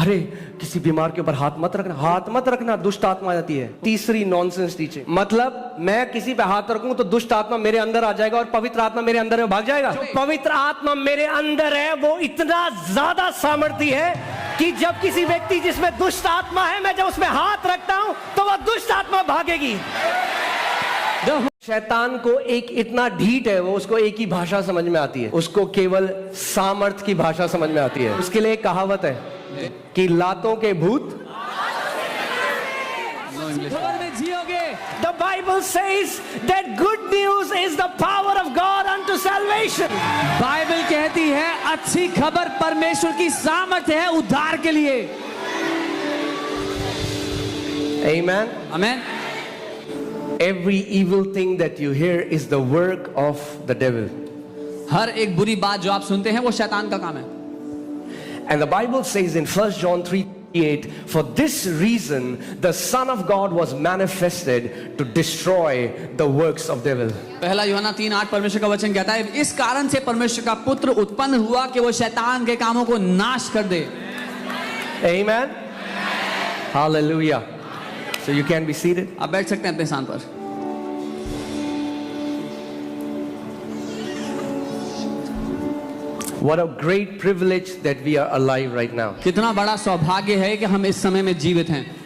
अरे किसी बीमार के ऊपर हाथ मत रखना, हाथ मत रखना, दुष्ट आत्मा आ जाती है। तीसरी नॉनसेंस टीचिंग, मतलब मैं किसी पे हाथ रखूं तो दुष्ट आत्मा मेरे अंदर आ जाएगा और पवित्र आत्मा मेरे अंदर है भाग जाएगा। जो पवित्र आत्मा मेरे अंदर है वो इतना ज्यादा सामर्थ्य है कि जब किसी व्यक्ति जिसमें दुष्ट आत्मा है, मैं जब उसमें हाथ रखता हूं तो वह दुष्ट आत्मा भागेगी। शैतान को एक इतना ढीठ है, वो उसको एक ही भाषा समझ में आती है, उसको केवल सामर्थ की भाषा समझ में आती है। उसके लिए एक कहावत है कि लातों के भूत खबर में जियोगे। The Bible says that good news is the power of God unto salvation. Bible कहती है अच्छी खबर परमेश्वर की सामर्थ्य है उद्धार के लिए। Amen. Amen. Every evil thing that you hear is the work of the devil. हर एक बुरी बात जो आप सुनते हैं वो शैतान का काम है। And the Bible says in 1 John 3:8, for this reason the Son of God was manifested to destroy the works of devil. पहला यूहन्ना 3:8 परमेश्वर का वचन कहता है इस कारण से परमेश्वर का पुत्र उत्पन्न हुआ कि वो शैतान के कामों को नाश कर दे। Amen. Hallelujah. So you can be seated. आप बैठ सकते हैं अपने स्थान पर। What a great privilege that we are alive right now. कितना बड़ा सौभाग्य है कि हम इस समय में जीवित हैं।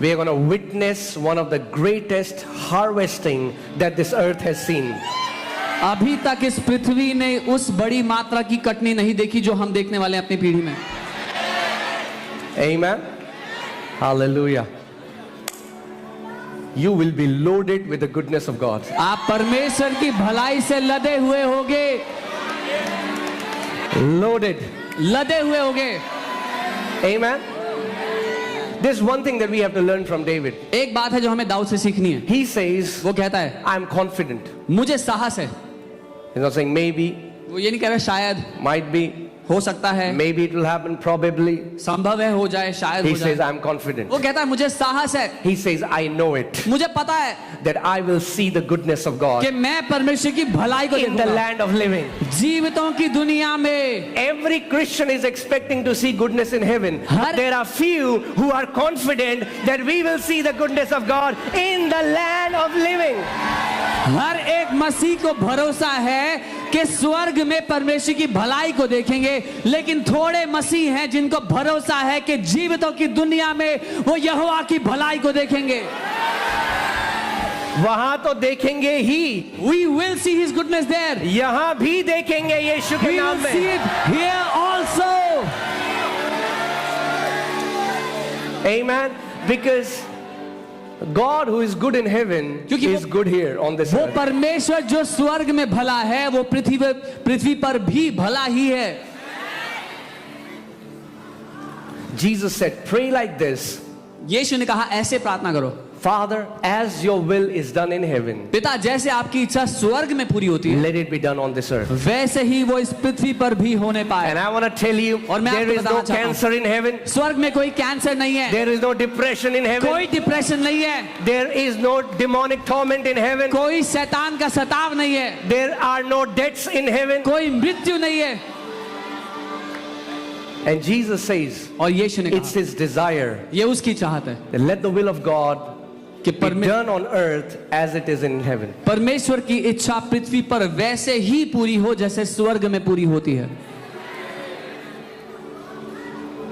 We are going to witness one of the greatest harvesting that this earth has seen. अभी तक इस पृथ्वी ने उस बड़ी मात्रा की कटनी नहीं देखी जो हम देखने वाले हैं अपनी पीढ़ी में। Amen. Hallelujah. You will be loaded with the goodness of God. आप परमेश्वर की भलाई से लदे हुए होगे। Loaded. लदे हुए होगे। Amen. There's one thing that we have to learn from David. एक बात है जो हमें दाऊद से सीखनी है। He says, वो कहता है I'm confident. मुझे साहस है। He's not saying maybe, वो ये नहीं कह रहा शायद, might be, हो सकता है, maybe it will happen, probably. संभव है हो जाए, शायद He हो says, जाए। I'm confident. वो कहता है मुझे साहस है। He says, I know it. मुझे पता है That I will see the goodness of God कि मैं परमेश्वर की भलाई को in the देखूंगा। land of living. जीवितों की दुनिया में Every Christian is expecting to see goodness in heaven. Her- There are few who are confident that we will see the goodness of God in the land of living. हर एक मसीह को भरोसा है कि स्वर्ग में परमेश्वर की भलाई को देखेंगे, लेकिन थोड़े मसीह हैं जिनको भरोसा है कि जीवितों की दुनिया में वो यहोवा की भलाई को देखेंगे। वहां तो देखेंगे ही, We will see his goodness there. यहां भी देखेंगे यीशु के We नाम will see में। it here also. Amen. Because God who is good in heaven क्योंकि is good here on this वो earth. परमेश्वर जो स्वर्ग में भला है वो पृथ्वी पर भी भला ही है। Jesus said, pray like this. यीशु ने कहा ऐसे प्रार्थना करो, Father, as your will is done in heaven, पिता जैसे आपकी इच्छा स्वर्ग में पूरी होती है let it be done on this earth. वैसे ही वो इस पृथ्वी पर भी होने पाए। And I want to tell you, और मैं there आपको is no बताना चाहता हूं, cancer in heaven. स्वर्ग में कोई कैंसर नहीं है, There is no depression in heaven. कोई डिप्रेशन नहीं है, There is no demonic torment in heaven. कोई शैतान का सताव नहीं है, There are no deaths in heaven. कोई मृत्यु नहीं है। And Jesus says, और यीशु ने it's कहा his desire ये उसकी चाहत है that let the will of God कि be done on earth as it is in heaven. परमेश्वर की इच्छा पृथ्वी पर वैसे ही पूरी हो जैसे स्वर्ग में पूरी होती है।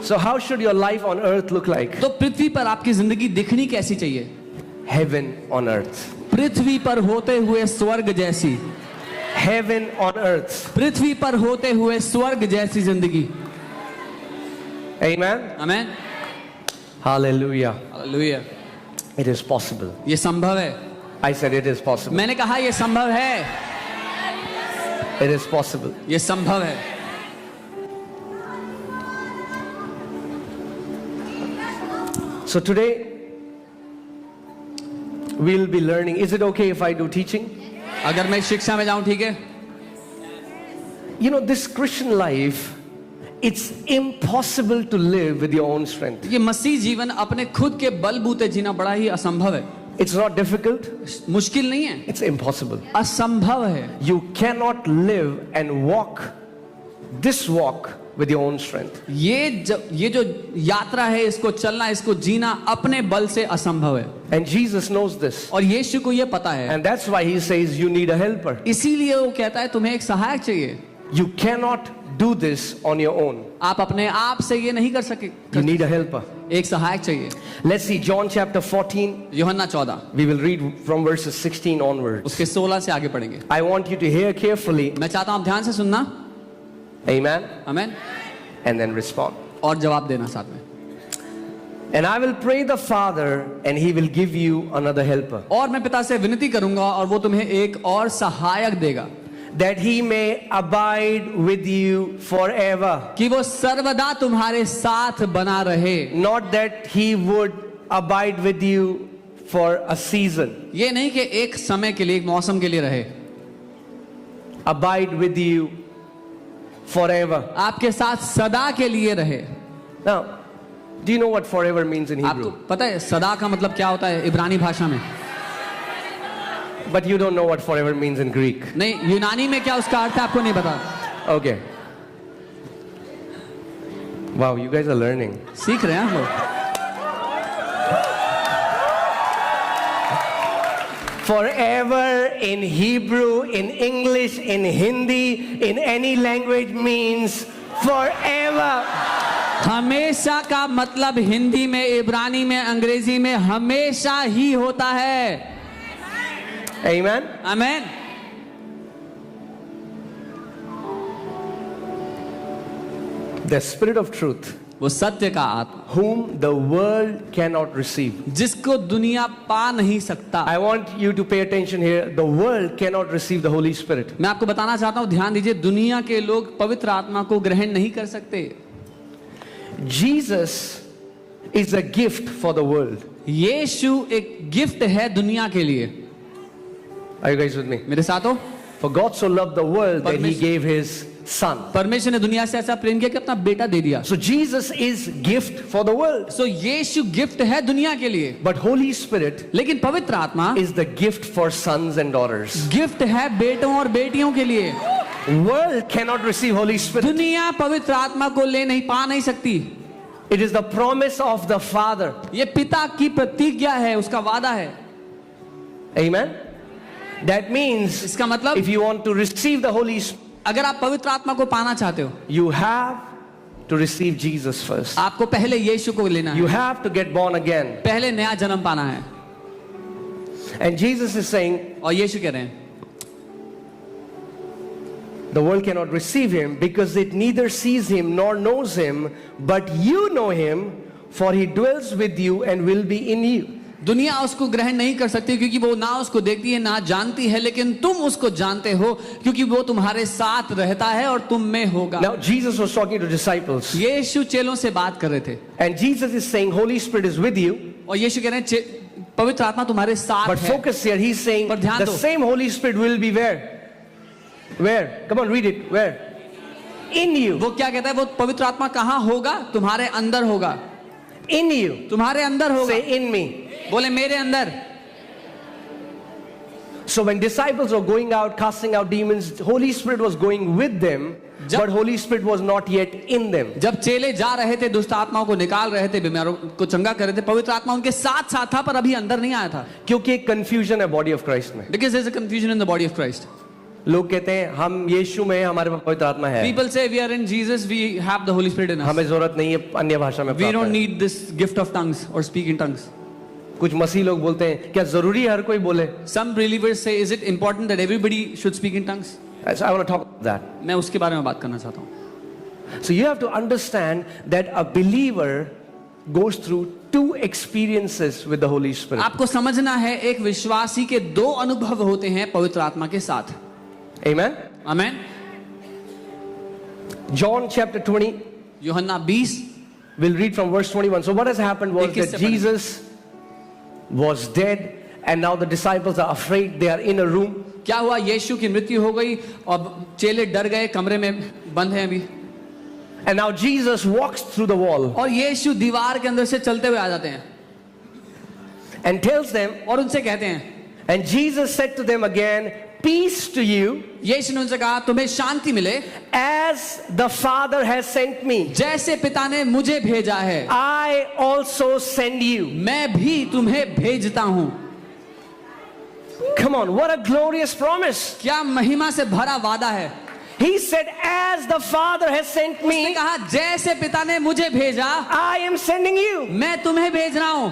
So how should your life on earth look like? तो पृथ्वी पर आपकी जिंदगी दिखनी कैसी चाहिए? Heaven on earth. पृथ्वी पर होते हुए स्वर्ग जैसी, Heaven on earth. पृथ्वी पर होते हुए स्वर्ग जैसी जिंदगी। Amen. Amen. Hallelujah. Hallelujah. It is possible. ये संभव है। I said it is possible. मैंने कहा ये संभव है, It is possible. ये संभव है। So today we'll be learning. Is it okay if I do teaching? अगर मैं शिक्षा में जाऊं ठीक है? You know, this Christian life, it's impossible to live with your own strength. ये मसीह जीवन अपने खुद के बलबूते जीना बड़ा ही असंभव है। It's not difficult, मुश्किल नहीं है, it's impossible. असंभव है। You cannot live and walk this walk with your own strength. ये जो यात्रा है, इसको चलना, इसको जीना अपने बल से असंभव है। And Jesus knows this. और यीशु को ये पता है, And that's why he says you need a helper. इसीलिए वो कहता है तुम्हें एक सहायक चाहिए। You cannot do this on your own. आप अपने आप से ये नहीं कर सके, You need a helper. एक सहायक चाहिए। Let's see John chapter 14. यूहन्ना 14 We will read from verses 16 onwards. उसके 16 से आगे पढ़ेंगे। I want you to hear carefully. मैं चाहता हूं आप ध्यान से सुनना, Amen. आमीन, And then respond. और जवाब देना साथ में। And I will pray the Father and he will give you another helper, और मैं पिता से विनती करूंगा और वो तुम्हें एक और सहायक देगा, that he may abide with you forever. कि वो सर्वदा तुम्हारे साथ बना रहे। Not that he would abide with you for a season. ये नहीं कि एक समय के लिए, एक मौसम के लिए रहे, Abide with you forever. आपके साथ सदा के लिए रहे। Now, do you know what forever means in आपको Hebrew? पता है सदा का मतलब क्या होता है इब्रानी भाषा में? But you don't know what forever means in Greek. नहीं, यूनानी में क्या उसका अर्थ है आपको नहीं पता। Okay. Wow, you guys are learning. सीख रहे हैं हम लोग। Forever in Hebrew, in English, in Hindi, in any language means forever. हमेशा का मतलब हिंदी में, इब्रानी में, अंग्रेजी में हमेशा ही होता है। Amen. आमीन। The Spirit of truth, वो सत्य का आत्मा, whom the world cannot receive. जिसको दुनिया पा नहीं सकता। I want you to pay attention here. The world cannot receive the Holy Spirit. मैं आपको बताना चाहता हूं, ध्यान दीजिए, दुनिया के लोग पवित्र आत्मा को ग्रहण नहीं कर सकते। Jesus is a gift for the world. यीशु एक गिफ्ट है दुनिया के लिए। Are you guys with me? मेरे साथ हो? For God so loved the world that he Permission. gave his son. परमेश्वर ने दुनिया से ऐसा प्रेम किया कि अपना बेटा दे दिया। So Jesus is gift for the world. So Yeshu gift है दुनिया के लिए, But Holy Spirit लेकिन पवित्र आत्मा is the gift for sons and daughters. Gift है बेटों और बेटियों के लिए। World cannot receive Holy Spirit. दुनिया पवित्र आत्मा को ले नहीं पा नहीं सकती। It is the promise of the Father. ये पिता की प्रतिज्ञा है, उसका वादा है। Amen. That means इसका मतलब if you want to receive the Holy Spirit, अगर आप पवित्र आत्मा को पाना चाहते हो, you have to receive Jesus first. आपको पहले यीशु को लेना You है, have to get born again. पहले नया जन्म पाना है। And Jesus is saying और यीशु कह रहे हैं the world cannot receive him because it neither sees him nor knows him, but you know him, for he dwells with you and will be in you. दुनिया उसको ग्रहण नहीं कर सकती क्योंकि वो ना उसको देखती है ना जानती है, लेकिन तुम उसको जानते हो क्योंकि वो तुम्हारे साथ रहता है और तुम में होगा। Now Jesus was talking to disciples, यीशु चेलों से बात कर रहे थे and Jesus is saying Holy Spirit is with you, और यीशु कह रहे हैं पवित्र आत्मा तुम्हारे साथ but है। focus here, he's saying पर ध्यान the दो। same Holy Spirit will be where? Come on, read it. Where? In you. वो क्या कहता है? वो पवित्र आत्मा कहाँ होगा? तुम्हारे अंदर होगा। In you. तुम्हारे अंदर होगा। Say in me. बोले मेरे अंदर। So when disciples were going out casting out demons, Holy Spirit was going with them, but Holy Spirit was not yet in them. जब चेले जा रहे थे, दुष्ट आत्माओं को निकाल रहे थे, बीमारों को चंगा कर रहे थे, पवित्र आत्मा उनके साथ साथ था पर अभी अंदर नहीं आया था। क्योंकि एक confusion है body of Christ में। Because there is a confusion in the body of Christ. लोग कहते हैं हम यीशु में हैं, हमारे पास पवित्र आत्मा है, People say we are in Jesus, we have the Holy Spirit in us. हमें जरूरत नहीं है अन्य भाषा में We प्रार्थना don't है। need this gift of tongues or speak in tongues. कुछ मसीह लोग बोलते हैं क्या जरूरी है हर कोई बोले? Some believers say, is it important that everybody should speak in tongues? So I want to talk about that. मैं उसके बारे में बात करना चाहता हूँ। So you have to understand that a believer goes through two experiences with the Holy Spirit. आपको समझना है एक विश्वासी के दो अनुभव होते हैं पवित्र आत्मा के साथ। Amen. आमेन। John chapter 20, यूहन्ना 20 we'll read from verse 21. So what has happened was 21 that से Jesus was dead and now the disciples are afraid. They are in a room. क्या हुआ? यीशु की मृत्यु हो गई और चेले डर गए, कमरे में बंद हैं अभी। And now Jesus walks through the wall और यीशु दीवार के अंदर से चलते हुए आ जाते हैं and tells them, और उनसे कहते हैं, and Jesus said to them again, peace to you यीशु ने उनसे कहा तुम्हें शांति मिले as the Father has sent me. जैसे पिता ने मुझे भेजा है I also send you. मैं भी तुम्हें भेजता हूं। Come on, what a glorious promise. क्या महिमा से भरा वादा है। He said, as the Father has sent उसने me, कहा जैसे पिता ने मुझे भेजा I am sending you. मैं तुम्हें भेज रहा हूं।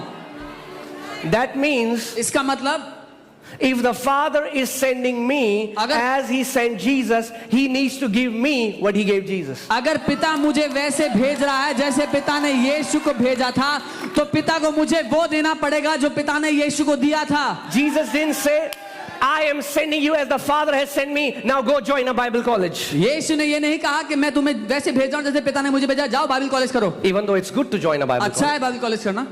That means इसका मतलब if the Father is sending me as he sent Jesus, he needs to give me what he gave Jesus. अगर पिता मुझे वैसे भेज रहा है जैसे पिता ने यीशु को भेजा था तो पिता को मुझे वो देना पड़ेगा जो पिता ने यीशु को दिया था। Jesus didn't say, I am sending you as the Father has sent me, now go join a Bible college. यीशु ने ये नहीं कहा कि मैं तुम्हें वैसे भेज रहा हूं जैसे पिता ने मुझे भेजा, जाओ बाइबल कॉलेज करो। Even though it's good to join a Bible अच्छा college. है बाइबल कॉलेज करना,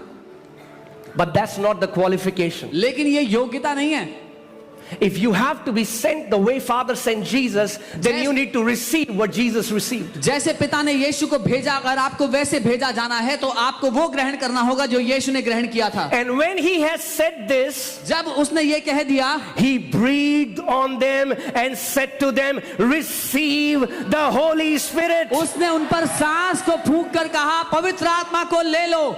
But that's not the qualification. लेकिन ये योग्यता नहीं है। If you have to be sent the way Father sent Jesus, then you need to receive what Jesus received. जैसे पिता ने यीशु को भेजा, अगर आपको वैसे भेजा जाना है तो आपको वो ग्रहण करना होगा जो यीशु ने ग्रहण किया था। And when he has said this, जब उसने ये कह दिया, he breathed on them and said to them, receive the Holy Spirit. उसने उन पर सांस को फूंक कर कहा पवित्र आत्मा को ले लो।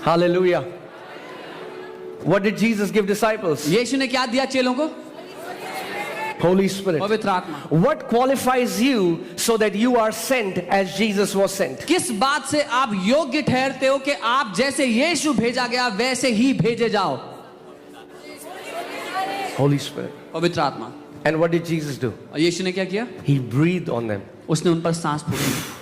Hallelujah. What did Jesus give disciples? यीशु ने क्या दिया चेलों को? Holy Spirit. पवित्र आत्मा। What qualifies you so that you are sent as Jesus was sent? किस बात से आप योग्य ठहरते हो कि आप जैसे यीशु भेजा गया वैसे ही भेजे जाओ? Holy Spirit. पवित्र आत्मा। And what did Jesus do? और यीशु ने क्या किया? He breathed on them. उसने उन पर सांस फूंकी।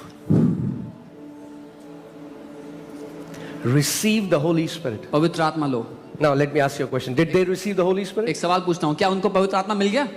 Receive the Holy Spirit. पवित्र आत्मा लो। Now let me ask you a question. Did they receive the Holy Spirit? एक सवाल पूछता हूँ, क्या उनको पवित्र आत्मा मिल गया?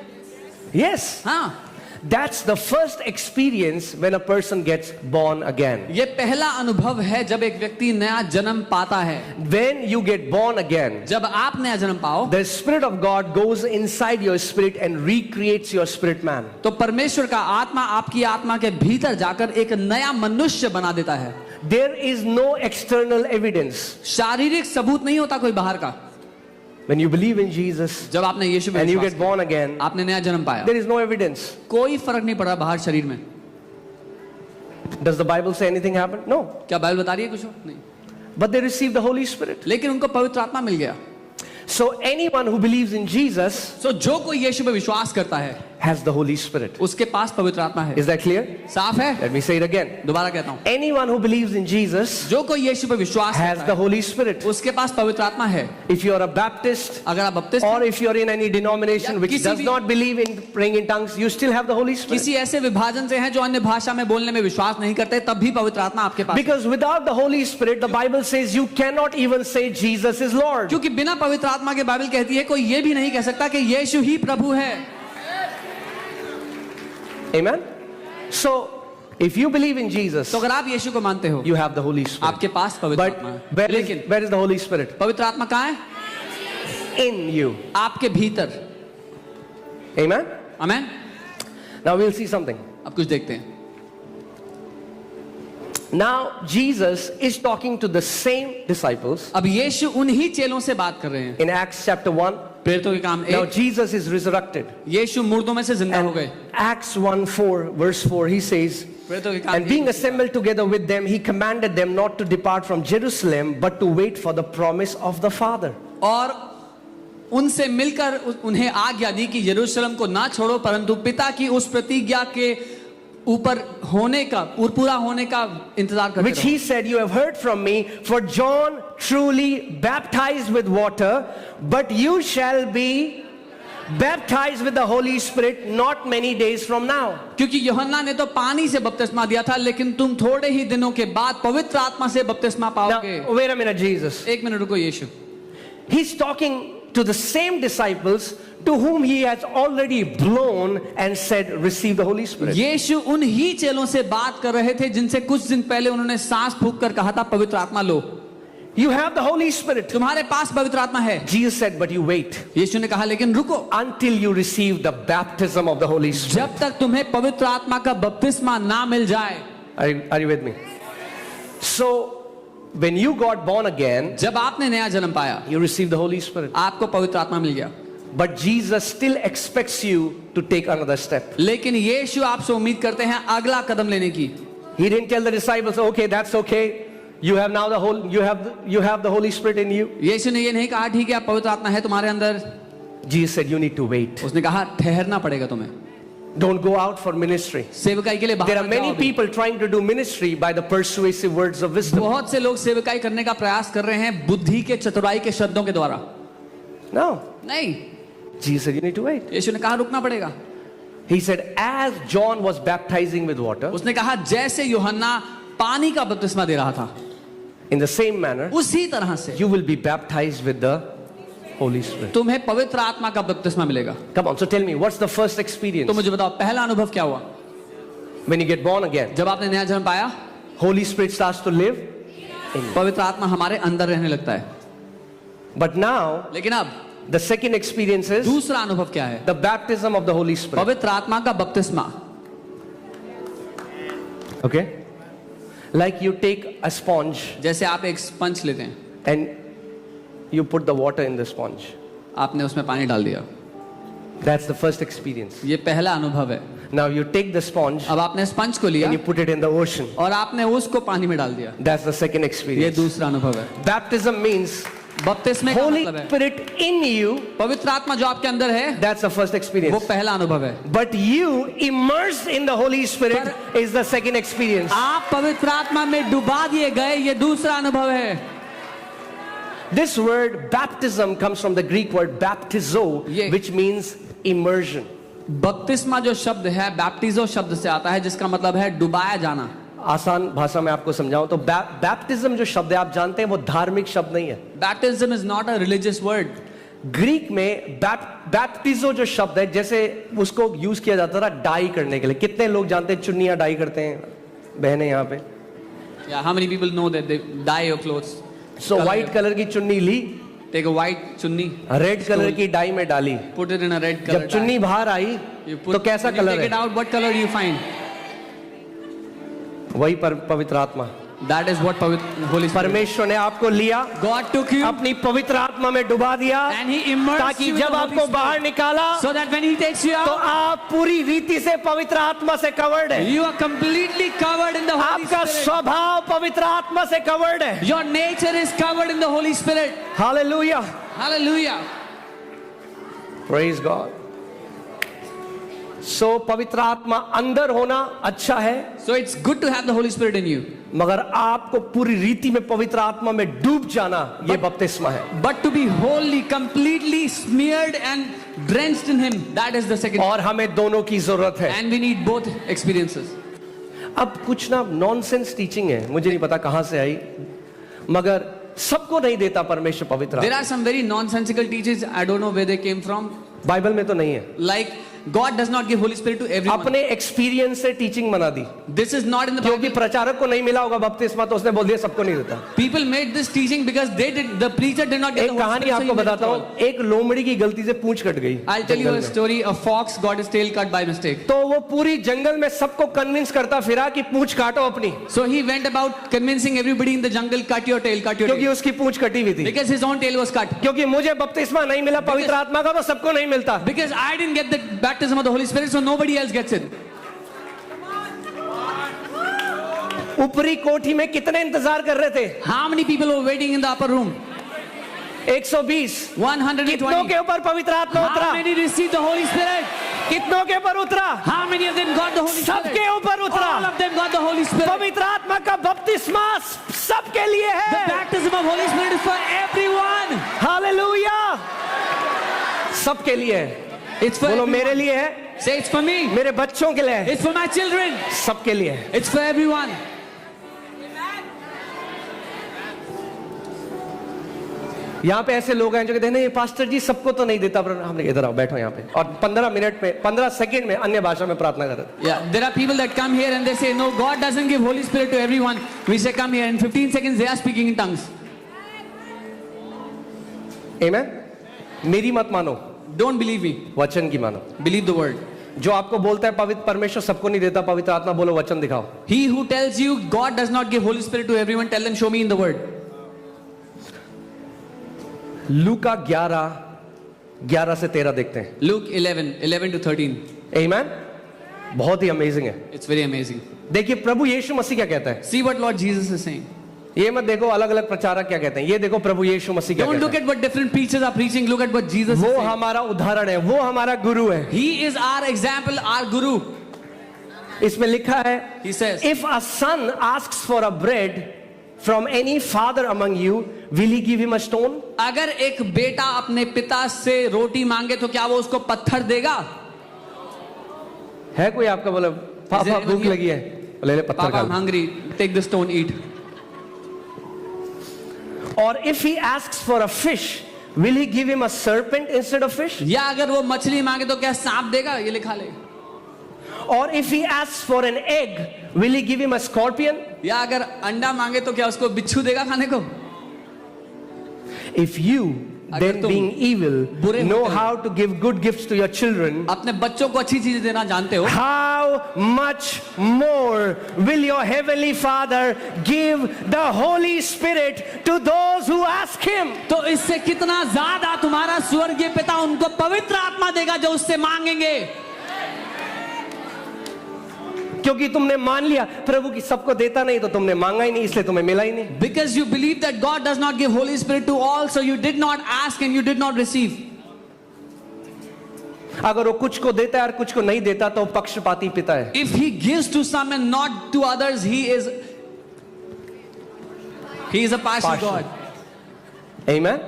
Yes. हाँ, That's the first experience when a person gets born again. ये पहला अनुभव है जब एक व्यक्ति नया जन्म पाता है। When you get born again, जब आप नया जन्म पाओ the Spirit of God goes inside your spirit and recreates your spirit man. तो परमेश्वर का आत्मा आपकी आत्मा के भीतर जाकर एक नया मनुष्य बना देता है। There is no external evidence. शारीरिक सबूत नहीं होता कोई बाहर का। When you believe in Jesus जब आपने यीशु में and you विश्वास get born again, किया, आपने नया जन्म पाया, there is no evidence. कोई फर्क नहीं पड़ा बाहर शरीर में। Does the Bible say anything happened? No. क्या बाइबल बता रही है कुछ? नहीं। But they received the Holy Spirit. लेकिन उनको पवित्र आत्मा मिल गया। So anyone who believes in Jesus सो जो कोई यीशु पे विश्वास करता है has the Holy Spirit. उसके पास पवित्र आत्मा है। Is that clear? साफ है? Let me say it again. दोबारा कहता हूँ, Anyone who believes in Jesus जो कोई यीशु पे विश्वास has करता the है Holy Spirit. उसके पास पवित्र आत्मा है। If you are a Baptist अगर आप बपतिस्म or if you are in any denomination which किसी does भी- not believe in praying in tongues, you still have the Holy Spirit. किसी ऐसे विभाजन से हैं जो अन्य भाषा में बोलने में विश्वास नहीं करते, तब भी पवित्र आत्मा आपके पास है। Because without the Holy Spirit, the Bible says you cannot even say Jesus is Lord. क्योंकि बिना पवित्र आत्मा के बाइबल कहती है कोई ये भी नहीं कह सकता कि यीशु ही प्रभु है। Amen? So, if you believe in Jesus, तो अगर आप यीशु को मानते हो you have the Holy Spirit. आपके पास पवित्र But आत्मा है, where is the Holy Spirit? पवित्र आत्मा कहाँ है? In you. आपके भीतर। Amen? आमेन। Now we'll see something. अब कुछ देखते हैं। Now Jesus is talking to the same disciples अब यीशु उन्हीं चेलों से बात कर रहे हैं। in Acts chapter 1. प्रेरितों के काम Now 1, Jesus is resurrected. यीशु मुर्दों में से जिंदा हो And गए। Acts 1:4 verse 4 he says, प्रेरितों के काम and being 1, assembled together with them, he commanded them not to depart from Jerusalem, but to wait for the promise of the Father. और उनसे मिलकर उन्हें आज्ञा दी कि यरूशलेम को ना छोड़ो परंतु पिता की उस प्रतिज्ञा के ऊपर होने का और पूरा होने का इंतजार करते Which रहो। he said, you have heard from me, for John truly baptized with water, but you shall be baptized with the Holy Spirit not many days from now. क्योंकि यूहन्ना ने तो पानी से बपतिस्मा दिया था, लेकिन तुम थोड़े ही दिनों के बाद पवित्र आत्मा से बपतिस्मा पाओगे। Now, wait a minute, Jesus. एक मिनट रुको यीशु। He's talking to the same disciples to whom he has already blown and said, receive the Holy Spirit. यीशु उन ही चेलों से बात कर रहे थे जिनसे कुछ दिन पहले उन्होंने सांस फूंक कर कहा था पवित्र आत्मा लो। You have the Holy Spirit. तुम्हारे पास पवित्र आत्मा है। Jesus said, but you wait यीशु ने कहा लेकिन रुको, until you receive the baptism of the Holy Spirit. जब तक तुम्हें पवित्र आत्मा का बपतिस्मा ना मिल जाए। Are you with me? So, when you got born again, जब आपने नया जन्म पाया, you received the Holy Spirit. आपको पवित्र आत्मा मिल गया। but Jesus still expects you to take another step. लेकिन यीशु आपसे उम्मीद करते हैं अगला कदम लेने की. He didn't tell the disciples, okay, that's okay. You have now you have the Holy Spirit in you. यीशु ने ये नहीं कहा ठीक है अब पवित्र आत्मा है तुम्हारे अंदर. Jesus said you need to wait. उसने कहा ठहरना पड़ेगा तुम्हें. Don't go out for ministry. सेवकाई के लिए बाहर There are मत many जाओ अभी. people trying to do ministry by the persuasive words of wisdom. बहुत से लोग सेवकाई करने का प्रयास कर रहे हैं बुद्धि के चतुराई के शब्दों के द्वारा. No. नहीं, Jesus said you need to wait. यीशु ने कहा रुकना पड़ेगा. He said as John was baptizing with water, उसने कहा जैसे यूहन्ना पानी का बपतिस्मा दे रहा था in the same manner उसी तरह से you will be baptized with the Holy Spirit. तुम्हें पवित्र आत्मा का बपतिस्मा मिलेगा. Come on, so tell me, what's the first experience? तो मुझे बताओ पहला अनुभव क्या हुआ When you get born again, जब आपने नया जन्म पाया. Holy Spirit starts to live in you. पवित्र आत्मा हमारे अंदर रहने लगता है. But now, लेकिन अब the second experience is दूसरा अनुभव क्या है? the baptism of the Holy Spirit. पवित्र आत्मा का बपतिस्मा. Okay? Like you take a sponge जैसे आप एक स्पंज लेते हैं, and you put the water in the sponge. आपने उसमें पानी डाल दिया. That's the first experience. ये पहला अनुभव है. Now you take the sponge अब आपने स्पंज को लिया and you put it in the ocean. और आपने उसको पानी में डाल दिया. That's the second ये experience. दूसरा अनुभव है. Baptism means बपतिस्मे का Holy मतलब है Spirit in you. पवित्र आत्मा जो आपके अंदर है That's the first वो experience. पहला अनुभव है. But you immersed in the Holy Spirit is the second experience. आप पवित्र आत्मा में डुबा दिए गए ये दूसरा अनुभव है. This word baptism comes from the Greek word baptizo, Yeah. which means immersion. बपतिस्मा जो शब्द है बैप्टिजो शब्द से आता है जिसका मतलब है डुबाया जाना. आसान भाषा में आपको समझाऊं तो बैप्टिज्म जो शब्द है आप जानते हैं वो धार्मिक शब्द नहीं है. Baptism is not a religious word. Greek में बैप्टिजो जो शब्द है जैसे उसको यूज किया जाता था डाई करने के लिए. कितने लोग जानते हैं चुन्नियां डाई करते हैं बहनें यहाँ पे. How many people know that they dye your clothes. So white colour की चुन्नी ली, take a white chunni, red colour की डाई में डाली. Put it in a red colour. जब चुन्नी बाहर आई तो कैसा कलर टेक इट है? Out what colour you find? वही पवित्र आत्मा. दैट इज व्हाट पवित्र होली परमेश्वर ने आपको लिया, गॉड टुक यू अपनी पवित्र आत्मा में डुबा दिया and he immersed ताकि you with जब the आपको Holy बाहर Spirit. निकाला So that when he takes you तो out आप पूरी रीति से पवित्र आत्मा से कवर्ड है. you are completely covered in the Holy आपका Spirit. स्वभाव पवित्र आत्मा से कवर्ड है. Your nature is covered in the Holy Spirit. Hallelujah. Hallelujah. Praise God. सो पवित्र आत्मा अंदर होना अच्छा है, So it's good to have the Holy Spirit in you. मगर आपको पूरी रीति में पवित्र आत्मा में डूब जाना ये बपतिस्मा है. But to be wholly, completely smeared and drenched in Him, that is the second. और हमें दोनों की जरूरत है. And we need both experiences. अब कुछ ना नॉनसेंस टीचिंग है, मुझे नहीं पता कहां से आई, मगर सबको नहीं देता परमेश्वर पवित्र There आत्मा. are some very nonsensical teachings. I don't know where they came from. Bible में तो नहीं है. Like God does not give Holy Spirit to everyone. अपने एक्सपीरियंस से टीचिंग बना दी, This is not in the क्योंकि Bible. प्रचारक को नहीं मिला होगा बपतिस्मा तो उसने बोल दिया सबको नहीं देता. People made this teaching because the preacher did not get एक the Holy कहानी Spirit. So he आपको made it बताता all. हूँ. एक लोमड़ी की गलती से पूंछ कट गई. I'll tell you jungle a में. story. A fox got his tail cut by mistake. तो वो पूरी जंगल में सबको कन्विंस करता फिरा कि पूंछ काटो अपनी, So he went about convincing everybody in the jungle, cut your tail, cut your क्योंकि tail. उसकी पूंछ कटी हुई थी. Because his own tail was cut. क्योंकि मुझे बपतिस्मा नहीं मिला पवित्र आत्मा का तो सबको नहीं मिलता. Because I didn't get the baptism of the Holy Spirit, so nobody else gets it. ऊपरी कोठी में कितने इंतजार कर रहे थे? How many people were waiting in the upper room? 120. 120. कितनों के ऊपर पवित्र आत्मा How उतरा? many received the Holy Spirit? कितनों के ऊपर उतरा? How many of them got the Holy Spirit? सबके ऊपर All उतरा. of them got the Holy Spirit. पवित्र आत्मा का बपतिस्मा सबके लिए The है. baptism of Holy Spirit is for everyone. Hallelujah. सबके लिए है. It's for बोलो everyone. मेरे लिए है, Say it's for me. मेरे बच्चों के लिए है, It's for my children. सबके लिए है. It's for everyone. यहाँ पे ऐसे लोग हैं जो कहते हैं नहीं पास्टर जी सबको तो नहीं देता, पर हमने इधर आओ बैठो यहाँ पे और 15 मिनट में 15 सेकंड में अन्य भाषा में प्रार्थना कर. Yeah, there are people that come here and they say, no, God doesn't give Holy Spirit to everyone. We say, come here. In 15 seconds, they are speaking in tongues. आमेन. मेरी मत मानो, Don't believe me. वचन की मानो. Believe the word. जो आपको बोलता है पवित्र परमेश्वर सबको नहीं देता पवित्र आत्मा, बोलो वचन दिखाओ. He who tells you God does not give Holy Spirit to everyone, tell them, show me in the word. लूका 11 11 से 13 देखते हैं। Luke 11 to 13. आमीन। बहुत ही अमेजिंग है। It's very amazing. देखिए प्रभु यीशु मसीह क्या कहता है। See what Lord Jesus is saying. ये मत देखो अलग अलग प्रचारक क्या कहते हैं, ये देखो प्रभु यीशु मसीह क्या Don't कहता look है। at what different preachers are preaching. Look at what Jesus is वो saying. हमारा उदाहरण है, वो हमारा गुरु है। He is our example, our guru. इसमें लिखा है, He says, if a son asks for a bread from any father among you, will he give him a stone? अगर एक बेटा अपने पिता से रोटी मांगे तो क्या वो उसको पत्थर देगा? है कोई आपका बोले पापा anyone भूख here? लगी है, ले ले पत्थर Papa, खा I'm ले। hungry. Take the stone, eat. और if he asks for a fish, will he give him a serpent instead of fish? या अगर वो मछली मांगे तो क्या सांप देगा? ये लिखा ले. Or if he asks for an egg, will he give him a scorpion? या अगर अंडा मांगे तो क्या उसको बिच्छू देगा खाने को? If you, अगर then तुम being evil, बुरे know होते हो, how to give good gifts to your children, अपने बच्चों को अच्छी चीजें देना जानते हो, how much more will your heavenly Father give the Holy Spirit to those who ask him? तो इससे कितना ज्यादा तुम्हारा स्वर्गीय पिता उनको पवित्र आत्मा देगा जो उससे मांगेंगे। क्योंकि तुमने मान लिया प्रभु की सबको देता नहीं तो तुमने मांगा ही नहीं, इसलिए तुम्हें मिला ही नहीं। Because you believe that God does not give Holy Spirit to all, so you did not ask and you did not receive. अगर वो कुछ को देता है और कुछ को नहीं देता तो वो पक्षपाती पिता है। If he gives to some and not to others, he is a partial God. Amen?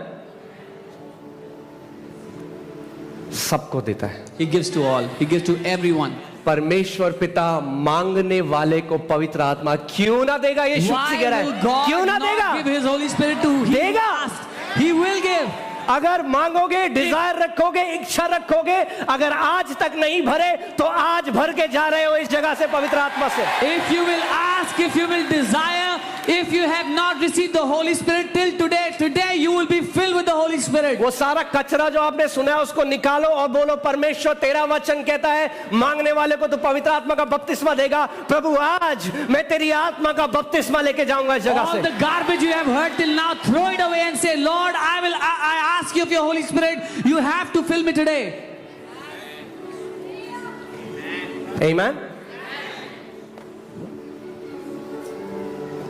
सबको देता है। He gives to all. He gives to everyone. परमेश्वर पिता मांगने वाले को पवित्र आत्मा क्यों ना देगा? ये शुभ से Why कह रहा will है, God क्यों ना not देगा? give His Holy Spirit to he देगा। asked? He will give. अगर मांगोगे, डिजायर रखोगे, इच्छा रखोगे, अगर आज तक नहीं भरे तो आज भर के जा रहे हो इस जगह से पवित्र आत्मा से। If you will ask, if you will desire, if you have not received the Holy Spirit till today you will be filled with the Holy Spirit. वो सारा कचरा जो आपने सुना है उसको निकालो और बोलो परमेश्वर तेरा वचन कहता है मांगने वाले को तो पवित्र आत्मा का बपतिस्मा देगा। प्रभु आज मैं तेरी आत्मा का बपतिस्मा लेके जाऊंगा इस जगह All से। the garbage you have heard till now, throw it away and say, Lord, I ask you of your Holy Spirit, you have to fill me today. Amen?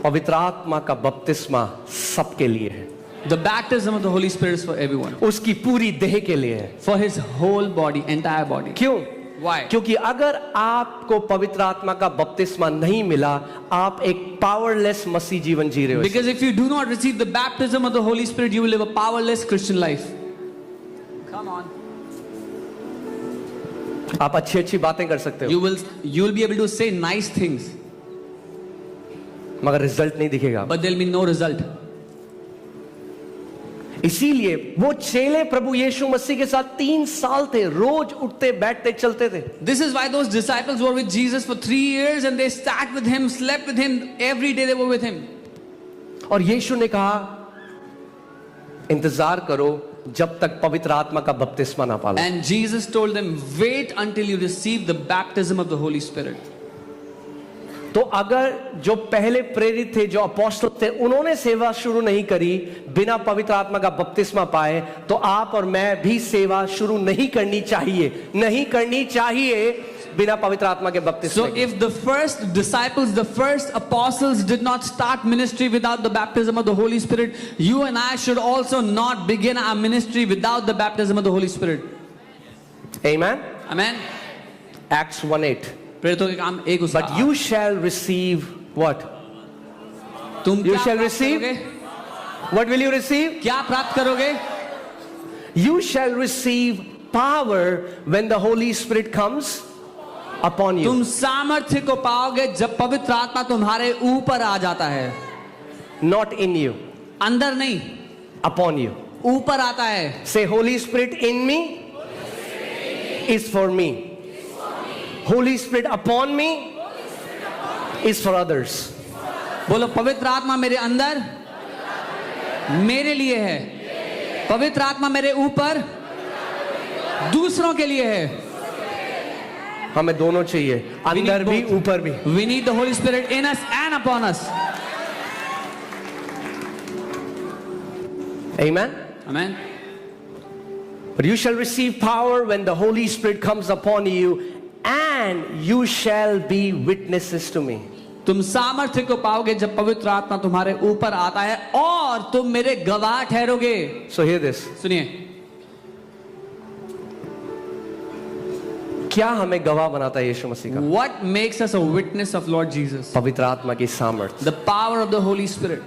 पवित्र आत्मा का बपतिस्मा सबके लिए है, The baptism of the Holy Spirit is for everyone. उसकी पूरी देह के लिए है। For his whole body, entire body. क्यों? Why? क्योंकि अगर आपको पवित्र आत्मा का बपतिस्मा नहीं मिला, आप एक पावरलेस मसीह जीवन जी रहे हो। Because if you do not receive the baptism of the Holy Spirit, you will live a powerless Christian life. Come on. आप अच्छी अच्छी बातें कर सकते हो You will be able to say nice things, मगर रिजल्ट नहीं दिखेगा। but there will be no result. इसीलिए वो चेले प्रभु यीशु मसीह के साथ 3 साल थे, रोज उठते बैठते चलते थे। This is why those disciples were with Jesus for 3 years and they sat with him, slept with him, every day they were with him. और यीशु ने कहा इंतजार करो जब तक पवित्र आत्मा का बपतिस्मा ना पालो। And Jesus told them, wait until you receive the baptism of the Holy Spirit. तो अगर जो पहले प्रेरित थे, जो अपोस्टल थे, उन्होंने सेवा शुरू नहीं करी बिना पवित्र आत्मा का बपतिस्मा पाए, तो आप और मैं भी सेवा शुरू नहीं करनी चाहिए बिना पवित्र आत्मा के बपतिस्मा So के। if the first disciples, the first apostles did not start ministry without the baptism of the Holy Spirit, you and I should also not begin our ministry without the baptism of the Holy Spirit. Amen? Amen. Acts 1:8. प्रेरितों के काम 1 उसका। But you shall receive what? तुम You क्या shall प्राप्त receive? करोगे? What will you receive? क्या प्राप्त करोगे? You shall receive power when the Holy Spirit comes upon you. तुम सामर्थ्य को पाओगे जब पवित्र आत्मा तुम्हारे ऊपर आ जाता है। Not in you, अंदर नहीं, upon you. ऊपर आता है। Say, Holy Spirit in me is for me. Holy Spirit upon me is for others. बोलो पवित्र आत्मा मेरे अंदर मेरे लिए है, पवित्र आत्मा मेरे ऊपर दूसरों के लिए है। हमें दोनों चाहिए, अंदर भी both. ऊपर भी। We need the Holy Spirit in us and upon us. Amen? Amen. But you shall receive power when the Holy Spirit comes upon you, and you shall be witnesses to me. तुम सामर्थ्य को पाओगे जब पवित्र आत्मा तुम्हारे ऊपर आता है और तुम मेरे गवाह ठहरोगे। So hear this. सुनिए, क्या हमें गवाह बनाता है यीशु मसीह का? what makes us a witness of Lord Jesus? पवित्र आत्मा की सामर्थ। The power of the Holy Spirit.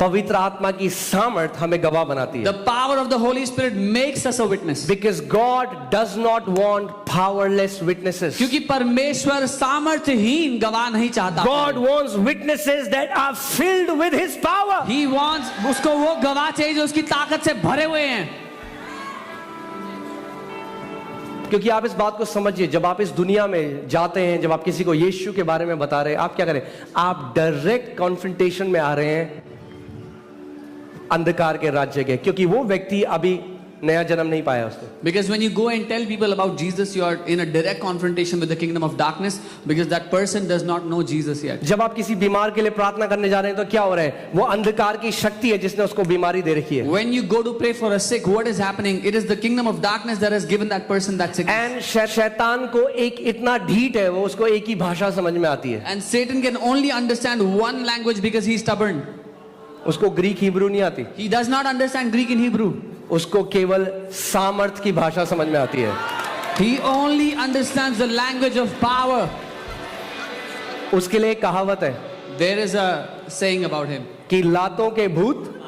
पवित्र आत्मा की सामर्थ हमें गवाह बनाती है। The power of the Holy Spirit makes us a witness. Because God does not want powerless witnesses. क्योंकि परमेश्वर सामर्थ्यहीन गवाह नहीं चाहता। God wants witnesses that are filled with His power. He wants, उसको वो गवाह चाहिए जो उसकी ताकत से भरे हुए हैं। क्योंकि आप इस बात को समझिए, जब आप इस दुनिया में जाते हैं, जब आप किसी को यीशु के बारे में बता रहे हैं, आप क्या करें? आप डायरेक्ट कॉन्फ्रंटेशन में आ रहे हैं अंधकार के राज्य के, क्योंकि वो व्यक्ति अभी नया जन्म नहीं पाया उसने। Because when you go and tell people about Jesus, you are in a direct confrontation with the kingdom of darkness, because that person does not know Jesus yet. जब आप किसी बीमार के लिए प्रार्थना करने जा रहे हैं तो क्या हो रहा है? वो अंधकार की शक्ति है जिसने उसको बीमारी दे रखी है। When you go to pray for a sick, what is happening? It is the kingdom of darkness that has given that person that sickness. And शैतान को एक इतना ढीठ है, वो उसको एक ही भाषा समझ में आती है। And Satan can only understand one language because he is stubborn. उसको ग्रीक हिब्रू नहीं आती, He does not understand Greek and Hebrew. उसको केवल सामर्थ की भाषा समझ में आती है। He only understands the language of power. उसके लिए एक कहावत है There is a saying about him. कि लातों के भूत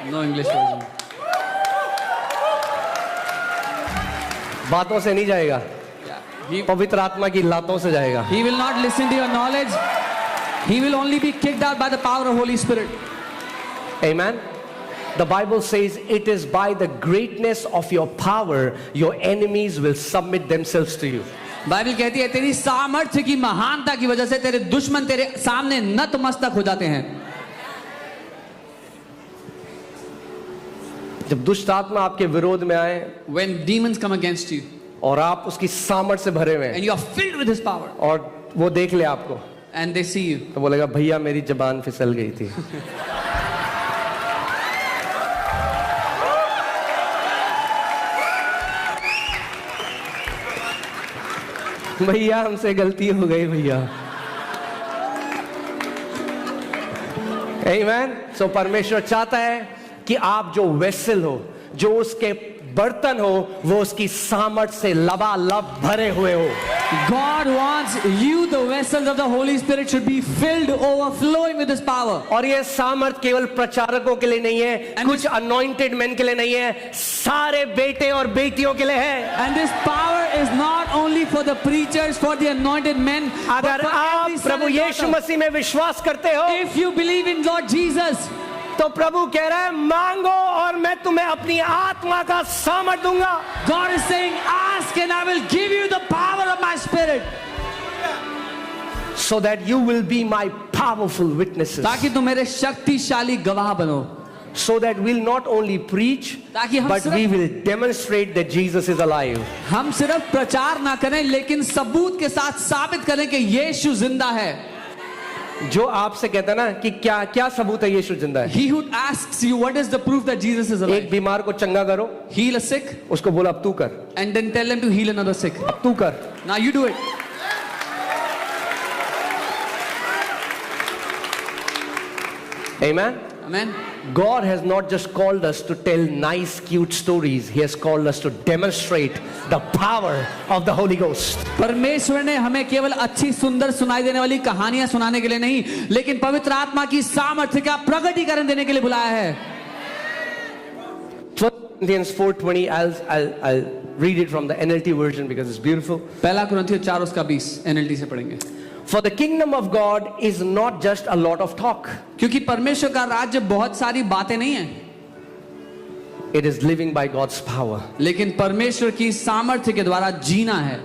No English version. बातों से नहीं जाएगा, He, पवित्र आत्मा की लातों से जाएगा। he will not listen to your knowledge. He will only be kicked out by the power of Holy Spirit. Amen. The Bible says it is by the greatness of your power your enemies will submit themselves to you. Bible कहती है तेरी सामर्थ्य की महानता की वजह से तेरे दुश्मन तेरे सामने नतमस्तक हो जाते हैं। जब दुष्ट आत्मा आपके विरोध में आए When demons come against you और आप उसकी सामर्थ्य से भरे हुए हैं and you are filled with His power और वो देख ले आपको, and they see you, तो बोलेगा भैया मेरी जबान फिसल गई थी। भैया हमसे गलती हो गई भैया। आमीन। सो परमेश्वर चाहता है कि आप जो वेसल हो, जो उसके बर्तन हो, वो उसकी सामर्थ से लबालब भरे हुए हो। God wants you, the vessels of the Holy Spirit, should be filled, overflowing with His power. और ये सामर्थ केवल प्रचारकों के लिए नहीं है, And कुछ anointed men के लिए नहीं है, सारे बेटे और बेटियों के लिए है। And this power is not only for the preachers, for the anointed men, but अगर for आप every son Prabhu and Yeshu daughter. मसीह में विश्वास करते हो, If you believe in Lord Jesus, तो प्रभु कह रहा है मांगो और मैं तुम्हें अपनी आत्मा का सामर्थ दूंगा। God is saying, ask and I will give you the power of my spirit. So that you will be my powerful witnesses. ताकि तुम मेरे शक्तिशाली गवाह बनो। So that we'll not only preach, ताकि हम but सिर्फ- we will demonstrate that Jesus is alive. हम सिर्फ प्रचार ना करें लेकिन सबूत के साथ साबित करें कि यीशु जिंदा है। जो आपसे कहता है ना कि क्या क्या सबूत है यीशु जिंदा है। He who asks you what is the proof that Jesus is एक alive, बीमार को चंगा करो, heal a sick उसको बोला अब तू कर, and then tell him to heal another sick. अब तू कर। Now you do it. Amen. Amen. God has not just called us to tell nice cute stories, he has called us to demonstrate the power of the Holy Ghost. परमेश्वर ने हमें केवल अच्छी सुंदर सुनाई देने वाली कहानियां सुनाने के लिए नहीं, लेकिन पवित्र आत्मा की सामर्थ्य का प्रकटीकरण देने के लिए बुलाया है। 1 Corinthians 4:20, I'll read it from the NLT version because it's beautiful. पहला कुरिन्थियों 4:20 NLT से पढ़ेंगे। For the kingdom of God is not just a lot of talk. क्योंकि परमेश्वर का राज्य बहुत सारी बातें नहीं है, It is living by God's power. लेकिन परमेश्वर की सामर्थ्य के द्वारा जीना है।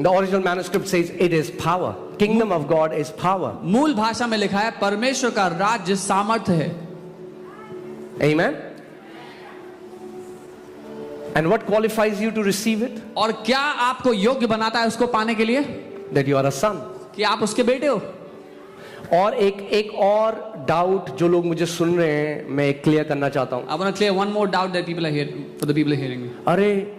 The original manuscript says it is power. Kingdom of God is power. मूल भाषा में लिखा है परमेश्वर का राज्य सामर्थ्य है। Amen. And what qualifies you to receive it? और क्या आपको योग्य बनाता है उसको पाने के लिए? That you are a son. कि आप उसके बेटे हो। और एक और डाउट जो लोग मुझे सुन रहे हैं, मैं एक क्लियर करना चाहता हूं। I want to clear one more doubt that people are here for the people hearing me. अरे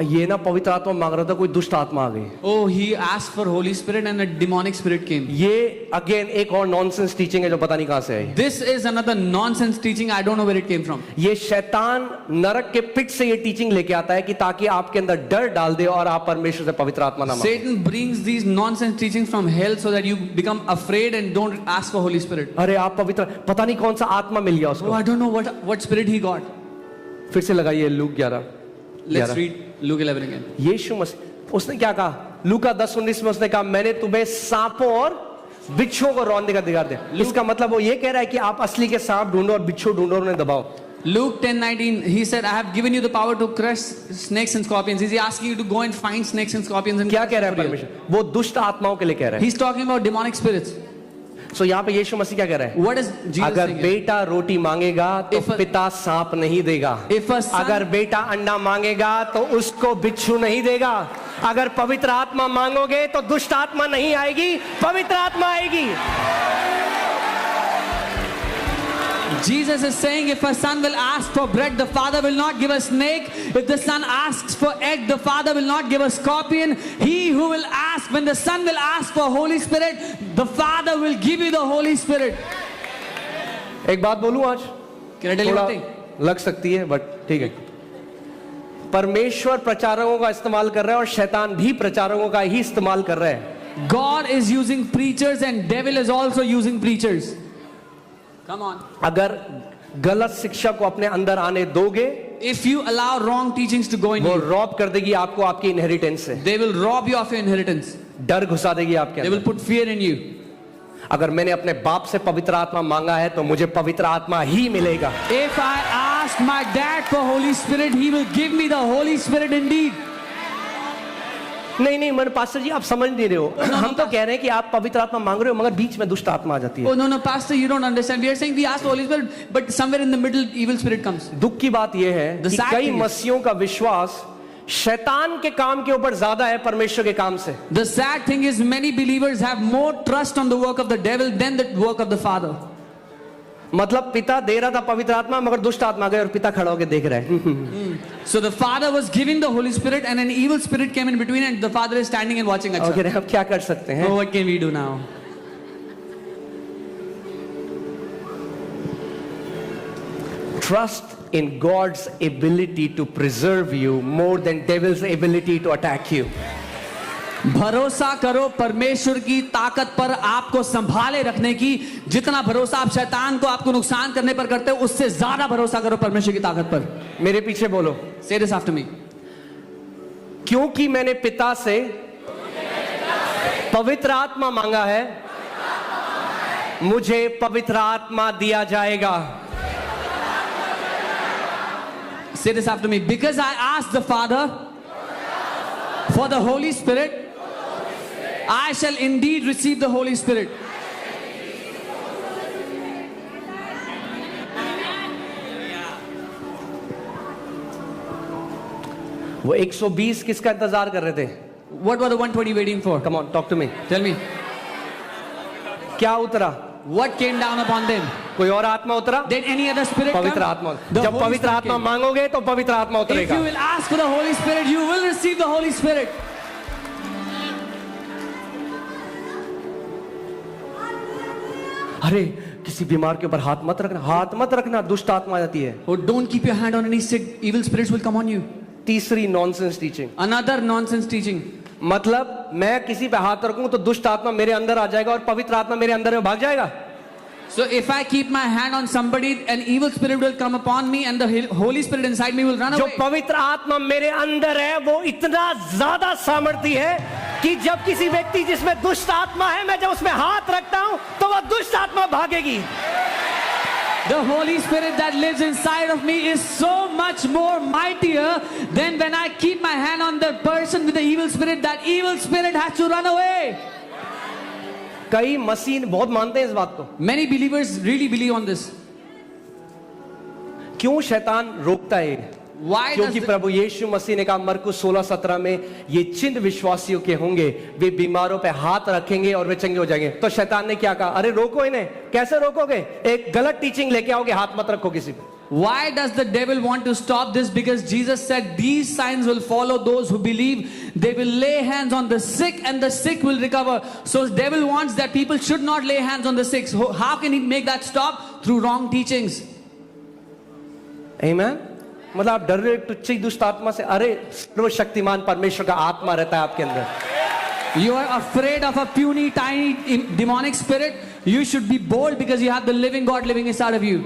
ये ना पवित्र आत्मा मांग रहा था, कोई दुष्ट आत्मा आ गई। Oh, he asked for Holy Spirit and a demonic spirit came. ये अगेन एक और नॉनसेंस टीचिंग है जो पता नहीं कहां से आई। This is another nonsense teaching. I don't know where it came from. ये शैतान नरक के पिट से ये टीचिंग लेके आता है कि ताकि आपके अंदर डर डाल दे और आप परमेश्वर से पवित्र आत्मा ना मांगो। Satan brings these nonsense teachings from hell so that you become afraid and don't ask for Holy Spirit. अरे आप पवित्र, पता नहीं कौन सा आत्मा मिल गया Oh, उसको। I don't know what spirit he got. फिर से लगाइए look 11। Let's read Luke 11 again. यीशु मसीह उसने क्या कहा? लूका 10:19 में उसने कहा मैंने तुम्हें सांपों और बिच्छुओं को रौंदने का अधिकार दिया। इसका मतलब वो ये कह रहा है कि आप असली के सांप ढूंढो और बिच्छू ढूंढो और उन्हें दबाओ। Luke 10:19, he said, I have given you the power to crush snakes and scorpions. Is he asking you to go and find snakes and scorpions? And क्या कह रहा है परमेश्वर? वो दुष्ट आत्माओं के लिए कह रहा है। He's talking about demonic spirits. सो यहाँ पे यीशु मसीह क्या कह रहा है? What is Jesus अगर saying? बेटा रोटी मांगेगा तो If a- पिता सांप नहीं देगा। If a son- अगर बेटा अंडा मांगेगा तो उसको बिच्छू नहीं देगा। अगर पवित्र आत्मा मांगोगे तो दुष्ट आत्मा नहीं आएगी, पवित्र आत्मा आएगी। Jesus is saying, if a son will ask for bread, the father will not give a snake. If the son asks for egg, the father will not give a scorpion. He who will ask, when the son will ask for Holy Spirit, the father will give you the Holy Spirit. एक बात बोलूं आज, Can I tell you थोड़ा one thing? लग सकती है but ठीक है। परमेश्वर प्रचारकों का इस्तेमाल कर रहा है और शैतान भी प्रचारकों का ही इस्तेमाल कर रहा है। God is using preachers and devil is also using preachers. Come on. अगर गलत शिक्षा को अपने अंदर आने दोगे, If you allow wrong teachings to go in वो you, रॉब कर देगी आपको आपकी इनहेरिटेंस से, they will rob you of your inheritance. डर घुसा देगी आपके They will अंदर। put fear in you. अगर मैंने अपने बाप से पवित्र आत्मा मांगा है तो मुझे पवित्र आत्मा ही मिलेगा। If I ask my dad for Holy Spirit, he will give me the Holy Spirit indeed. नहीं मन पास्टर जी आप समझ नहीं रहे हो। हम तो कह रहे हैं कि आप पवित्र आत्मा मांग रहे हो मगर बीच में दुष्ट आत्मा आ जाती है। Oh no, Pastor, you don't understand. We are saying we ask for Holy Spirit, but somewhere in the middle, evil spirit comes. दुख की बात यह है The कि sad कई thing is- मसीहों का विश्वास शैतान के काम के ऊपर ज्यादा है परमेश्वर के काम से। The sad thing is, many believers have more trust on the work of the devil than the work of the Father. मतलब पिता दे रहा था पवित्र आत्मा मगर दुष्ट आत्मा आ गए और पिता खड़ा होकर देख रहा है। So the Father was giving the Holy Spirit, and an evil spirit came in between, and the Father is standing and watching. और कह रहे हैं अब क्या कर सकते हैं? So what can we do now? Trust in God's ability to preserve you more than devil's ability to attack you. भरोसा करो परमेश्वर की ताकत पर आपको संभाले रखने की। जितना भरोसा आप शैतान को आपको नुकसान करने पर करते हो, उससे ज्यादा भरोसा करो परमेश्वर की ताकत पर। मेरे पीछे बोलो, Say this after me. क्योंकि मैंने पिता से पवित्र आत्मा मांगा है, मुझे पवित्र आत्मा दिया जाएगा। Say this after me. Because I asked the Father for the Holy Spirit, I shall indeed receive the Holy Spirit. वो 120 किसका इंतजार कर रहे थे? What were the 120 waiting for? Come on talk to me. Tell me. क्या उतरा? What came down upon them? कोई और आत्मा उतरा? Did any other spirit पवित्र come? आत्मा। The जब Holy पवित्र Spirit आत्मा came. मांगोगे तो पवित्र आत्मा If उतरेगा। you will ask for the Holy Spirit, you will receive the Holy Spirit. अरे किसी बीमार के ऊपर हाथ मत रखना, हाथ मत रखना, दुष्ट आत्मा आ जाती है। Oh, don't keep your hand on any sick. Evil spirits will come on you. तीसरी nonsense teaching, Another nonsense teaching. मतलब मैं किसी पे हाथ रखूं तो दुष्ट आत्मा मेरे अंदर आ जाएगा और पवित्र आत्मा मेरे अंदर में भाग जाएगा। So if I keep my hand on somebody, an evil spirit will come upon me, and the Holy Spirit inside me will run जो away. पवित्र आत्मा मेरे अंदर है वो इतना ज्यादा सामर्थी है कि जब किसी व्यक्ति जिसमें दुष्ट आत्मा है, मैं जब उसमें हाथ रखता हूं तो वह दुष्ट आत्मा भागेगी। The Holy Spirit that lives inside of me is so much more mightier than when I keep my hand on the person with the evil spirit. That evil spirit has to run away. कई मसीह बहुत मानते हैं इस बात को। Many believers really believe on this. क्यों शैतान रोकता है? Why does क्योंकि प्रभु यीशु मसीह ने कहा मरकुस 16:17 में, ये चिन्ह विश्वासियों के होंगे, वे बीमारों पे हाथ रखेंगे और वे चंगे हो जाएंगे। तो शैतान ने क्या कहा, अरे रोको इन्हें। कैसे रोकोगे? एक गलत टीचिंग लेके आओगे, हाथ मत रखो किसी पे। Why does the devil want to stop this? Because Jesus said these signs will follow those who believe. They will lay hands on the sick and the sick will recover. So the devil wants that people should not lay hands on the sick. So how can he make that stop? Through wrong teachings. Amen? मतलब आप डर रहे टुच्ची दुष्ट आत्मा से? अरे सर्वशक्तिमान परमेश्वर का आत्मा रहता है आपके अंदर। You are afraid of a puny, tiny demonic spirit. You should be bold because you have the living God living inside of you.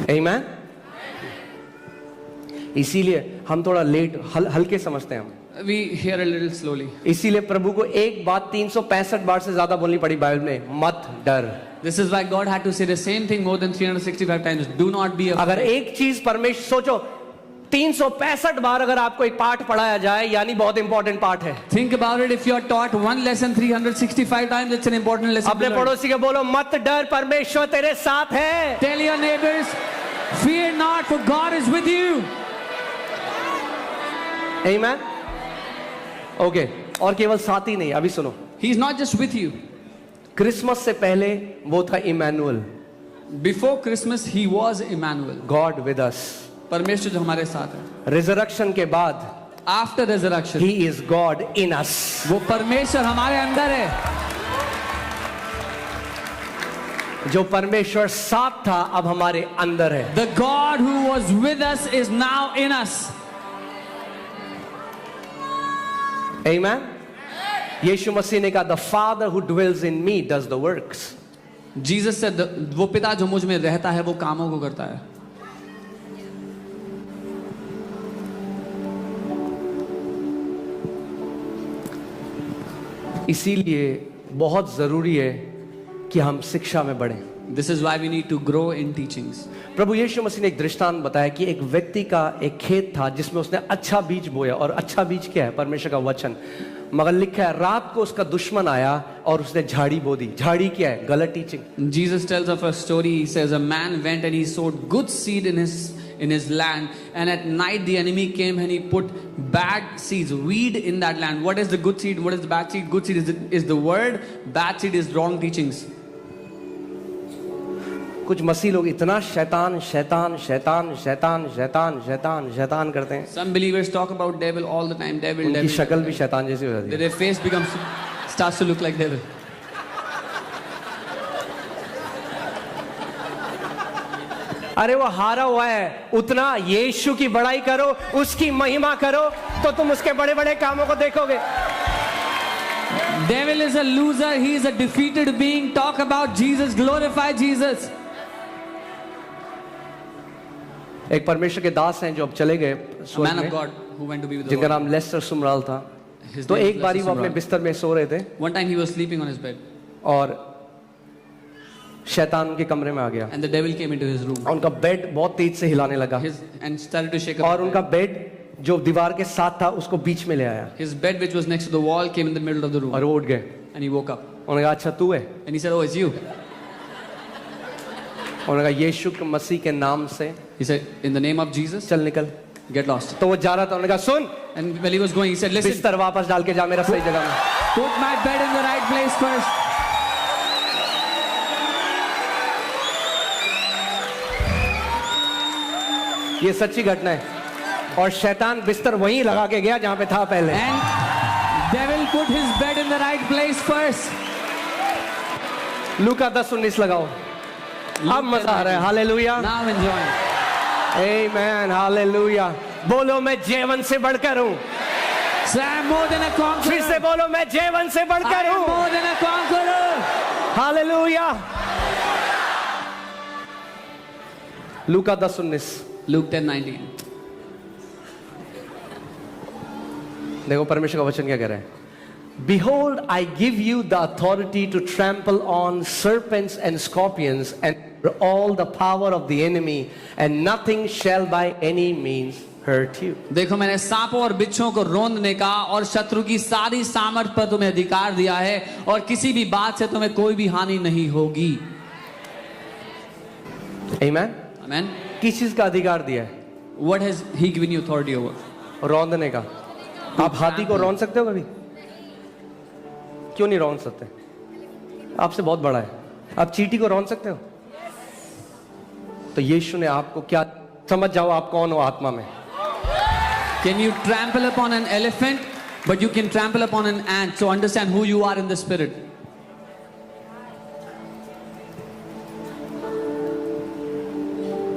Amen? इसीलिए हम थोड़ा लेट हल्के समझते हैं हम। We hear a little slowly. इसीलिए प्रभु को एक बात 365 बार से ज्यादा बोलनी पड़ी बाइबल में, मत डर। This is why God had to say the same thing more than 365 times. Do not be afraid. अगर एक चीज परमेश्वर, सोचो 365 बार अगर आपको एक पाठ पढ़ाया जाए, यानी बहुत इंपॉर्टेंट पाठ है। Think about it. If you are taught one lesson 365 times, it's an important lesson. अपने पड़ोसी के बोलो, मत डर, परमेश्वर तेरे साथ है। Tell your neighbors, fear not, for God is with you. Amen? Okay, और केवल साथ ही नहीं, अभी सुनो। He is not just with you. Christmas से पहले वो था Emmanuel, Before Christmas, he was Emmanuel. God with us. परमेश्वर जो हमारे साथ है। रिजरेक्शन के बाद After resurrection, he is God in us. वो परमेश्वर हमारे अंदर है। जो परमेश्वर साथ था अब हमारे अंदर है। The God who was with us is now in us. Amen? यीशु मसीह ने कहा, the father who dwells in me does the works. Jesus said, वो पिता जो मुझ में रहता है वो कामों को करता है। इसीलिए बहुत जरूरी है कि हम शिक्षा में बढ़ें। This is why we need to grow in teachings. प्रभु यीशु मसीह ने एक दृष्टांत बताया कि एक व्यक्ति का एक खेत था जिसमें उसने अच्छा बीज बोया, और अच्छा बीज क्या है? परमेश्वर का वचन। मगर लिखा है रात को उसका दुश्मन आया और उसने झाड़ी बो दी। झाड़ी क्या है? गलत teaching. Jesus tells of a story. He says a man went and he sowed good seed in his land, and at night the enemy came and he put bad seeds, weed in that land. What is the good seed? What is the bad seed? Good seed is the word. Bad seed is wrong teachings. कुछ मसीह लोग इतना शैतान शैतान शैतान शैतान शैतान शैतान शैतान करते हैं। Some believers talk about devil all the time. Devil, उनकी devil. शक्ल भी शैतान जैसी हो जाती है। Their face starts to look like devil. अरे वो हारा हुआ है, उतना यीशु की बड़ाई करो, उसकी महिमा करो, तो तुम उसके बड़े बड़े कामों को देखोगे। Devil is a loser. He is a defeated being. Talk about Jesus. Glorify Jesus. एक परमेश्वर के दास हैं जो अब चले गए A स्वर्ग man of में, God who went to be with the जिनका Lord. नाम लेस्टर सुमराल था। His तो name is एक बारी Lester वो अपने Sumrall. बिस्तर में सो रहे थे One time he was sleeping on his bed, और शैतान उनके कमरे में आ गया। and the devil came into his room. उनका बेड बहुत तेज से हिलाने लगा And started to shake up. और उनका बेड जो दीवार के साथ था उसको बीच में ले आया His bed, which was next to the wall, came in the middle of the room, और वो उठ गए। and he woke up. उन्होंने कहा अच्छा तू है? And he said, "Oh, it's you." उन्होंने कहा यीशु मसीह के नाम से He said, "In the name of Jesus, चल निकल। get lost." तो वो जा रहा था, उन्होंने कहा सुन, And while he was going, he said, "Listen, बिस्तर वापस डाल के जा मेरा सही जगह में। put my bed in the right place first." ये सच्ची घटना है। और शैतान बिस्तर वहीं लगा के गया जहां पे था पहले। And devil put his bed in the right place first. लूका 10:19 लगाओ। अब मजा आ रहा है। Hallelujah, Now enjoy. आमेन, हालेलुया। बोलो मैं जीवन से बढ़कर हूँ। So I am more than a फिर से conqueror. बोलो मैं जीवन से I बढ़कर am हूँ। more than a conqueror. Hallelujah. Luka 10:19 Luke 10:19. देखो परमेश्वर का वचन क्या कह रहा है। Behold, I give you the authority to trample on serpents and scorpions and all the power of the enemy, and nothing shall by any means hurt you. देखो मैंने सांपों और बिच्छों को रोंदने का और शत्रु की सारी सामर्थ पर तुम्हें अधिकार दिया है, और किसी भी बात से तुम्हें कोई भी हानि नहीं होगी। आमेन। Amen. किस चीज का अधिकार दिया है? What has He given you authority over? रौंदने का। आप हाथी को रौंद सकते हो कभी? क्यों नहीं रौंद सकते? आपसे बहुत बड़ा है। आप चींटी को रौंद सकते हो? तो यीशु ने आपको क्या, समझ जाओ आप कौन हो आत्मा में। Can you trample upon an elephant, but you can trample upon an ant? So understand who you are in the spirit.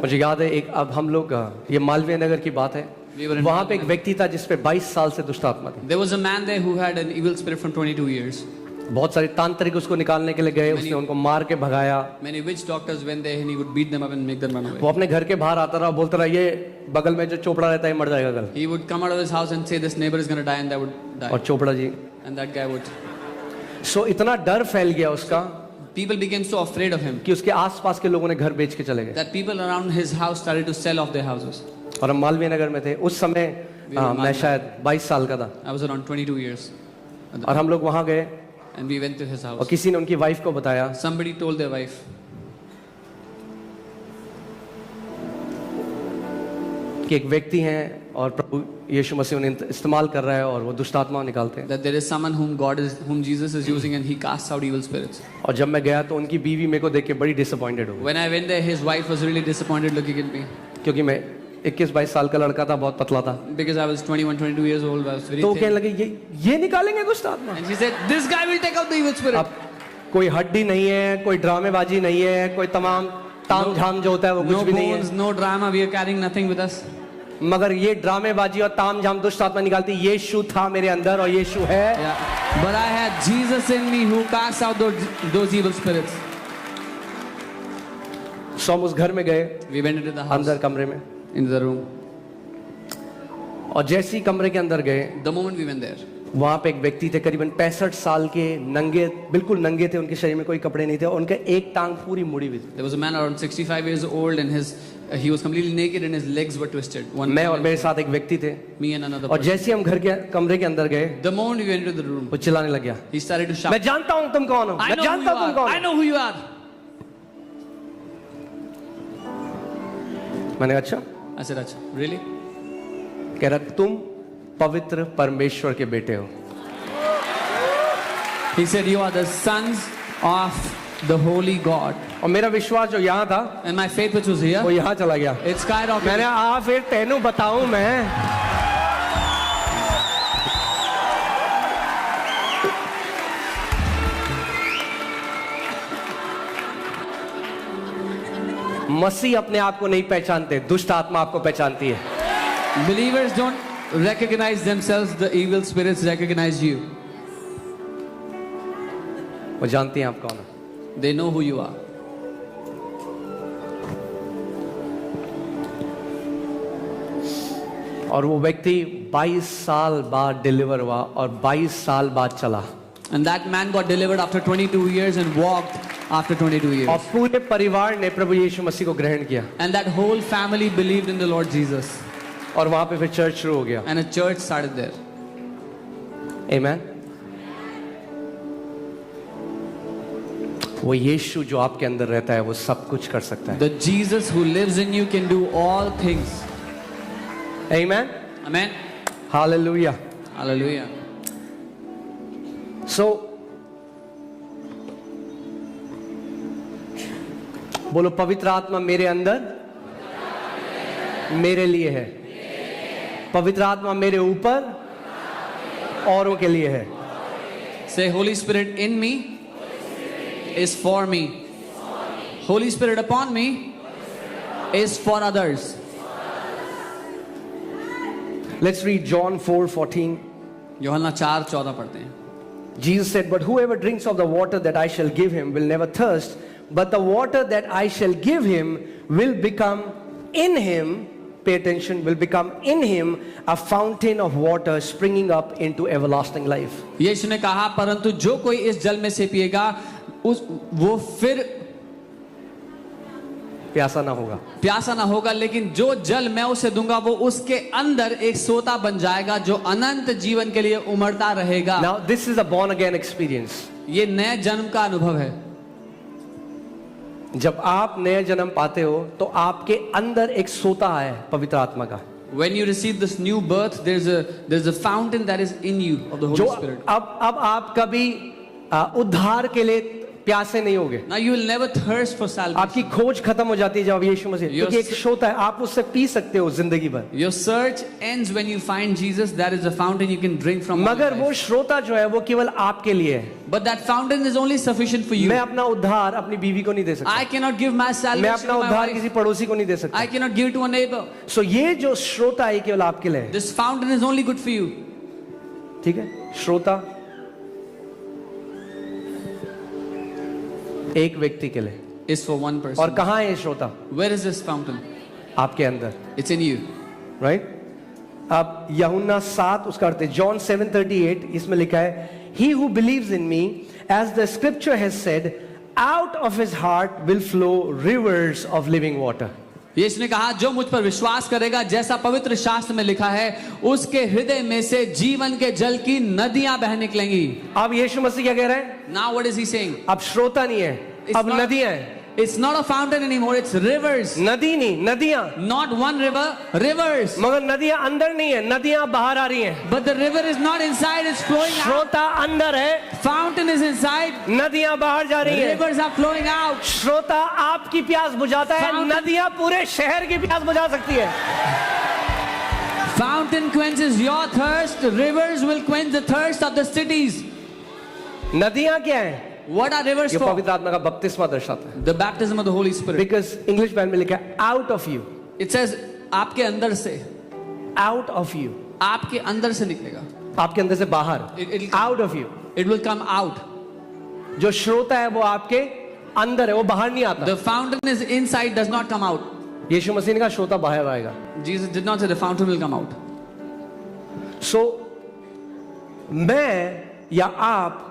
मुझे याद है एक, अब हम लोग, ये मालवीय नगर की बात है, वहां पे एक व्यक्ति था जिसपे 22 साल से दुष्ट आत्मा थी। There was a man there who had an evil spirit from 22 years. बहुत सारे तांत्रिक उसको निकालने के लिए गए, उसने उनको मार के भगाया। Many witch doctors went there and he would beat them up and make them run away. वो अपने घर के बाहर आता रहा, बोलता रहा ये बगल में जो चोपड़ा रहता है मर जाएगा कल। He would come out of his house and say this neighbor is going to die and that would die. और Chopra ji, And that guy would. सो इतना डर फैल गया उसका People became so afraid of him कि उसके आसपास के लोगों ने घर बेच के चले गए। that people around his house started to sell off their houses. और हम मालवीय नगर में थे उस समय, मैं शायद 22 साल का था, I was around 22 years. और हम लोग वहां गए And we went to his और house. किसी ने उनकी वाइफ को बताया Somebody told their wife कि एक व्यक्ति है और प्रभु यीशु मसीह उन्हें इस्तेमाल कर रहा है और वो दुष्ट आत्मा निकालते हैं। that there is someone whom Jesus is using and he casts out evil spirits. और जब मैं गया तो उनकी बीवी मेरे को देख के बड़ी डिसअपॉइंटेड हो गई, When I went there, his wife was really disappointed looking at me क्योंकि मैं 21-22 साल का लड़का था, बहुत पतला था। because I was 21-22 years old. I was very तो वो thin. कहने लगे ये निकालेंगे दुष्ट आत्मा। And she said, "This guy will take out the evil spirit." अब कोई हड्डी नहीं है, कोई ड्रामेबाजी नहीं है, कोई तमाम ताम झाम जो होता है वो No कुछ भी नहीं bones, है, no drama. We are carrying nothing with us. मगर ये ड्रामेबाजी और ताम झाम दुष्ट आत्मा निकालती। यीशु था मेरे अंदर और यीशु है। Yeah. But I had Jesus in me who casts out those evil spirits. सो हम उस घर में गए, We went into the house, अंदर कमरे में, into the room. और जैसे ही कमरे के अंदर गए, The moment we went there, वहां पे एक व्यक्ति थे करीबन 65 साल के, नंगे, बिल्कुल नंगे थे, उनके शरीर में कोई कपड़े नहीं थे, उनके एक टांग पूरी मुड़ी हुई थी। there was a man around 65 years old and he was completely naked and his legs were twisted. मैं और मेरे साथ एक व्यक्ति थे, Me and another और person. जैसे ही हम घर के कमरे के अंदर गए, The moment we went into the room, वो चिल्लाने लग गया, he started to shout. मैं जानता हूं तुम कौन हो, I मैं know who जानता you हूं तुम are. कौन I हो। know who you are. मैंने कहा अच्छा। I said, "Acha, really?" कह रहा तुम पवित्र परमेश्वर के बेटे हो। He said, "You are the sons of the holy God." और मेरा विश्वास जो यहाँ था And my faith, which was वो here, यहाँ चला गया। it skyrocketed. मैंने आ फिर तेनू बताऊं मैं, मसीह अपने आप को नहीं पहचानते, दुष्ट आत्मा आपको पहचानती है। Believers don't recognize themselves, the evil spirits recognize you. वो जानती हैं आप कौन हो। They know who you are. और वो व्यक्ति 22 साल बाद डिलीवर हुआ और 22 साल बाद चला, And that man got delivered after 22 years and walked after 22 years. और पूरे परिवार ने प्रभु यीशु मसीह को ग्रहण किया, And that whole family believed in the Lord Jesus. और वहां पे फिर चर्च शुरू हो गया। And a church started there. आमेन। वो यीशु जो आपके अंदर रहता है वो सब कुछ कर सकता है। The Jesus who lives in you can do all things. Amen. Amen. Hallelujah. Hallelujah. सो बोलो, पवित्र आत्मा मेरे अंदर मेरे लिए है, पवित्र आत्मा मेरे ऊपर औरों के लिए है। Say, Holy Spirit in me is for me. Holy Spirit upon me is for others. Let's read John 4:14. यूहन्ना 4:14 पढ़ते हैं. Jesus said, but whoever drinks of the water that I shall give him will never thirst, but the water that I shall give him will become in him, pay attention, will become in him a fountain of water springing up into everlasting life. यीशु ने कहा, परंतु जो कोई इस जल में से पिएगा वो फिर प्यासा ना होगा। प्यासा ना होगा, लेकिन जो जल मैं उसे दूंगा वो उसके अंदर एक सोता बन जाएगा जो अनंत जीवन के लिए उमड़ता रहेगा. Now this is a born again experience. ये नए जन्म का अनुभव है. जब आप नया जन्म पाते हो तो आपके अंदर एक सोता है पवित्र आत्मा का, When you receive this new birth, there's a fountain that is in you of the Holy जो Spirit. अब आप कभी उद्धार के लिए प्यासे नहीं होगे। Now you will never thirst for salvation. आपकी खोज खत्म हो जाती है जब यीशु मसीह, क्योंकि एक सोता है, आप उससे पी सकते हो जिंदगी भर। Your search ends when you find Jesus. That is a fountain you can drink from. मगर वो श्रोता जो है वो केवल आपके लिए है। But that fountain is only sufficient for you. मैं अपना उद्धार अपनी बीवी को नहीं दे सकता, I cannot give my मैं salvation अपना to my उद्धार wife. किसी पड़ोसी को नहीं दे सकता। I cannot give to a neighbor. सो ये जो श्रोता है केवल आपके लिए है, This fountain is only good for you. ठीक है। श्रोता एक व्यक्ति के लिए, Is for one और person. कहाँ है ये श्रोता? Where is this fountain? आपके अंदर, It's in you. राइट? अब यूहन्ना 7 उसका अर्थ है जॉन 7:38, इसमें लिखा है he who believes in me as the scripture has said out of his heart will flow rivers of living water. यीशु ने कहा जो मुझ पर विश्वास करेगा, जैसा पवित्र शास्त्र में लिखा है, उसके हृदय में से जीवन के जल की नदियां बह निकलेंगी. अब यीशु मसीह क्या कह रहे हैं? Now what is he saying? अब श्रोता नहीं है, It's अब not- नदियां हैं। It's not a fountain anymore, it's rivers. नदी नहीं, नदियां। Not one river, rivers. मगर नदियां अंदर नहीं है, नदियां बाहर आ रही हैं। But the river is not inside, it's flowing out. श्रोता अंदर है, Fountain is inside, नदियां बाहर जा रही हैं। rivers are flowing out. श्रोता आपकी प्यास बुझाता है, Fountain- नदियां पूरे शहर की प्यास बुझा सकती है। Fountain quenches your thirst, rivers will quench the thirst of the cities. नदियां क्या है? What are rivers ये for? पवित्र आत्मा का बपतिस्मा दर्शाता है। The baptism of the Holy Spirit. Because English Bible में लिखा है out of you, It says आपके अंदर से, आउट ऑफ यू, आपके अंदर से निकलेगा. आपके अंदर से बाहर, It'll- out of you. It will come out. जो श्रोता है वो आपके अंदर है, वो बाहर नहीं आता। The fountain is inside, does not come out. यीशु मसीह ने कहा श्रोता बाहर आएगा। Jesus did not say the fountain will come out. सो मैं या आप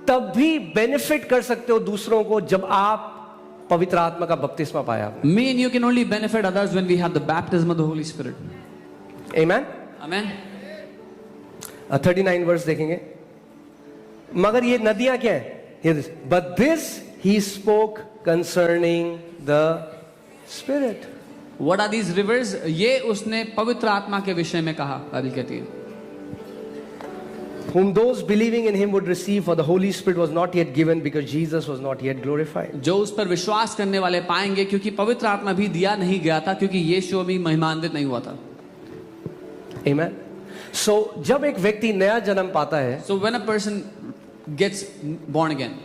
तब भी बेनिफिट कर सकते हो दूसरों को जब आप पवित्र आत्मा का बपतिस्मा पाया। Me and you can only benefit others when we have the baptism of the Holy Spirit. Amen. Amen. 39 verse देखेंगे। मगर ये नदियां क्या है? But this he spoke concerning the spirit. What are these rivers? ये उसने पवित्र आत्मा के विषय में कहा. बाइबल कहती है. Whom those believing in him would receive, for the Holy Spirit was not yet given because Jesus was not yet glorified. जो उस पर विश्वास करने वाले पाएंगे, क्योंकि पवित्र आत्मा भी दिया नहीं गया था, क्योंकि यीशु अभी महिमान्वित नहीं हुआ था. Amen. So जब एक व्यक्ति नया जन्म पाता है, So when a person gets born again,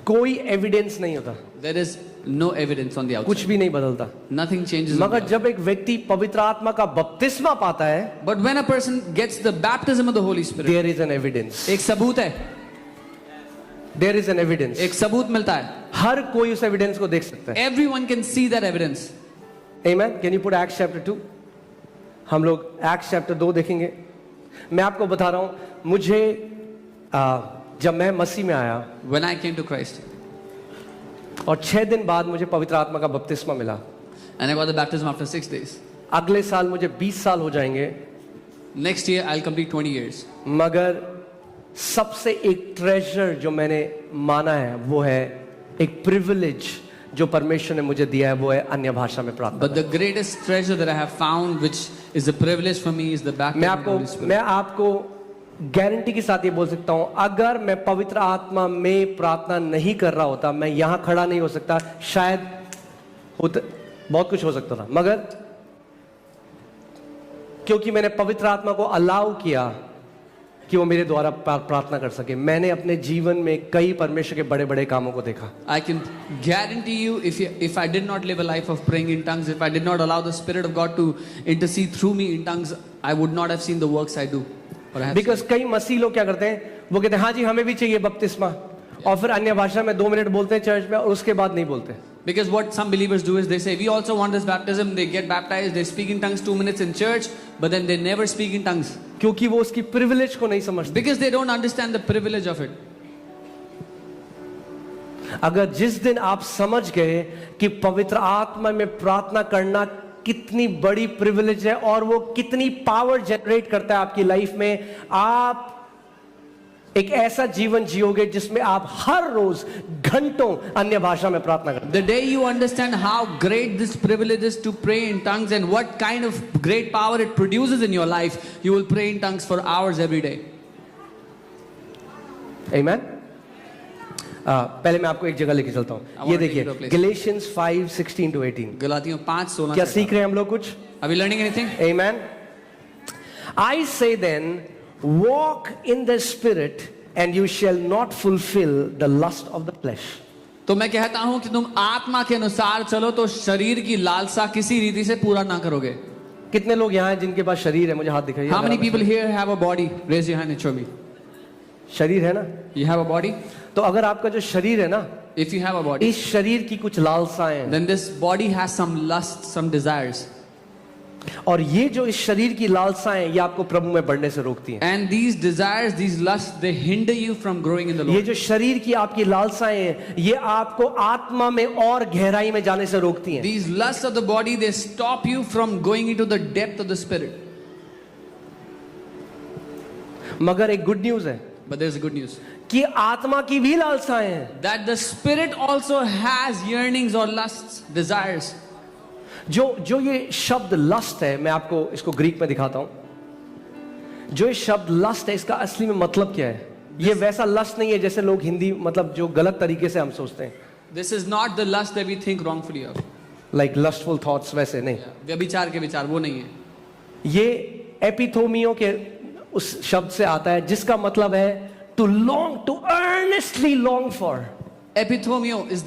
कोई एविडेंस नहीं होता, there is no evidence on the कुछ outside. भी नहीं बदलता। Nothing changes. on the मगर outside. जब एक व्यक्ति पवित्र आत्मा का बपतिस्मा पाता है, But when a person gets the baptism of the Holy Spirit, there is an evidence. एक सबूत है, There is an evidence. एक सबूत मिलता है. हर कोई उस एविडेंस को देख सकता है। Everyone can see that evidence. Amen. Can you put Acts chapter 2? हम लोग Acts chapter 2 देखेंगे। मैं आपको बता रहा हूं, मुझे जब मैं मसीह में आया When I came to Christ और 6 दिन बाद मुझे पवित्र आत्मा का बपतिस्मा मिला, and I got the baptism after 6 days. अगले साल मुझे 20 साल हो जाएंगे, Next year I'll complete 20 years. मगर सबसे एक ट्रेजर जो मैंने माना है वो है एक प्रिविलेज जो परमेश्वर ने मुझे दिया है, वो है अन्य भाषा में प्रार्थना। But the greatest treasure that I have found, which is a privilege for me, is the baptism of the Holy Spirit. मैं आपको गारंटी के साथ ये बोल सकता हूं, अगर मैं पवित्र आत्मा में प्रार्थना नहीं कर रहा होता, मैं यहां खड़ा नहीं हो सकता। शायद होता, बहुत कुछ हो सकता था, मगर क्योंकि मैंने पवित्र आत्मा को अलाउ किया कि वो मेरे द्वारा प्रार्थना कर सके, मैंने अपने जीवन में कई परमेश्वर के बड़े बड़े कामों को देखा। I can guarantee you, if I did not live a life of praying in tongues, if I did not allow the Spirit of God to intercede through me in tongues, I would not have seen the works I do. Because कई मसीह लोग क्या करते हैं, वो कहते हैं हाँ जी हमें भी चाहिए बपतिस्मा, और फिर अन्य भाषा में 2 मिनट बोलते हैं चर्च में और उसके बाद नहीं बोलते। Because what some believers do is they say, we also want this baptism, they get baptized, they speak in tongues 2 minutes in church, but then they never speak in tongues. क्योंकि वो उसकी privilege को नहीं समझते। Because they don't understand the privilege of it. अगर जिस दिन आप समझ गए कि पवित्र आत्मा में प्रार्थना करना कितनी बड़ी प्रिविलेज है और वो कितनी पावर जनरेट करता है आपकी लाइफ में, आप एक ऐसा जीवन जियोगे जिसमें आप हर रोज घंटों अन्य भाषा में प्रार्थना करते The day you understand how great this privilege is to pray in tongues and what kind of great power it produces in your life, you will pray in tongues for hours every day. हैं। Amen? पहले मैं आपको एक जगह लेके चलता हूँ। ये देखिए Galatians 5:16-18। गलातियों 5:16 क्या सीख रहे हैं हम लोग कुछ? Are we learning anything? Amen. I say then, walk in the spirit and you shall not fulfill the lust of the flesh. तो मैं कहता हूं कि तुम आत्मा के अनुसार चलो तो शरीर की लालसा किसी रीति से पूरा ना करोगे। कितने लोग यहाँ हैं जिनके पास शरीर है? मुझे हाथ दिखाइए। How many people here have a body? Raise your hand and show me. शरीर है ना? You have a body? तो अगर आपका जो शरीर है ना, If you have a body, इस शरीर की कुछ लालसाएं हैं, then this body has some lust, some desires. और ये जो इस शरीर की लालसाएं ये आपको प्रभु में बढ़ने से रोकती हैं। And these desires, these lusts, they hinder you from growing in the ये Lord. जो शरीर की आपकी लालसाएं हैं ये आपको आत्मा में और गहराई में जाने से रोकती हैं। These lusts of the body, they stop you from going into the depth of the spirit. मगर एक गुड न्यूज है But there's a good news. कि आत्मा की भी लालसाएं हैं। That the spirit also has yearnings or lusts, desires. जो ये शब्द लस्ट है, मैं आपको इसको ग्रीक में दिखाता हूं। जो ये शब्द लस्ट है इसका असली में मतलब क्या है? ये वैसा लस्ट नहीं है जैसे लोग हिंदी मतलब जो गलत तरीके से हम सोचते हैं, This is not the lust that we think wrongfully of. Like lustful thoughts, वैसे नहीं। व्यभिचार के विचार वो नहीं है। ये एपिथोमियो के उस शब्द से आता है जिसका मतलब है to long, to earnestly long for. Epithomio is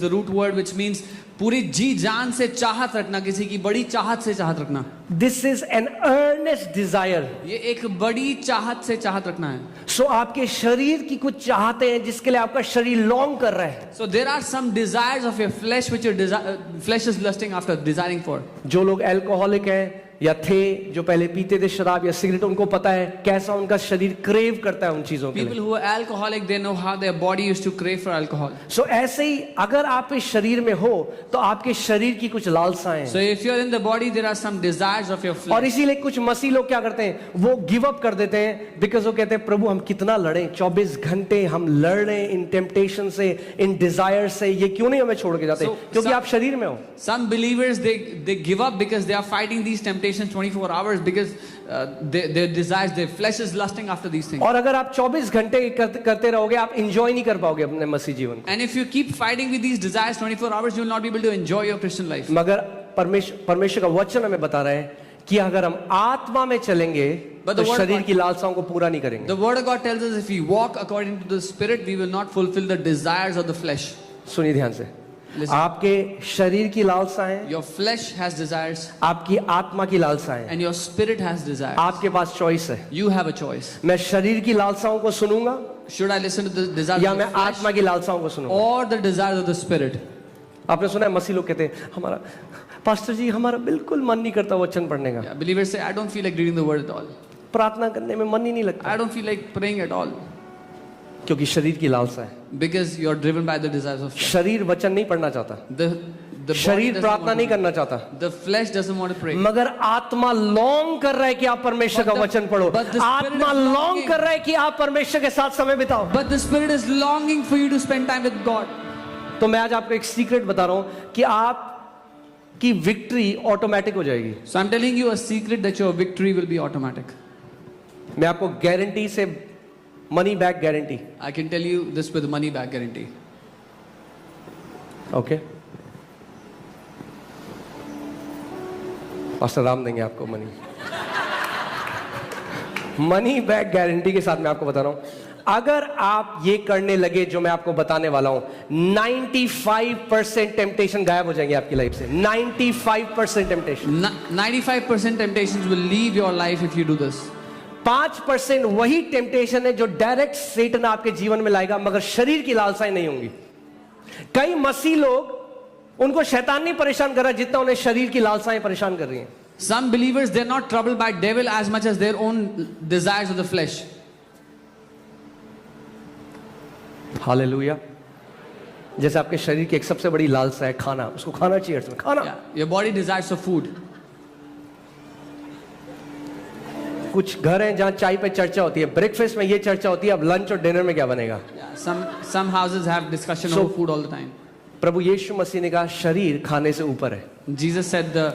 the root word which means पूरी जी जान से चाहत रखना, किसी की बड़ी चाहत से चाहत रखना। This is an earnest desire. ये एक बड़ी चाहत से चाहत रखना है। सो आपके शरीर की कुछ चाहते हैं जिसके लिए आपका शरीर लॉन्ग कर रहा है। So there are some desires of your flesh which your flesh is lusting after, desiring for. जो लोग अल्कोहलिक हैं या थे, जो पहले पीते थे शराब या सिगरेट, उनको पता है कैसा उनका शरीर क्रेव करता है उन चीजों के People लिए। who are alcoholic, they know how their body used to crave for alcohol. सो ऐसे ही अगर आप इस शरीर में हो तो आपके शरीर की कुछ लालसाएं हैं। So if you're in the body, there are some desires of your और flesh. इसीलिए कुछ मसीह लोग क्या करते हैं, वो गिव अप कर देते हैं, बिकॉज वो कहते हैं प्रभु हम कितना लड़ें, 24 घंटे हम लड़ रहे हैं इन टेम्पटेशन से, इन डिजायर से, ये क्यों नहीं हमें छोड़ के जाते? क्योंकि आप शरीर में हो। Some believers, they give up because they are fighting these temptations 24 hours because their desires, their flesh is lusting after these things. और अगर आप 24 घंटे करते रहोगे आप इंजॉय नहीं कर पाओगे अपने मसीह जीवन को। And if you keep fighting with these desires 24 hours, you will not be able to enjoy your Christian life. मगर परमेश्वर का वचन हमें बता रहा है कि अगर हम आत्मा में चलेंगे But तो the word शरीर God- की लालसाओं को पूरा नहीं करेंगे। The word of God tells us if we walk according to the spirit, we will not fulfill the desires of the flesh. सुनिए ध्यान से, Listen. आपके शरीर की लालसाएं, Your flesh has desires आपकी आत्मा की लालसाएं, and your spirit has desires. आपके पास चॉइस है। You have a choice. मैं शरीर की लालसाओं को सुनूंगा Should I listen to the desires या of मैं the flesh आत्मा की लालसाओं को सुनूंगा? or the desires of the spirit? आपने सुना है मसीह लोग कहते हैं हमारा पास्टर जी हमारा बिल्कुल मन नहीं करता वचन पढ़ने का, Yeah, believers say, I don't feel like reading the word at all. प्रार्थना करने में मन ही नहीं लगता, I don't feel like praying at all. क्योंकि शरीर की लालसा है। Because you're driven by the desires of flesh. शरीर वचन नहीं पढ़ना चाहता, The body शरीर doesn't प्रार्थना want नहीं to, करना चाहता, the flesh doesn't want to pray. मगर आत्मा लॉन्ग कर रहा है कि आप परमेश्वर But का the- वचन पढ़ो। but the spirit आत्मा is लॉन्ग longing. कर रहा है कि आप परमेश्वर के साथ समय बिताओ। But the spirit is longing for you to spend time with God. तो मैं आज आपको एक सीक्रेट बता रहा हूं कि आप की विक्ट्री ऑटोमेटिक हो जाएगी। So I'm telling you a secret that your victory will be automatic. मैं आपको गारंटी से, money back guarantee, I can tell you this with money back guarantee. Okay, pastor Ram देंगे आपको मनी बैक गारंटी के साथ मैं आपको बता रहा हूं, अगर आप ये करने लगे जो मैं आपको बताने वाला हूं, 95% टेम्पटेशन गायब हो जाएंगे आपकी लाइफ से। 95% temptation. 95% temptations will leave your life if you do this. 5% वही टेम्पटेशन है जो डायरेक्ट सेटन आपके जीवन में लाएगा, मगर शरीर की लालसाएं नहीं होंगी। कई मसीह लोग, उनको शैतान नहीं परेशान कर रहा जितना उन्हें शरीर की लालसाएं परेशान कर रही हैं। Some believers, they're not troubled by devil as much as their own desires of the flesh. Hallelujah. जैसे आपके शरीर की एक सबसे बड़ी लालसा है खाना, उसको खाना चाहिए, अर्थ में खाना। Yeah. Your body desires for food. कुछ घर हैं जहां चाय पे चर्चा होती है, ब्रेकफास्ट में ये चर्चा होती है अब लंच और डिनर में क्या बनेगा। Yeah. Some houses have discussion So- over food all the time. प्रभु यीशु मसीह ने कहा शरीर खाने से ऊपर है. Jesus said the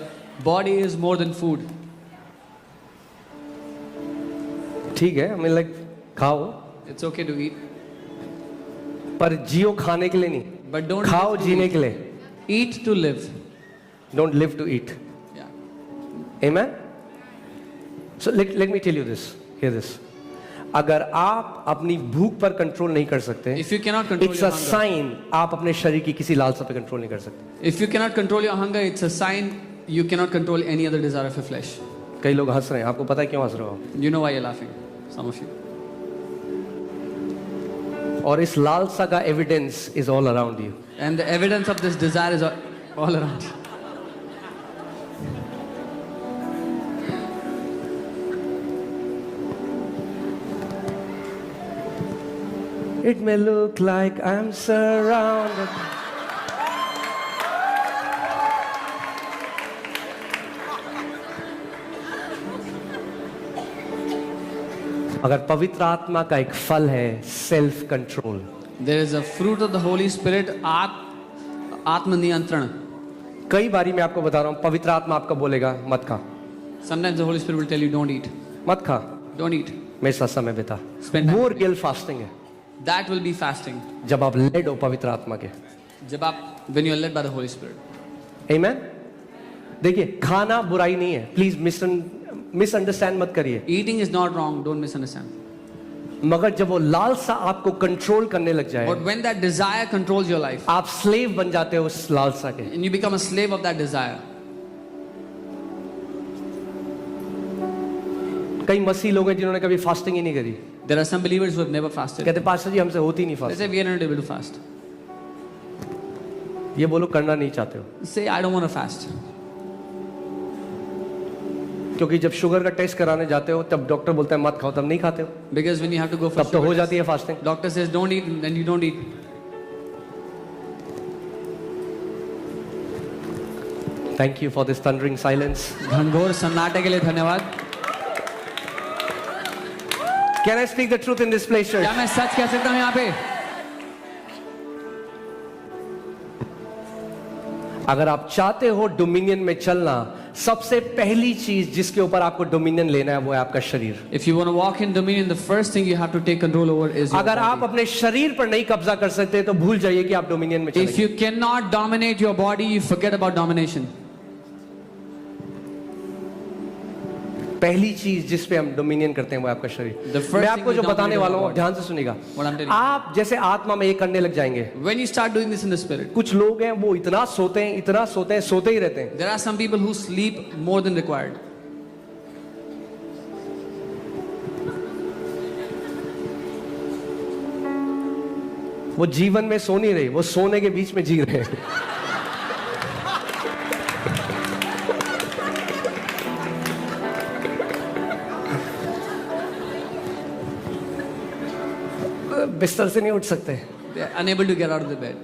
body is more than food. ठीक है, I mean like खाओ, It's okay to eat, पर जियो खाने के लिए नहीं. but don't खाओ live to जीने eat. के लिए. Eat to live. Don't live to eat. Yeah. Amen. So let me tell you this. Hear this. अगर आप अपनी भूख पर कंट्रोल नहीं कर सकते, If you cannot control it's your a hunger, साइन आप अपने शरीर की किसी लालसा पे कंट्रोल नहीं कर सकते. if you cannot control your hunger, it's a sign you cannot control any other desire of your flesh. कई लोग हंस रहे हैं, आपको पता है क्यों हंस रहे हो आप? You know why you're laughing, some of you. और इस लालसा का evidence is all around you. And the evidence of this desire is all around you. It may look like I'm surrounded. अगर पवित्र आत्मा का एक फल है self control. There is a fruit of the Holy Spirit, आत्मनियंत्रण. कई बारी मैं आपको बता रहा हूं, पवित्र आत्मा आपका बोलेगा मत खा, Sometimes the Holy Spirit will tell you don't eat. मत खा, Don't eat. मेरे साथ समय बिता. Spend time more with me. Gill fasting है That will be fasting. जब आप लेड हो पवित्र आत्मा के. जब आप when you are led by the Holy Spirit. आमेन. देखिए खाना बुराई नहीं है, प्लीज मिसअंडरस्टैंड मत करिए. Eating is not wrong. Don't misunderstand. मगर जब वो लालसा आपको कंट्रोल करने लग जाए, But when that desire controls your life, आप स्लेव बन जाते हो उस लालसा के. and you become a slave of that desire. कई मसीह लोग हैं जिन्होंने कभी फास्टिंग ही नहीं करी. There are some believers who have never fasted. कहते पास्टर जी हमसे होती नहीं They fast. say we are not able to fast. ये बोलो करना नहीं चाहते हो, Say I don't want to fast. क्योंकि जब शुगर का टेस्ट कराने जाते हो तब डॉक्टर बोलता है मत खाओ, तब नहीं खाते हो, Because when you have to go for तब तो हो sugar जाती test, है fasting. doctor says don't eat, then you don't eat. Thank you for this thundering silence. घनघोर सन्नाटे के लिए धन्यवाद. Can I speak the truth in this place church? क्या मैं सच कह सकता हूँ यहाँ पे? अगर आप चाहते हो डोमिनियन में चलना, सबसे पहली चीज जिसके ऊपर आपको डोमिनियन लेना है वो है आपका शरीर. If you want to walk in dominion, the first thing you have to take control over is your अगर आप body. अपने शरीर पर नहीं कब्जा कर सकते तो भूल जाइए कि आप डोमिनियन में If चलेंगे. you cannot dominate your body, you forget about domination. पहली चीज जिस पे हम डोमिनियन करते हैं वो है आपका शरीर. The first मैं thing आपको we जो बताने dominate वाला हूँ our body. ध्यान से सुनिएगा. What I'm telling you. आप जैसे आत्मा में ये करने लग जाएंगे. When you start doing this in the spirit, कुछ लोग हैं वो इतना सोते हैं, इतना सोते हैं, सोते ही रहते हैं. there are some people who sleep more than required. वो जीवन में सो नहीं रहे, वो सोने के बीच में जी रहे हैं. बिस्तर से नहीं उठ सकते. They are unable to get out of the bed.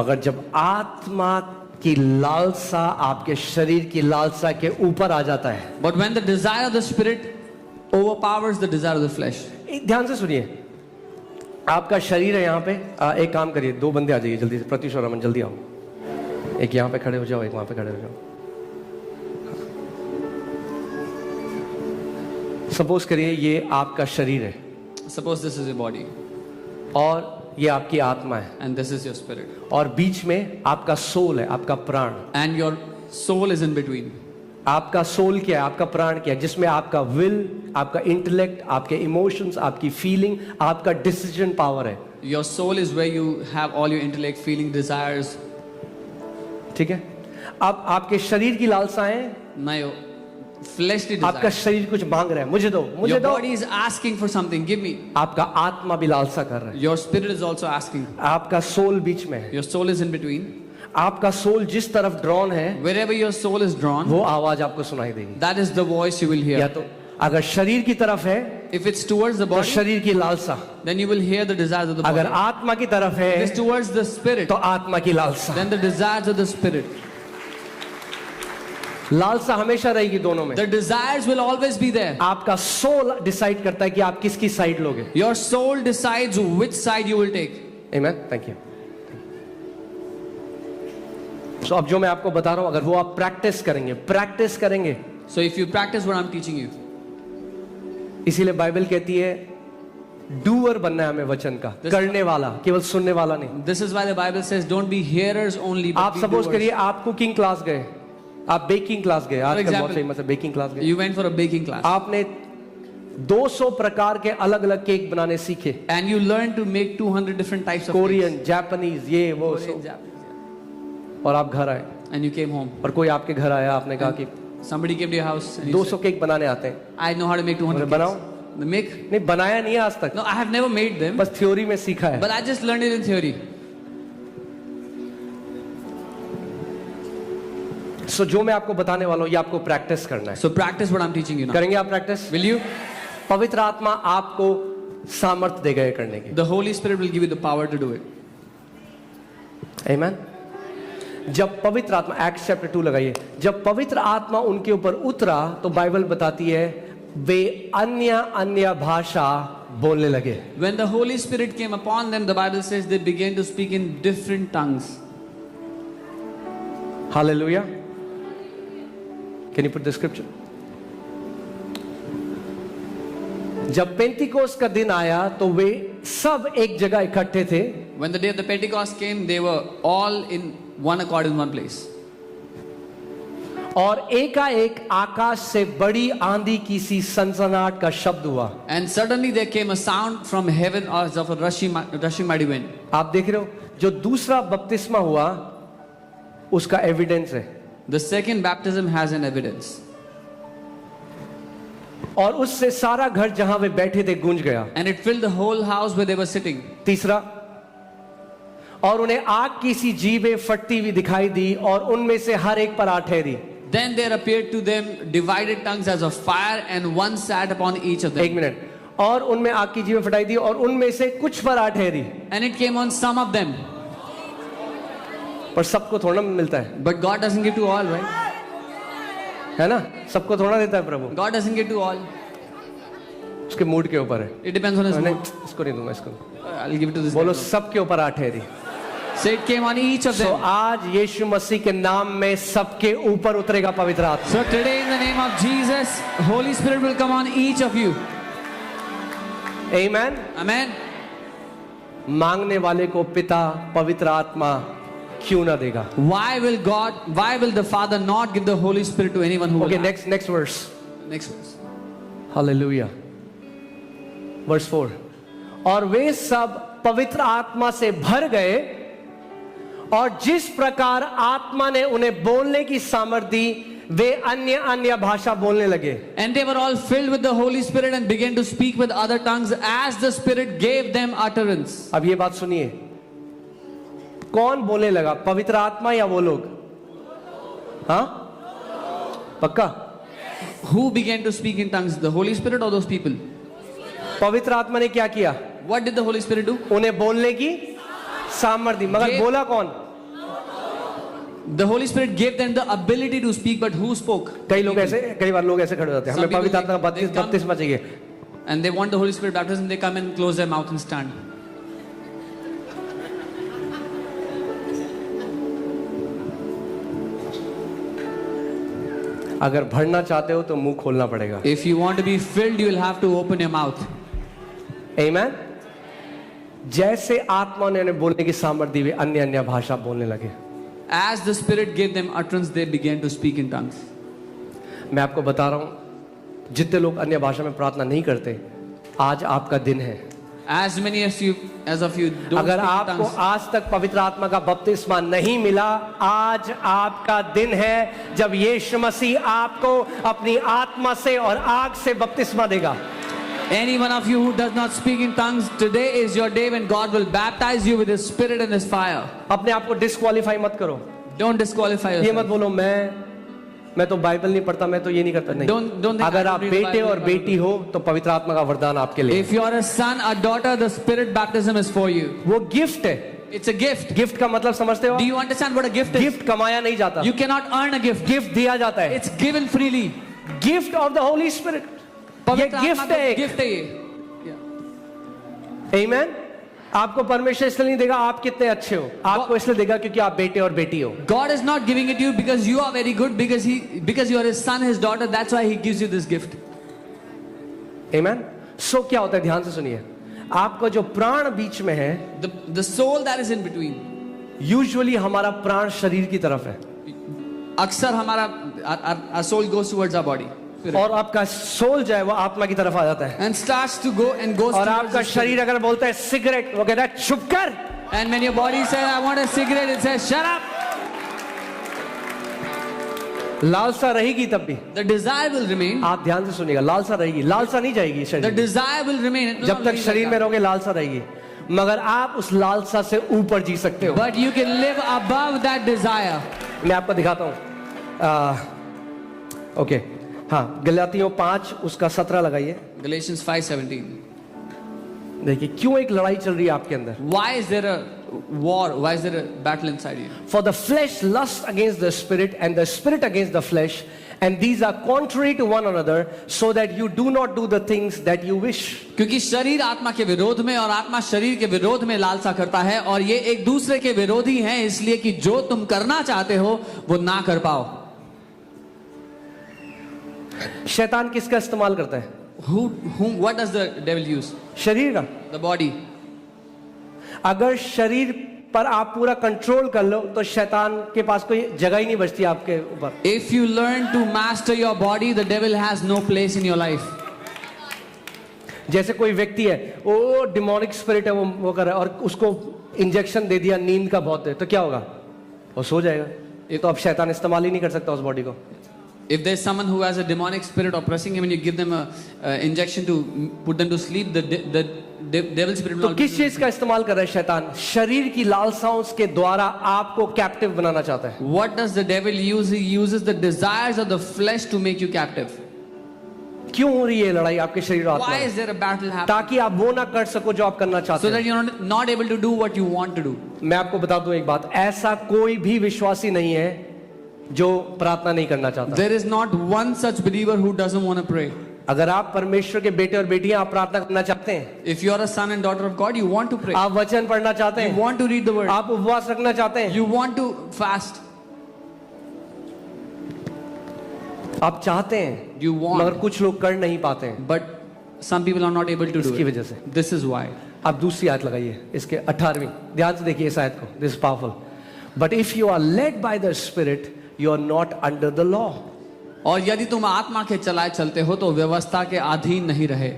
मगर जब आत्मा की लालसा आपके शरीर की लालसा के ऊपर आ जाता है, But when the desire of the spirit overpowers the desire of the flesh, ध्यान से सुनिए. आपका शरीर है यहाँ पे. एक काम करिए, दो बंदे आ जाइए जल्दी से. प्रत्युष और रमन जल्दी आओ. एक यहाँ पे खड़े हो जाओ, एक वहां पे खड़े हो जाओ. सपोज करिए ये आपका शरीर है suppose this is your body और ये आपकी आत्मा है, and this is your spirit, और बीच में आपका सोल है, आपका प्राण. and your soul is in between. आपका सोल क्या है, आपका प्राण क्या है, जिसमें आपका विल, आपका इंटेलेक्ट, आपके इमोशंस, आपकी फीलिंग, आपका डिसीजन पावर है. Your soul is where you have all your intellect, feeling, desires. ठीक है. अब आपके शरीर की लालसाएं, Now your fleshly आपका desires. शरीर कुछ मांग रहा है, मुझे दो, मुझे Your दो. body is asking for something. Give me. आपका आत्मा भी लालसा कर रहा है. Your spirit is also asking. आपका सोल बीच में है. Your soul is in between. आपका सोल जिस तरफ ड्रॉन है Wherever your soul is drawn, वो आवाज आपको सुनाई देगी. that is the voice you will या hear. तो अगर शरीर की तरफ है If it's towards the तो body, शरीर की लालसा, then you will hear the desires of the अगर body. आत्मा की तरफ If it's है towards the spirit, तो आत्मा की लालसा. then the desires of the spirit. लालसा हमेशा रहेगी दोनों में। The desires will always be there. आपका सोल डिसाइड करता है कि आप किसकी साइड लोगे। Your soul decides which side you will take. Amen. Thank you. So अब जो मैं आपको बता रहा हूं, अगर वो आप प्रैक्टिस करेंगे, So if you practice what I'm teaching you, इसीलिए बाइबल कहती है डूअर बनना है हमें वचन का, करने वाला, केवल सुनने वाला नहीं। this is why the Bible says, don't be hearers only, but आप be सपोज doers. करिए आप कुकिंग क्लास गए, आप बेकिंग क्लास गए, आजकल example, बहुत फेमस है बेकिंग क्लास गए, You went for a baking class आपने 200 प्रकार के अलग अलग केक बनाने सीखे, and you learned to make 200 different types of Korean, Japanese, ये वो cakes. सब, Japanese, और आप घर आए and you came home. और कोई आपके घर आया, आपने कहा कि Somebody came to your house and you 200 cake बनाने आते हैं। said, I know how to make 200 बोले, बनाओ। cakes. Make? नहीं बनाया नहीं है आज तक, No, I have never made them, बस थ्योरी में सीखा है। but I just learned it in theory. सो जो मैं आपको बताने वाला हूँ ये आपको प्रैक्टिस करना है। So practice what I'm teaching you now. करेंगे आप प्रैक्टिस? Will you? पवित्र आत्मा आपको सामर्थ्य देगा ये करने की। The Holy Spirit will give you the power to do it. आमीन। जब पवित्र आत्मा, एक्ट्स चैप्टर 2 लगाइए, जब पवित्र आत्मा उनके ऊपर उतरा तो बाइबल बताती है वे अन्य भाषा बोलने लगे। When the Holy Spirit came upon them, the Bible says they began to speak in different tongues. Hallelujah. Can you put the scripture? जब पेंटिकोस का दिन आया तो वे सब एक जगह इकट्ठे थे। When the day of the Pentecost came, they were all in one accord in one place. और एकाएक आकाश से बड़ी आंधी की सी सनसनाहट का शब्द हुआ। And suddenly there came a sound from heaven as of a rushing mighty wind. आप देख रहे हो जो दूसरा बपतिस्मा हुआ उसका एविडेंस है, The second baptism has an evidence. और उससे सारा घर जहां वे बैठे थे गूंज गया। And it filled the whole house where they were sitting. तीसरा, और उन्हें आग की सी जीभें फटती हुई दिखाई दी और उनमें से हर एक पर आ ठहरी। Then there appeared to them divided tongues as of fire, and one sat upon each of them. एक मिनट, और उनमें आग की जीभें फटाई दी और उनमें से कुछ पर आ ठहरी। And it came on some of them. पर सबको थोड़ा मिलता है, But God doesn't give to all, right? है ना? सबको थोड़ा देता है प्रभु, God doesn't give to all. उसके मूड के ऊपर है। It depends on his नहीं, mood. इसको नहीं दूंगा, इसको I'll give it to this बोलो guy. सबके ऊपर आ ठहरी। So it came on each of तो them. आज यीशु मसीह के नाम में सबके ऊपर उतरेगा पवित्र आत्मा। So today in the name of Jesus, Holy Spirit will come on each of you. Amen. Amen. मांगने वाले को पिता पवित्र आत्मा क्यों ना देगा? Why will the Father not give the Holy Spirit to anyone who will Okay, ask? next verse. Next verse. Hallelujah. Verse 4, और वे सब पवित्र आत्मा से भर गए और जिस प्रकार आत्मा ने उन्हें बोलने की सामर्थ दी वे अन्य भाषा बोलने लगे। And they were all filled with the Holy Spirit and began to speak with other tongues as the Spirit gave them utterance. अब ये बात सुनिए, कौन बोलने लगा, पवित्र आत्मा या वो लोग? हाँ, पक्का? Who began to speak in tongues, the Holy Spirit or those people? पवित्र आत्मा ने क्या किया? What did the Holy Spirit do? उन्हें बोलने की सामर्थ दी, मगर बोला कौन? The Holy Spirit gave them the ability to speak, but who spoke? कई बार लोग ऐसे खड़े हो जाते हैं, Some हमें पवित्र आत्मा का people, they come- बपतिस्मा चाहिए। And they want the Holy Spirit baptism, they come and close their mouth and stand. अगर भरना चाहते हो तो मुंह खोलना पड़ेगा। If you want to be filled, you will have to open your mouth. आमेन। जैसे आत्मा ने उन्हें बोलने की सामर्थ्य दी वे अन्य भाषा बोलने लगे। As the Spirit gave them utterance, they began to speak in tongues. मैं आपको बता रहा हूं, जितने लोग अन्य भाषा में प्रार्थना नहीं करते, आज आपका दिन है। As many as of you don't अगर speak in आपको tongues. आज तक पवित्र आत्मा का बपतिस्मा नहीं मिला, आज आपका दिन है जब यीशु मसीह आपको अपनी आत्मा से और आग से बपतिस्मा देगा। Any one of you who does not speak in tongues, today is your day when God will baptize you with His Spirit and His fire. अपने आप को डिस्क्वालीफाई मत करो। Don't disqualify ये मत yourself. बोलो मैं तो बाइबल नहीं पढ़ता, मैं तो ये नहीं करता। नहीं, Don't think अगर I आप don't read the बेटे Bible, और बेटी हो तो पवित्र आत्मा का वरदान आपके लिए। If you are a son, a daughter, the Spirit baptism is for you. वो गिफ्ट है, It's a gift. गिफ्ट का मतलब समझते हो? Do you understand what a gift is? Gift कमाया नहीं जाता, You cannot earn a gift. Gift दिया जाता है। It's given freely. Gift of the Holi spirit, ये पवित्र आत्मा गिफ्ट का है। गिफ्ट है ये। आमीन। आपको परमेश्वर इसलिए नहीं देगा आप कितने अच्छे हो, आपको इसलिए देगा क्योंकि आप बेटे और बेटी हो। God is not giving it to you because you are very good, because you are his son, his daughter. That's why he gives you this gift. आमीन। सो क्या होता है, ध्यान से सुनिए, आपका जो प्राण बीच में है, The soul that is in between. Usually हमारा प्राण शरीर की तरफ है अक्सर हमारा our soul goes towards our body. और आपका सोल जो है वो आत्मा की तरफ आ जाता है। And starts to go and goes और towards आपका the spirit. शरीर अगर बोलता है सिगरेट, वो कहता है चुप कर। And when your body says, I want a cigarette, it says, shut up. लालसा रहेगी तब भी, The desire will remain. आप ध्यान से सुनिएगा, लालसा रहेगी, लालसा नहीं जाएगी The शरीर में। desire will remain. It will जब not तक be शरीर like में that. रहोगे लालसा रहेगी, मगर आप उस लालसा से ऊपर जी सकते हो। But you can live above that desire. मैं आपको दिखाता हूँ। ओके, हाँ, गलातियों 5 उसका 17 लगाइए। Galatians 5:17. देखिए क्यों एक लड़ाई चल रही है आपके अंदर। Why is there a war? Why is there a battle inside you? For the flesh lusts against the spirit, and the spirit against the flesh, and these are contrary to one another, so that you do not do the things that you wish. क्योंकि शरीर आत्मा के विरोध में और आत्मा शरीर के विरोध में लालसा करता है, और ये एक दूसरे के विरोधी हैं, इसलिए कि जो तुम करना चाहते हो वो ना कर पाओ। शैतान किसका इस्तेमाल करता है? What does the devil use? शरीर का। The body. अगर शरीर पर आप पूरा कंट्रोल कर लो तो शैतान के पास कोई जगह ही नहीं बचती आपके ऊपर। If you learn to master your body, the devil has no place in your life. जैसे कोई व्यक्ति है, वो डिमोनिक स्पिरिट है, वो कर रहा है और उसको इंजेक्शन दे दिया नींद का बहुत है, तो क्या होगा? वो सो जाएगा। ये तो अब शैतान इस्तेमाल ही नहीं कर सकता उस बॉडी को। If there's someone who has a demonic spirit oppressing him and you give them a injection to put them to sleep, the devil spirit will तो not. किस चीज का इस्तेमाल कर रहा है शैतान? शरीर की लालसाओं के द्वारा आपको कैप्टिव बनाना चाहता है। What does the devil use? He uses the desires of the flesh to make you captive. क्यों हो रही है लड़ाई आपके शरीर और Why आत्मा is there a battle में? happening? ताकि आप वो ना कर सको जो आप करना चाहते So हैं। that you're not able to do what you want to do. मैं आपको बता दूं एक बात, ऐसा कोई भी विश्वासी नहीं है जो प्रार्थना नहीं करना चाहता। There is not one such believer who doesn't want to pray. अगर आप परमेश्वर के बेटे और बेटियां, आप प्रार्थना करना चाहते हैं, If you are a son and daughter of God, you want to pray. आप वचन पढ़ना चाहते You हैं, want to read the word. आप उपवास रखना चाहते हैं, You want to fast. आप चाहते हैं, You मगर want. कुछ लोग कर नहीं पाते हैं। But some people are not able to do इसकी it. वजह से This is why. आप दूसरी आयत लगाइए, इसके 18वीं, ध्यान से देखिए इस आयत को। This powerful. But if you are led by the spirit you are not under the law. और यदि तुम आत्मा के चलाए चलते हो तो व्यवस्था के अधीन नहीं रहे।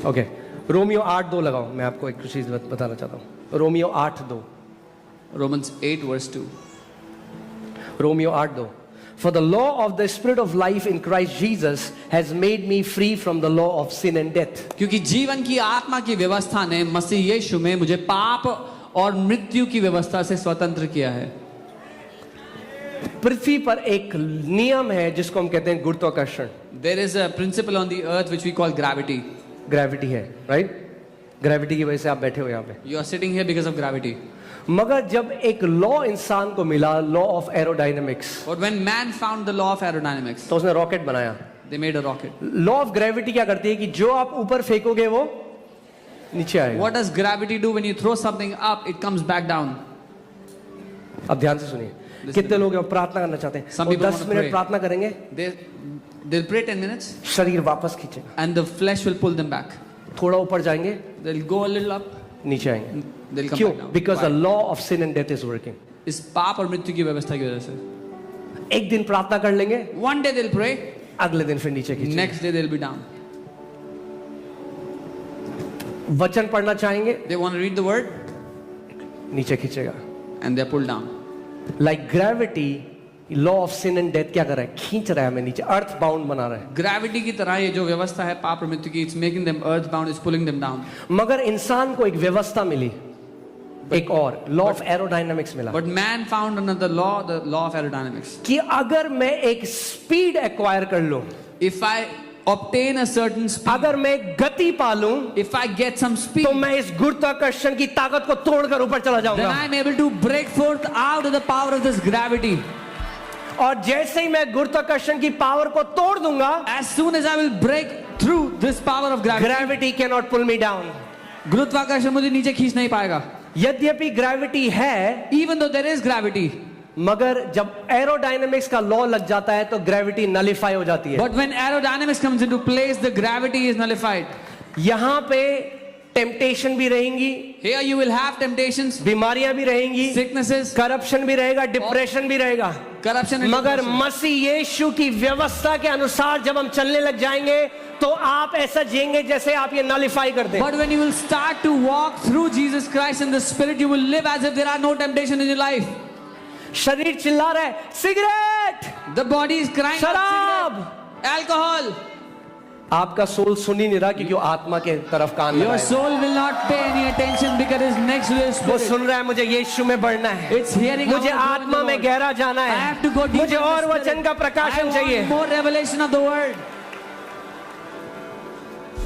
ओके, रोमियो 8:2 लगाओ। मैं आपको एक चीज बताना चाहता हूँ। Romeo 8:2। Romans 8:2. Romeo 8:2। For the law of the spirit of life in Christ Jesus has made me free from the law of sin and death. क्योंकि जीवन की आत्मा की व्यवस्था ने मसीह यीशु में मुझे पाप और मृत्यु की व्यवस्था से स्वतंत्र किया है। पृथ्वी पर एक नियम है जिसको हम कहते हैं गुरुत्वाकर्षण। There is a principle on the earth which we call gravity. Gravity है, राइट? ग्रेविटी की वजह से आप बैठे हो यहाँ पे। You are sitting here because of gravity. मगर जब एक लॉ इंसान को मिला, law of aerodynamics, But when man found the law of aerodynamics, तो उसने रॉकेट बनाया। they made a rocket. Law of gravity क्या करती है कि जो आप ऊपर फेंकोगे वो नीचे आएगा। What does gravity do? When you throw something up, it comes back down. अब ध्यान से सुनिए, कितने लोग हैं प्रार्थना करना चाहते हैं, Some और people 10 want to minute pray. प्रार्थना करेंगे, They'll pray 10 minutes शरीर वापस खींचेगा, and the flesh will pull them back. थोड़ा ऊपर जाएंगे, They'll go a little up, नीचे आएंगे। they'll come क्यों? back down. Because the Why? Law of sin and death is working. इस पाप और मृत्यु की व्यवस्था की वजह से। एक दिन प्रार्थना कर लेंगे, One day they'll pray, अगले दिन फिर नीचे खींचेंगे। next day they'll be down. वचन पढ़ना चाहेंगे, They want to read the word नीचे खींचेगा। and they're pulled down. Like gravity, law of sin and death क्या कर रहा है? खींच रहा है हमें नीचे, अर्थ बाउंड बना रहा है। ग्रेविटी की तरह ये जो व्यवस्था है पाप और मृत्यु की, it's making them earth bound, it's pulling them down. मगर इंसान को एक व्यवस्था मिली, एक और लॉ ऑफ एरोडायनामिक्स मिला, But man found another law, the law of aerodynamics. कि अगर मैं एक स्पीड एक्वायर कर लूं, If I obtain a certain speed, अगर मैं गति पालूं if I get some speed, तो मैं इस गुरुत्वाकर्षण की ताकत को तोड़कर ऊपर चला then जाऊंगा। I am able to break forth out of the power of this gravity. और जैसे ही मैं गुरुत्वाकर्षण की पावर को तोड़ दूंगा, As soon as I will break through this power of gravity, gravity can not pull me down. गुरुत्वाकर्षण मुझे नीचे खींच नहीं पाएगा। यद्यपि ग्रेविटी है, Even though there is gravity, मगर जब एरोडायनेमिक्स का लॉ लग जाता है तो ग्रेविटी नलिफाई हो जाती है। but when aerodynamics comes into place, the gravity is nullified. यहां पे टेम्पटेशन भी रहेंगी, Here you will have temptations, बीमारियां भी रहेंगी, sicknesses, करप्शन भी रहेगा, डिप्रेशन भी रहेगा। corruption, and मगर depression. मसीह यीशु की व्यवस्था के अनुसार जब हम चलने लग जाएंगे तो आप ऐसा जिएंगे जैसे आप ये नलिफाई कर दें। But when you will start to walk through Jesus Christ in the Spirit, you will live as if there are no temptation in your life. शरीर चिल्ला रहा है cigarette, The body is crying out, शराब, cigarette, alcohol. आपका soul सुन ही नहीं रहा क्योंकि वो आत्मा के तरफ कान Your लगाया है। soul will not pay any attention because it is next to your वो spirit. सुन रहा है मुझे यीशु में बढ़ना है, It's hearing. मुझे I want to go in आत्मा the में Lord. गहरा जाना I है, have to go deep मुझे in the और Spirit. वचन का I प्रकाशन want चाहिए। more revelation of the word.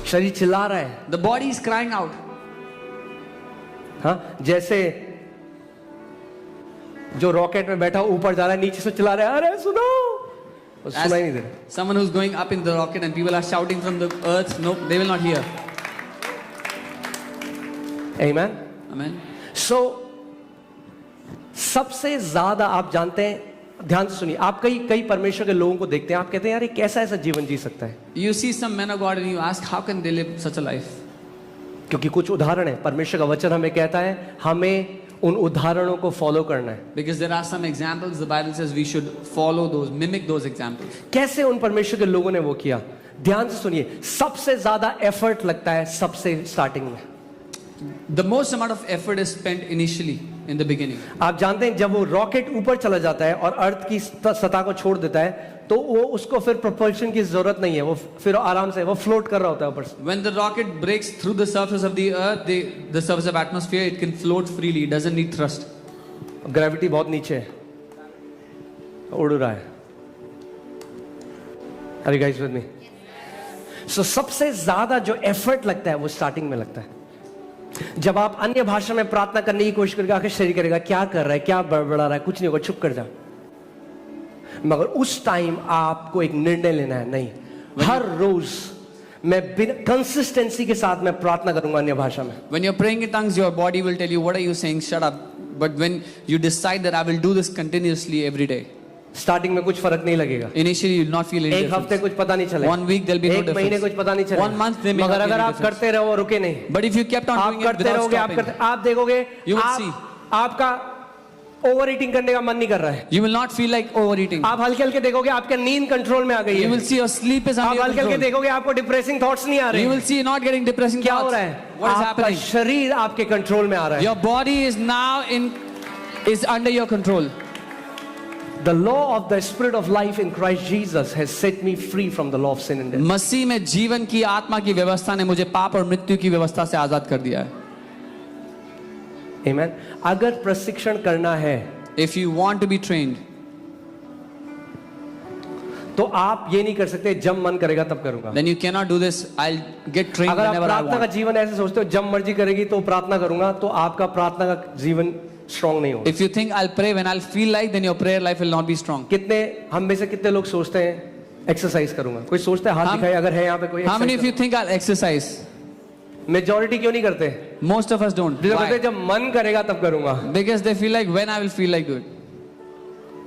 शरीर चिल्ला रहा है। The body is crying out. हाँ, जैसे जो रॉकेट में बैठा ऊपर जा रहा है, नीचे से चिल्ला रहा है अरे सुनो, वो As सुना ही नहीं दे रहा। someone who's going up in the rocket and people are shouting from the earth, nope, they will not hear. Amen. Amen. So सबसे ज्यादा आप जानते हैं, ध्यान से सुनिए, आप कई परमेश्वर के लोगों को देखते हैं, आप कहते हैं यार ये कैसा ऐसा जीवन जी सकता है, You see some men of God and you ask, how can they live such a life? क्योंकि कुछ उदाहरण है। परमेश्वर का वचन हमें कहता है हमें उन उदाहरणों को फॉलो करना है। Because there are some examples, the Bible says we should follow those, mimic those examples. कैसे उन परमेश्वर के लोगों ने वो किया, ध्यान से सुनिए। सबसे ज्यादा एफर्ट लगता है सबसे स्टार्टिंग में। The most amount of effort is spent initially, in the beginning. आप जानते हैं जब वो रॉकेट ऊपर चला जाता है और अर्थ की सतह को छोड़ देता है तो वो उसको फिर propulsion की जरूरत नहीं है, वो फिर आराम से वो फ्लोट कर रहा होता है ऊपर से। When the rocket breaks through the surface of the earth, the surface of atmosphere, it can float freely. It doesn't need thrust. Gravity बहुत नीचे है, उड़ रहा है। Are you guys with me? So सबसे ज्यादा जो एफर्ट लगता है वो स्टार्टिंग में लगता है। जब आप अन्य भाषा में प्रार्थना करने की कोशिश करेगा, आखिर शरीर करेगा क्या कर रहा है, क्या बड़बड़ा रहा है, कुछ नहीं होगा, चुप कर जा। मगर उस टाइम आपको एक निर्णय लेना है, नहीं, हर रोज मैं बिना कंसिस्टेंसी के साथ मैं प्रार्थना करूंगा अन्य भाषा में। When you're praying in tongues, your body will tell you, what are you saying? Shut up. But when you decide that I will do this continuously every day, starting में कुछ फर्क नहीं लगेगा, initially you will not feel any एक हफ्ते difference. कुछ पता नहीं चलेगा, 1 week there'll be no एक महीने difference. कुछ पता नहीं चलेगा, 1 month there may मगर not be अगर any आप difference. करते रहो रुके नहीं, But if you kept on आप doing it करते without रहोगे, stopping, आप देखोगे You will see. आपका ओवर ईटिंग करने का मन नहीं कर रहा है, you will not feel like overeating. आप हल्के हल्के देखोगे आपका नींद कंट्रोल में आ गई You है, will see your sleep is आप under your हल्के हल्के control. देखोगे आपको डिप्रेसिंग थॉट्स नहीं आ रहे You हैं। will see you're not getting depressing क्या हो thoughts. रहा है, What is आपका happening? शरीर आपके कंट्रोल में आ रहा है। Your body is now is under your control. The law of the spirit of life in Christ Jesus has set me free from the law of sin and death. मसीह में जीवन की आत्मा की व्यवस्था ने मुझे पाप और मृत्यु की व्यवस्था से आजाद कर दिया है। Amen. अगर प्रशिक्षण करना है If you want to be trained, तो आप ये नहीं कर सकते जब मन करेगा तब करूंगा। then you cannot do this. I'll get trained अगर आप whenever I प्रार्थना का want. जीवन ऐसे सोचते हो जब मर्जी करेगी तो प्रार्थना करूंगा, तो आपका प्रार्थना का जीवन स्ट्रांग नहीं होगा। If you think I'll pray when I'll feel like, then your prayer life will not be strong. कितने हम में से कितने लोग सोचते हैं एक्सरसाइज करूंगा, कोई सोचता है हाथ दिखाए अगर है यहाँ पे कोई How many of you think I'll exercise? Majority क्यों नहीं करते? Most of us don't. जो कहते Why? हैं जब मन करेगा तब करूंगा। Because they feel like when I will feel like it.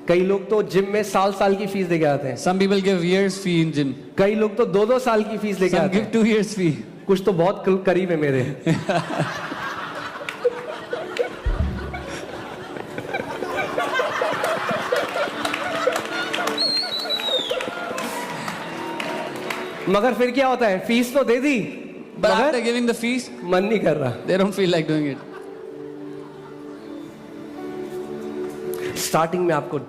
कई लोग तो जिम में साल की फीस देके आते हैं, Some people give years fee in gym. कई लोग तो 2-2 साल की फीस लेके Some आते give हैं, 2 years fee. कुछ तो बहुत करीब है मेरे। मगर फिर क्या होता है, फीस तो दे दी But after मगर giving the fees, मन नहीं कर रहा। they don't feel like doing it. Starting में आपको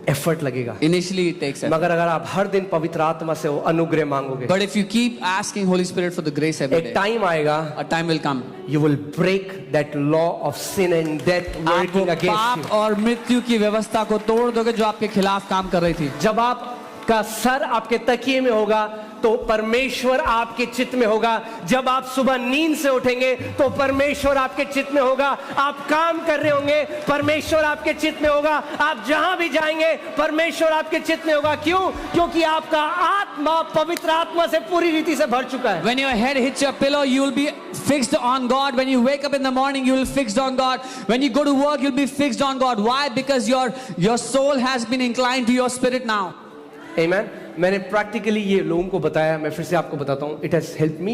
एफर्ट लगेगा, Initially it takes effort. मगर अगर आप हर दिन पवित्र आत्मा से वो अनुग्रह मांगोगे, But if you keep asking Holy Spirit for the grace every एक day, टाइम आएगा, a time will come. you will break that law of sin and death आप working वो against पाप you। और मृत्यु की व्यवस्था को तोड़ दोगे जो आपके खिलाफ काम कर रही थी। जब आपका सर आपके तकिए में होगा तो परमेश्वर आपके चित्त में होगा। जब आप सुबह नींद से उठेंगे तो परमेश्वर आपके चित्त में होगा। आप काम कर रहे होंगे, परमेश्वर आपके चित्त में होगा। आप जहां भी जाएंगे परमेश्वर आपके चित्त में होगा। क्यों? क्योंकि आपका आत्मा पवित्र आत्मा से पूरी रीति से भर चुका है। When your head hits your pillow, you will be fixed on God. When you wake up in the morning, you will be fixed on God. When you go to work, you'll be fixed on God. Why? Because your soul has been inclined to your spirit now. Amen. मैंने practically ये लोगों को बताया, मैं फिर से आपको बताता हूँ. It has helped me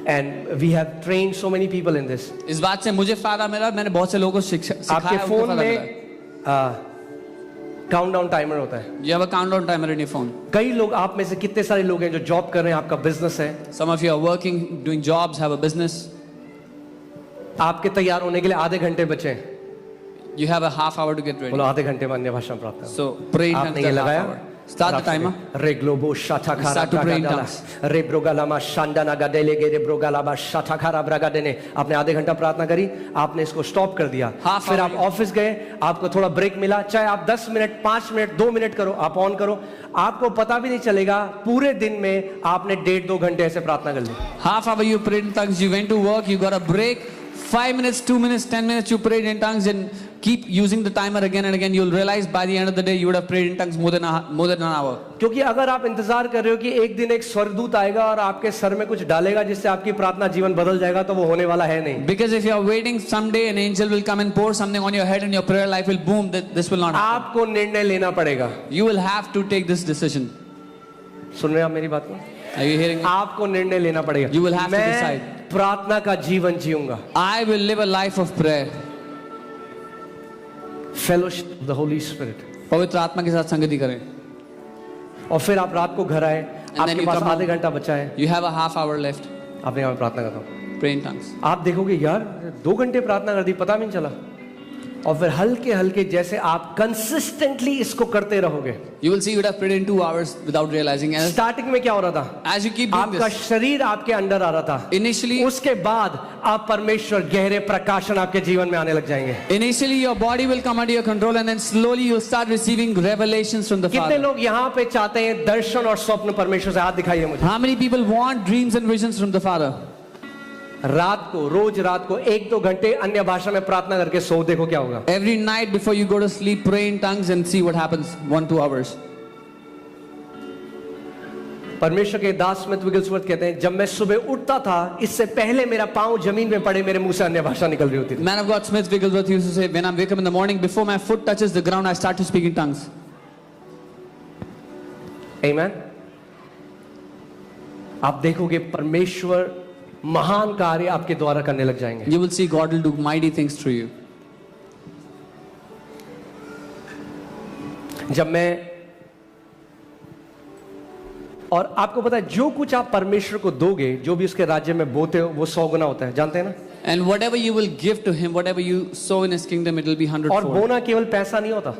and we have trained so many people in this. इस बात से मुझे फायदा मिला, मैंने बहुत से लोगों को सिखाया। आपके फोन में काउंटडाउन टाइमर होता है। You have a countdown timer in your phone. कई लोग, आप में से कितने सारे लोग हैं जो जॉब कर रहे हैं, आपका बिजनेस है, Some of you are working, doing jobs, have a business. आपके तैयार होने के लिए आधे घंटे बचे हैं। You have a half hour to get ready. बोलो आधे घंटे में अन्य भाषा में प्रार्थना। So pray in tongues आपने ये that half लगाया? hour. Start the timer. रेग्लोबो शाठाखारा Start to pray in ब्रागाडाला, tongues. रेब्रोगालामा शांडाना गाडेले गेरे ब्रोगालाबा शाठाखारा ब्रागाडेने। आपने आधे घंटा प्रार्थना करी, आपने इसको स्टॉप कर दिया। Half फिर hour. आप ऑफिस गए, आपको थोड़ा ब्रेक मिला, चाहे आप 10 मिनट, 5 मिनट, 2 मिनट करो, आप ऑन करो, आपको पता भी नहीं चलेगा पूरे दिन में आपने 1.5-2 घंटे ऐसे प्रार्थना कर ली। Half hour you prayed in tongues, you went to work, you got a break. 5 minutes, 2 minutes, 10 minutes you prayed in tongues, and keep using the timer again and again. You'll realize by the end of the day you would have prayed in tongues more than an hour. क्योंकि अगर आप इंतजार कर रहे हो कि एक दिन एक स्वर्गदूत आएगा और आपके सर में कुछ डालेगा जिससे आपकी प्रार्थना जीवन बदल जाएगा, तो वो होने वाला है नहीं। Because if you are waiting, someday an angel will come and pour something on your head and your prayer life will boom. This will not happen. आपको निर्णय लेना पड़ेगा। You will have to take this decision. सुन रहे हैं आप मेरी बात को? Are you hearing me? आपको निर्णय लेना पड़ेगा। You will have to मैं decide. प्रार्थना का जीवन जीऊंगा। I will live a life of prayer. Fellowship of the Holi spirit. पवित्र आत्मा के साथ संगति करें। और फिर आप रात को घर आए, then आपके you पास come आधे home. घंटा बचा है, You have a half hour left. आपने कहा मैं प्रार्थना करता हूँ। Pray in tongues. आप देखोगे यार 2 घंटे प्रार्थना कर दी, पता भी नहीं चला। और फिर हल्के हल्के जैसे आप कंसिस्टेंटली इसको करते रहोगे। You will see you would have prayed in 2 hours without realizing. And starting में क्या हो रहा था? as you keep doing आपका this, शरीर आपके अंडर आ रहा था। initially उसके बाद आप परमेश्वर गहरे प्रकाशन आपके जीवन में आने लग जाएंगे। your body will come under your control, and then slowly you'll start receiving revelations from the कितने Father. लोग यहाँ पे चाहते हैं दर्शन और स्वप्न परमेश्वर से? हाथ दिखाइए मुझे। How many people want dreams and visions from the Father? रात को, रोज रात को 1-2 घंटे अन्य भाषा में प्रार्थना करके सो, देखो क्या होगा। Every night before you go to sleep, pray in tongues and see what happens. 1-2 hours. परमेश्वर के दास स्मिथ विगलस्वर्थ कहते हैं, जब मैं सुबह उठता था, इससे पहले मेरा पांव जमीन में पड़े मेरे मुंह से अन्य भाषा निकल रही होती थी। Man of God Smith Wigglesworth used to say, when I wake up in the morning, before my foot touches the ground, I start to speak in tongues. Amen. आप देखोगे परमेश्वर महान कार्य आपके द्वारा करने लग जाएंगे। You will see God will do mighty things through you. जब मैं, और आपको पता है जो कुछ आप परमेश्वर को दोगे, जो भी उसके राज्य में बोते हो, वो 100 गुना होता है, जानते हैं ना? And whatever you will give to Him, whatever you sow in His kingdom, it will be 100 और fold. बोना केवल पैसा नहीं होता।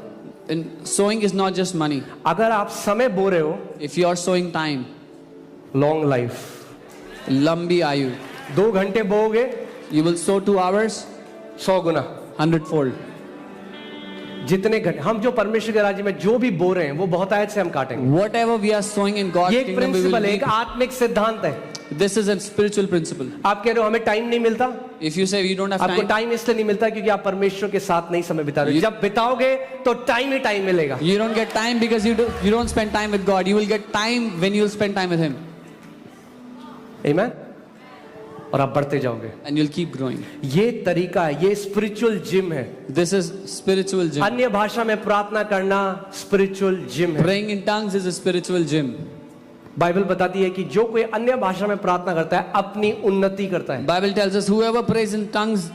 And sowing is not just money. अगर आप समय बो रहे हो, If you are sowing time, long life, lambi ayu, 2 घंटे बोओगे, you will sow 2 hours, 100 Guna. 100 fold. जितने घंटे हम जो परमेश्वर के राज्य में जो भी बो रहे हैं, वो बहुत आयत से हम काटेंगे। Whatever we are sowing in God's ये एक kingdom, we will प्रिंसिपल है, एक reap. आत्मिक सिद्धांत है। This is a spiritual principle. आप कह रहे हो हमें टाइम नहीं मिलता, If you say you don't have आपको time, टाइम इसलिए नहीं मिलता क्योंकि आप परमेश्वर के साथ नहीं समय बिता रहे हो। जब बिताओगे तो टाइम ही टाइम मिलेगा। you don't get time because you don't spend time with God. You will get time when you will spend time with Him. Amen? और आप बढ़ते जाओगे। And you'll keep growing. ये तरीका है, ये स्पिरिचुअल जिम है। This is spiritual gym. अन्य भाषा में प्रार्थना करना स्पिरिचुअल जिम है। Praying in tongues is a spiritual gym. Bible बताती है कि जो कोई अन्य भाषा में प्रार्थना करता है अपनी उन्नति करता है। Bible tells us whoever prays in tongues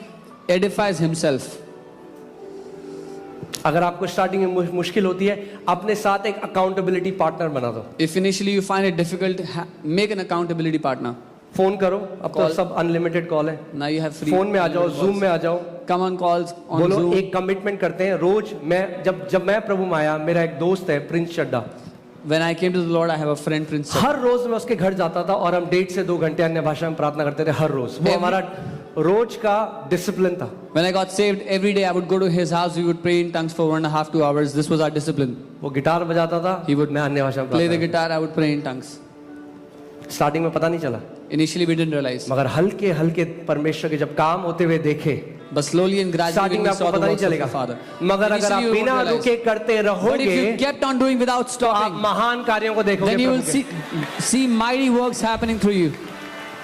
edifies himself. अगर आपको स्टार्टिंग में मुश्किल होती है, अपने साथ एक अकाउंटेबिलिटी पार्टनर बना दो। If initially you find it difficult, make an accountability partner. Phone करो, अब तो सब अनलिमिटेड कॉल है। Now you have free. Phone में आ जाओ, जूम में आ जाओ, Come on calls on बोलो Zoom. एक कमिटमेंट करते हैं रोज। मैं जब मैं प्रभु में आया, मेरा एक दोस्त है Prince Chadda, When I came to the Lord, I have a friend, Prince. हर रोज मैं उसके घर जाता था और हम 1.5 से 2 घंटे अन्य भाषा में प्रार्थना करते थे हर रोज। वो हमारा रोज का डिसिप्लिन था। When I got saved, every day I would go to his house. We would pray in tongues for 1.5-2 hours. This was our discipline. वो गिटार बजाता था, He would मैं अन्य भाषा में Play the प्रार्थना guitar. I would pray in tongues. Starting में पता नहीं चला, Initially we didn't realize, मगर हल्के हल्के परमेश्वर के जब काम होते हुए देखे, but slowly and gradually starting when में we आपको saw the पता नहीं works of चलेगा, the Father. मगर अगर आप Initially you बिना won't realize. रुके करते But if रहोगे you kept on doing without तो आप stopping, महान कार्यों को देखोगे then you will प्रभु के। see mighty works happening through you.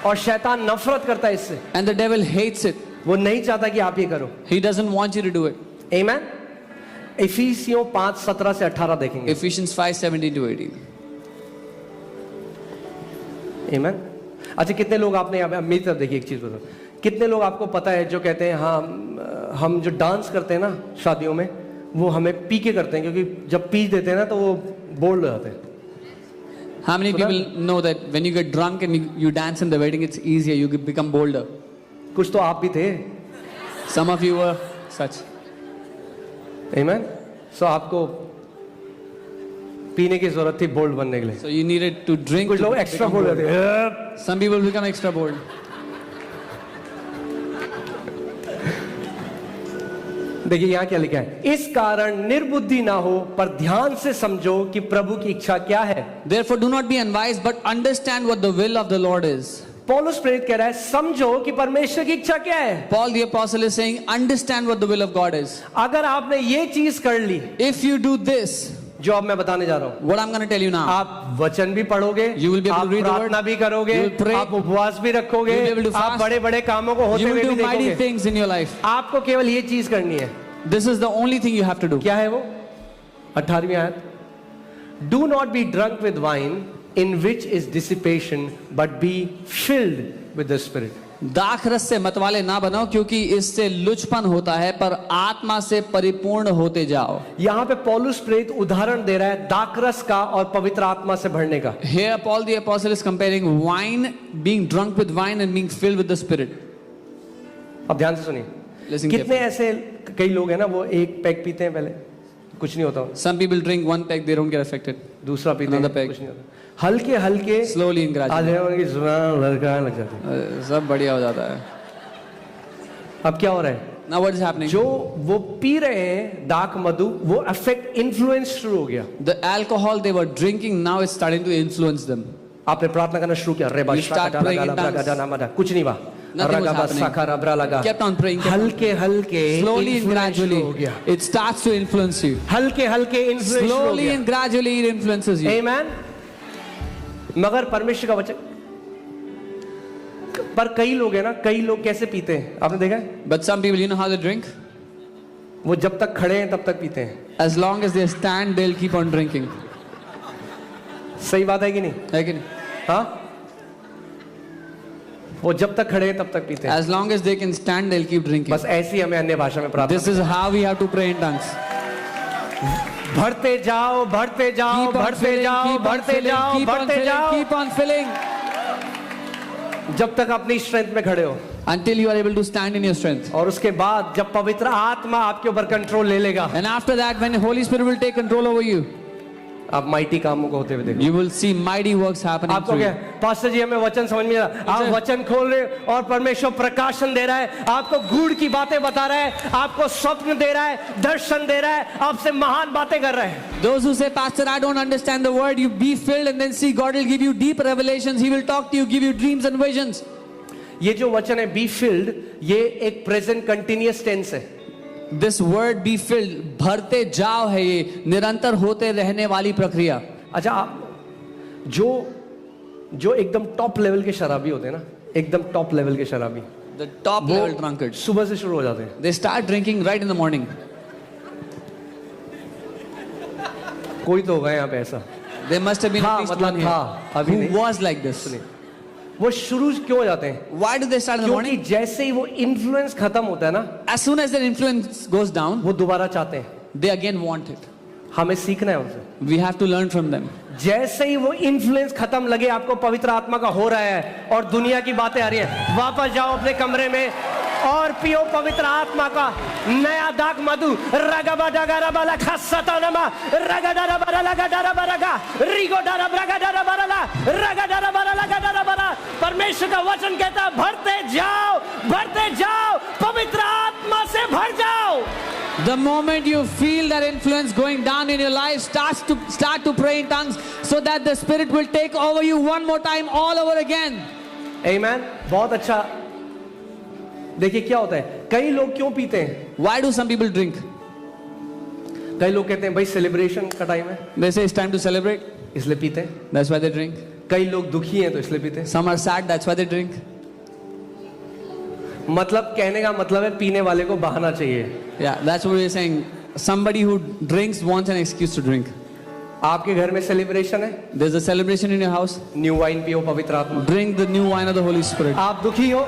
और शैतान नफरत करता है इससे, And the devil hates it. वो नहीं चाहता कि आप ये करो। He doesn't want you to do it. आमीन। इफिसियों 5:17 से 18 देखेंगे। Ephesians 5:17 to 18. आमीन। अच्छा, कितने लोग आपने यहाँ पे मेरी तरफ देखिए, एक चीज बताओ, कितने लोग आपको पता है जो कहते हैं हाँ हम जो डांस करते हैं ना शादियों में, वो हमें पी के करते हैं, क्योंकि जब पी देते हैं ना तो वो बोल्ड हो जाते हैं। How many people know that when you get drunk and you dance in the wedding, it's easier, you become bolder? कुछ तो आप भी थे। Some of you were such. आमीन। सो आपको पीने की जरूरत थी बोल्ड बनने के लिए। So you needed to drink. कुछ to लोग एक्स्ट्रा become बोल bold. जाते हैं। Some people become extra bold. देखिए यहाँ क्या लिखा है, इस कारण निर्बुद्धि ना हो पर ध्यान से समझो कि प्रभु की इच्छा क्या है। Therefore, do not be unwise, but understand what the will of the Lord is. पौलुस प्रेरित कह रहा है समझो कि परमेश्वर की इच्छा क्या है। Paul the apostle is saying, understand what the will of God is. अगर आपने ये चीज कर ली, If you do this, जो अब मैं बताने जा रहा हूँ, what I'm going to tell you now, आप वचन भी पढ़ोगे, You will be able आप to read the word, प्रार्थना भी करोगे, you will pray, आप उपवास भी रखोगे, you will be able to आप fast, बड़े बड़े कामों को होते you हुए will भी do mighty देखोगे। things in your life. आपको केवल ये चीज करनी है। This is the only thing you have to do. क्या है वो? 18वीं आयत, do not be drunk with wine in which is dissipation but be filled with the spirit. दाखरस से मतवाले ना बनो, क्योंकि इससे लुचपन होता है, पर आत्मा से परिपूर्ण होते जाओ। यहां पे पौलुस प्रेरित उदाहरण दे रहा है दाखरस का और पवित्र आत्मा से भरने का। Here Paul the apostle is comparing wine, being drunk with wine and being filled with the Spirit. अब ध्यान से सुनिए, Listen कितने carefully. ऐसे कई लोग हैं ना, वो एक पैक पीते हैं पहले, कुछ नहीं होता, Some people drink one peg, they don't get affected. दूसरा पीते हैं, Another peg. कुछ नहीं होता, हल्के हल्के Slowly and gradually. आधे उनकी जुबान लड़का लग जाती है। सब बढ़िया हो जाता है। अब क्या हो रहा है, Now what is happening? जो वो पी रहे हैं दाक मधु, वो अफेक्ट इन्फ्लुएंस शुरू हो गया। The alcohol they were drinking now is starting to influence them. आपने प्रार्थना करना शुरू किया, You start praying in tongues. कुछ नहीं हुआ, Nothing was happening. Kept on praying. Kept on हल्के हल्के Slowly and influence शुरू gradually, हो गया। it starts to influence you. हल्के हल्के इन्फ्लुएंस शुरू हो Slowly गया। and gradually, it influences you. आमीन। मगर परमेश्वर का वचन, पर कई लोग हैं ना, कई लोग कैसे पीते हैं आपने देखा है, But some people, you know how they drink? वो जब तक खड़े हैं तब तक पीते हैं। As long as they stand, they'll keep on drinking. सही बात है कि नहीं? है कि नहीं? हाँ, वो जब तक खड़े हैं तब तक पीते हैं। As long as they can stand, they'll keep drinking. बस ऐसे ही हमें अन्य भाषा में प्रार्थना, This is how we have to pray in tongues. भरते जाओ भरते जाओ Keep on भरते filling, जाओ keep on भरते filling, जाओ keep on भरते filling, जाओ, keep on filling जब तक अपनी स्ट्रेंथ में खड़े हो। until you are able to stand in your strength. और उसके बाद जब पवित्र आत्मा आपके ऊपर कंट्रोल ले लेगा, And after that, when the Holy Spirit will take control over you, आप माइटी कामों को होते हुए देखो। you will see mighty works happening आपको through क्या, you. पास्टर जी हमें वचन समझ में आ रहा है, आप वचन खोल रहे हो और परमेश्वर प्रकाशन दे रहा है, आपको गूढ़ की बातें बता रहा है, आपको स्वप्न दे रहा है, दर्शन दे रहा है, आपसे महान बातें कर रहा है। Those who say, Pastor, I don't understand the word, you be filled and then see God will give you deep revelations. He will talk to you, give you dreams and visions. ये जो वचन है be filled, ये एक present continuous tense है। This word be filled, भरते जाओ है, ये निरंतर होते रहने वाली प्रक्रिया। अच्छा, आप जो एकदम टॉप लेवल के शराबी होते हैं ना, एकदम टॉप लेवल के शराबी, The top level drunkards, सुबह से शुरू हो जाते हैं। they start drinking right in the morning. कोई तो होगा यहाँ पे ऐसा, There must have been हाँ, at least मतलब one था, here अभी who नहीं। was like this. वो शुरू क्यों हो जाते हैं? Why do they start in the क्योंकि morning? जैसे ही वो इन्फ्लुएंस खत्म होता है ना, As soon as their influence goes down, वो दोबारा चाहते हैं। they again want it. हमें सीखना है उनसे। We have to learn from them. जैसे ही वो इन्फ्लुएंस खत्म लगे, आपको पवित्र आत्मा का हो रहा है और दुनिया की बातें आ रही है, वापस जाओ अपने कमरे में और पियो पवित्र आत्मा का नया दाक मधु। रगबा डगरबा लखा सतानमा रगडरबा रगडरबा रगा रिगो डरब रगडरबा रला रगडरबा रगडरबा। परमेश्वर का वचन कहता है भरते जाओ, पवित्र आत्मा से भर जाओ। The moment you feel that influence going down in your life, start to pray in tongues so that the Spirit will take over you one more time, all over again. Amen. बहुत अच्छा. देखिए क्या होता है, कई लोग क्यों पीते हैं? Why do some people drink? कई लोग कहते हैं भाई सेलिब्रेशन का टाइम है, They say it's time to celebrate. इसलिए पीते हैं. That's why they drink. कई लोग दुखी हैं तो इसलिए पीते हैं. Some are sad. That's why they drink. मतलब कहने का मतलब है पीने वाले को बहाना चाहिए. Yeah, that's what we're saying. Somebody who drinks wants an excuse to drink. आपके घर में सेलिब्रेशन है, There's a celebration in your house. New wine पियो, पवित्र आत्मा. Drink the new wine of the Holy Spirit. आप दुखी हो,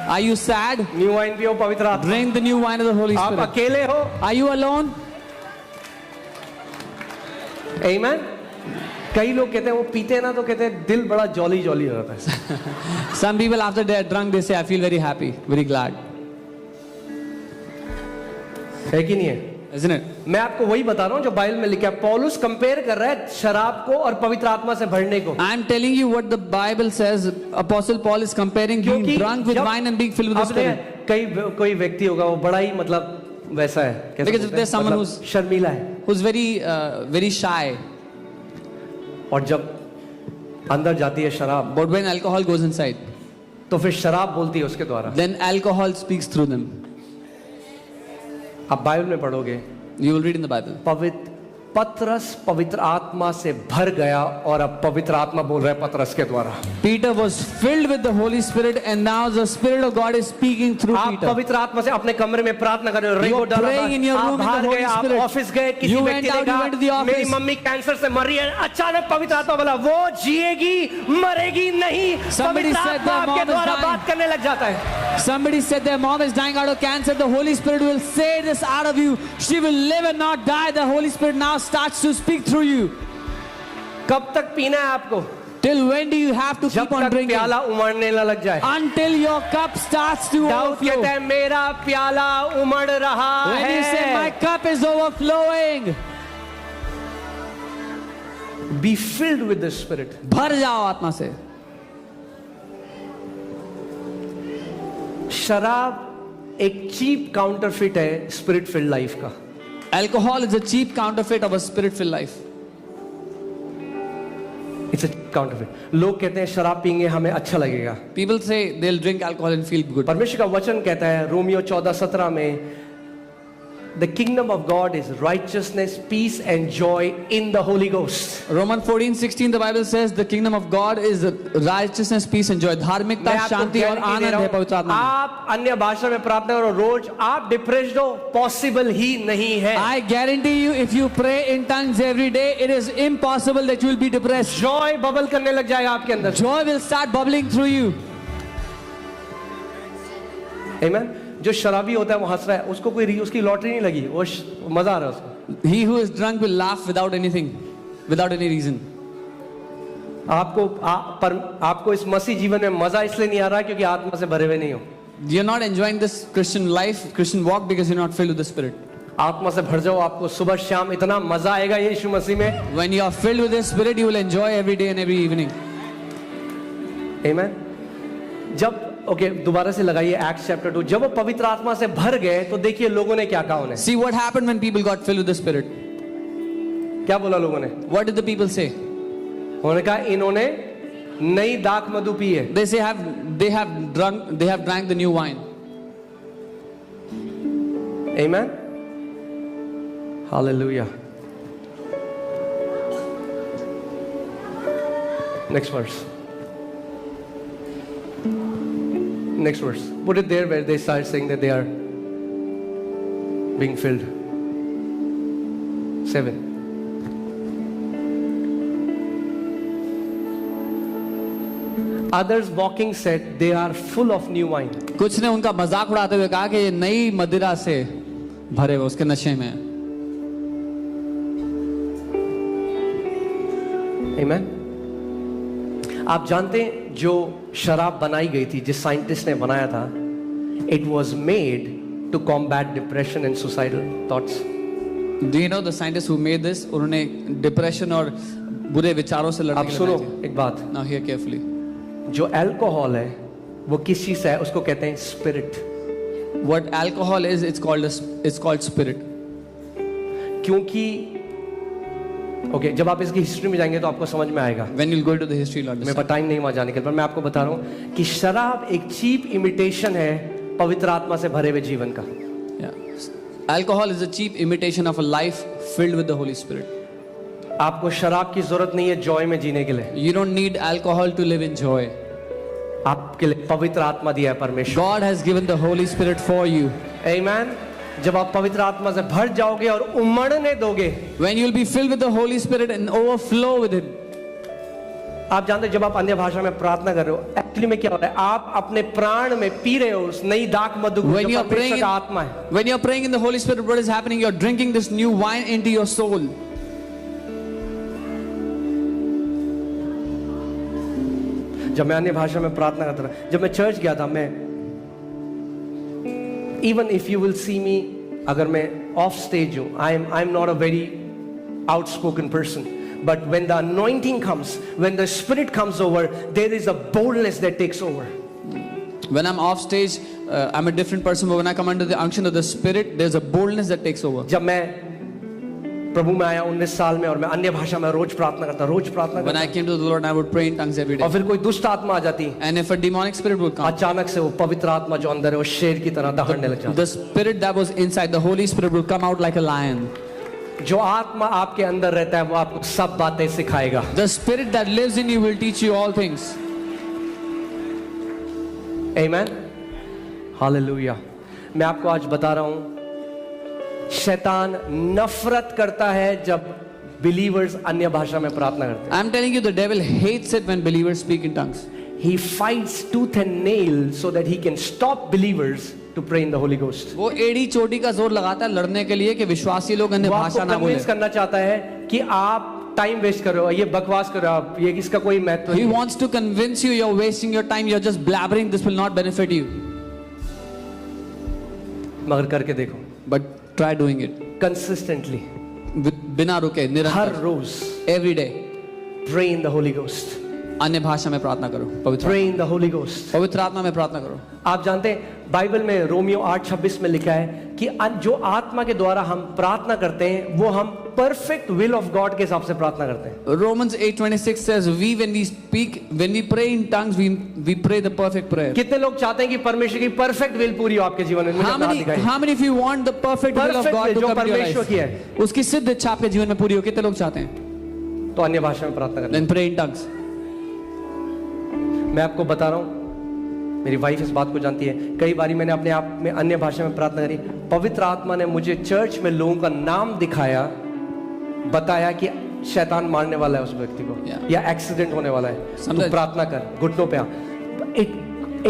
Are you sad? New wine पियो, पवित्र आत्मा. Drink the new wine of the Holy आप Spirit. अकेले हो, Are you alone? आमीन. कई लोग कहते हैं वो पीते हैं ना तो कहते हैं दिल बड़ा जॉली जॉली हो जाता है. Some people after they are drunk, they say, I feel very happy, very glad. है कि नहीं है? Isn't it? मैं आपको वही बता रहा हूँ जो बाइबल में लिखा है. पौलुस कंपेयर कर रहा है शराब को और पवित्र आत्मा से भरने को. I'm telling you what the Bible says. Apostle Paul is comparing being क्योंकि drunk with जब wine and being filled with the आपने Spirit. कोई व्यक्ति होगा वो बड़ा ही मतलब वैसा है, कैसे Because if बोलते हैं? there's someone मतलब who's- शर्मीला है, Who's very shy. और जब अंदर जाती है शराब But when alcohol goes inside, तो फिर शराब बोलती है उसके द्वारा. then alcohol speaks through them. आप बाइबल में पढ़ोगे, You will read in the Bible. पतरस पवित्र आत्मा से भर गया और अब पवित्र आत्मा बोल रहा है पतरस के द्वारा. Peter was filled with the Holy Spirit and now the Spirit of God is speaking through आप Peter. पवित्र आत्मा से अपने कमरे में प्रार्थना कर रहे हो, You रेगो are डरा, praying in your आप room in the बाहर Holy गए, आप Spirit. ऑफिस गए, किसी You व्यक्ति went ने out, you went to the कहा office. मेरी मम्मी कैंसर से मर रही है, अचानक पवित्र आत्मा बोला वो जिएगी मरेगी नहीं. Somebody पवित्र said आत्मा their mom आपके is द्वारा dying. बात करने लग जाता है. Somebody said their mom is dying out of cancer. The Holy Spirit will say this out of you. She will live and not die. The Holy Spirit now starts to speak through you. कब तक पीना है आपको? Till when do you have to जब keep on तक drinking? प्याला उमड़ने न लग जाए. Until your cup starts to Dawood overflow. कहते हैं मेरा प्याला उमड़ रहा When you say my है. cup is overflowing, Be filled with the Spirit. भर जाओ आत्मा से. शराब एक चीप काउंटरफिट है स्पिरिट फिल्ड लाइफ का. Alcohol is a cheap counterfeit of a spirit-filled life. It's a counterfeit. लोग कहते हैं शराब पीएंगे हमें अच्छा लगेगा. People say they'll drink alcohol and feel good. परमेश्वर का वचन कहता है रोमियो 14:17 में the kingdom of God is righteousness peace and joy in the Holy Ghost. Romans 14:16 the Bible says the kingdom of God is righteousness, peace and joy. धार्मिकता, शांति और आनंद है पवित्र आत्मा में. आप अन्य भाषा में प्रार्थना करो रोज, आप डिप्रेस्ड हो पॉसिबल ही नहीं है. I guarantee you, if you pray in tongues every day, it is impossible that you will be depressed. Joy bubble करने लग जाएगा आपके अंदर. Joy will start bubbling through you. आमीन. जो शराबी होता है वो हंस रहा है, उसको कोई उसकी लॉटरी नहीं लगी, वो मजा आ रहा है उसको. He who is drunk will laugh without anything, without any reason. आपको इस मसीह जीवन में मजा इसलिए नहीं आ रहा क्योंकि आत्मा से भरे हुए नहीं हो. You're not enjoying this Christian life, Christian walk because you're not filled with the Spirit. आत्मा से भर जाओ, आपको सुबह शाम इतना मजा आएगा यीशु मसीह में. When you are filled with the Spirit, you will enjoy every day and every evening. आमीन. जब दोबारा से लगाइए एक्ट्स चैप्टर 2. जब वो पवित्र आत्मा से भर गए तो देखिए लोगों ने क्या कहा उन्हें. See what happened when people got filled with the Spirit. क्या बोला लोगों ने? What did the people say? उन्होंने कहा इन्होंने नई दाख मधु पी है. They say they have drank the new wine. Amen. Hallelujah. Next verse. Next verse. Put it there where they start saying that they are being filled. 7. Others walking said they are full of new wine. कुछ ने उनका मजाक उड़ाते हुए कहा कि ये नई मदिरा से भरे हुए, उसके नशे में. Amen. आप जानते हैं जो शराब बनाई गई थी, जिस साइंटिस्ट ने बनाया था, it was made to combat depression and suicidal thoughts. Do you know the scientists who made this? उन्होंने डिप्रेशन और बुरे विचारों से लड़ने आप के लिए सुनो बनाई थी. एक बात. Now hear carefully. जो अल्कोहल है वो किस चीज है, उसको कहते हैं spirit. What alcohol is, it's called spirit. क्योंकि ओके जब आप इसकी हिस्ट्री में जाएंगे तो आपको समझ में आएगा। When you'll go into the history, you'll मेरे understand. पास टाइम नहीं वहां जाने के लिए, पर मैं आपको बता रहा हूं कि शराब एक चीप इमिटेशन है पवित्र आत्मा से भरे हुए जीवन का। Yeah. Alcohol is a cheap imitation of a life filled with the Holy Spirit. आपको शराब की जरूरत नहीं है जॉय में जीने के लिए, You don't need alcohol to live in joy. आपके लिए पवित्र आत्मा दिया है परमेश्वर। God has given the Holy Spirit for you. आमीन। जब आप पवित्र आत्मा से भर जाओगे और उमड़ने दोगे, When you'll be filled with the Holy Spirit and overflow with Him. आप जानते हैं जब आप अन्य भाषा में प्रार्थना कर रहे हो, एक्चुअली में क्या हो रहा है, आप अपने प्राण में पी रहे हो उस नई दाख मधु को When जो you're परमेश्वर praying, का आत्मा है। when you're praying in the Holy Spirit, what is happening? You're drinking this new wine into your soul. जब मैं अन्य भाषा में प्रार्थना करता था, जब मैं चर्च गया था, मैं even if you will see me, अगर मैं ऑफ स्टेज हूं, I am not a very outspoken person, but when the anointing comes, when the spirit comes over, there is a boldness that takes over. When I'm off stage, I'm a different person, but when I come under the unction of the Spirit, there's a boldness that takes over. जब मैं प्रभु में आया 19 साल में और मैं अन्य भाषा में रोज प्रार्थना करता, When I came to the Lord, I would pray in tongues every day. और फिर कोई दुष्ट आत्मा आ जाती, And if a demonic spirit would come, अचानक से वो पवित्र आत्मा जो अंदर है वो शेर की तरह दहाड़ने लग जाता। the spirit that was inside, the Holy Spirit would come out like a lion. जो आत्मा आपके अंदर रहता है वो आपको सब बातें सिखाएगा। The spirit that lives in you will teach you all things. आमीन, हालेलुया। मैं आपको आज बता रहा हूं, शैतान नफरत करता है जब बिलीवर्स अन्य भाषा में प्रार्थना करते हैं। I'm telling you, the devil hates it when believers speak in tongues. He fights tooth and nail so that he can stop believers to pray in the Holy Ghost. वो एड़ी चोटी का जोर लगाता है लड़ने के लिए कि विश्वासी लोग अन्य वो भाषा आपको ना बोले. कन्विंस करना चाहता है कि आप टाइम वेस्ट कर रहे हो, ये बकवास कर रहे हो आप, ये इसका कोई महत्व He नहीं। wants to convince you you're wasting your time, you're just blabbering, this will not benefit you. मगर करके देखो, But try doing it. Consistently, बिना रुके, हर निरंतर, रोज every day. pray in the Holy Ghost. अन्य भाषा में प्रार्थना करो, Pray in the Holy Ghost. पवित्र आत्मा में प्रार्थना करो. आप जानते हैं बाइबल में रोमियो 8:26 में लिखा है कि जो आत्मा के द्वारा हम प्रार्थना करते हैं वो हम परफेक्ट विल ऑफ गॉड के हिसाब से प्रार्थना करते हैं। Romans 8:26 says, when we pray in tongues, we pray the perfect prayer. कितने लोग चाहते हैं कि परमेश्वर की परफेक्ट विल पूरी हो आपके जीवन में? मुझे हाथ दिखाइए। How many of you want the perfect will of Perfect God will to जो come to your परमेश्वर की life? है। उसकी सिद्ध इच्छा आपके जीवन में पूरी हो, कितने लोग चाहते हैं? तो अन्य भाषा में प्रार्थना करते Then pray in tongues. हैं। मैं आपको बता रहा हूँ, मेरी वाइफ इस बात को जानती है, कई बारी मैंने अपने आप में अन्य भाषा में प्रार्थना करी, पवित्र आत्मा ने मुझे चर्च में लोगों का नाम दिखाया, बताया कि शैतान मारने वाला है उस व्यक्ति को, Yeah. या एक्सीडेंट होने वाला है, तू Sometimes- प्रार्थना कर, घुटनों पे आ।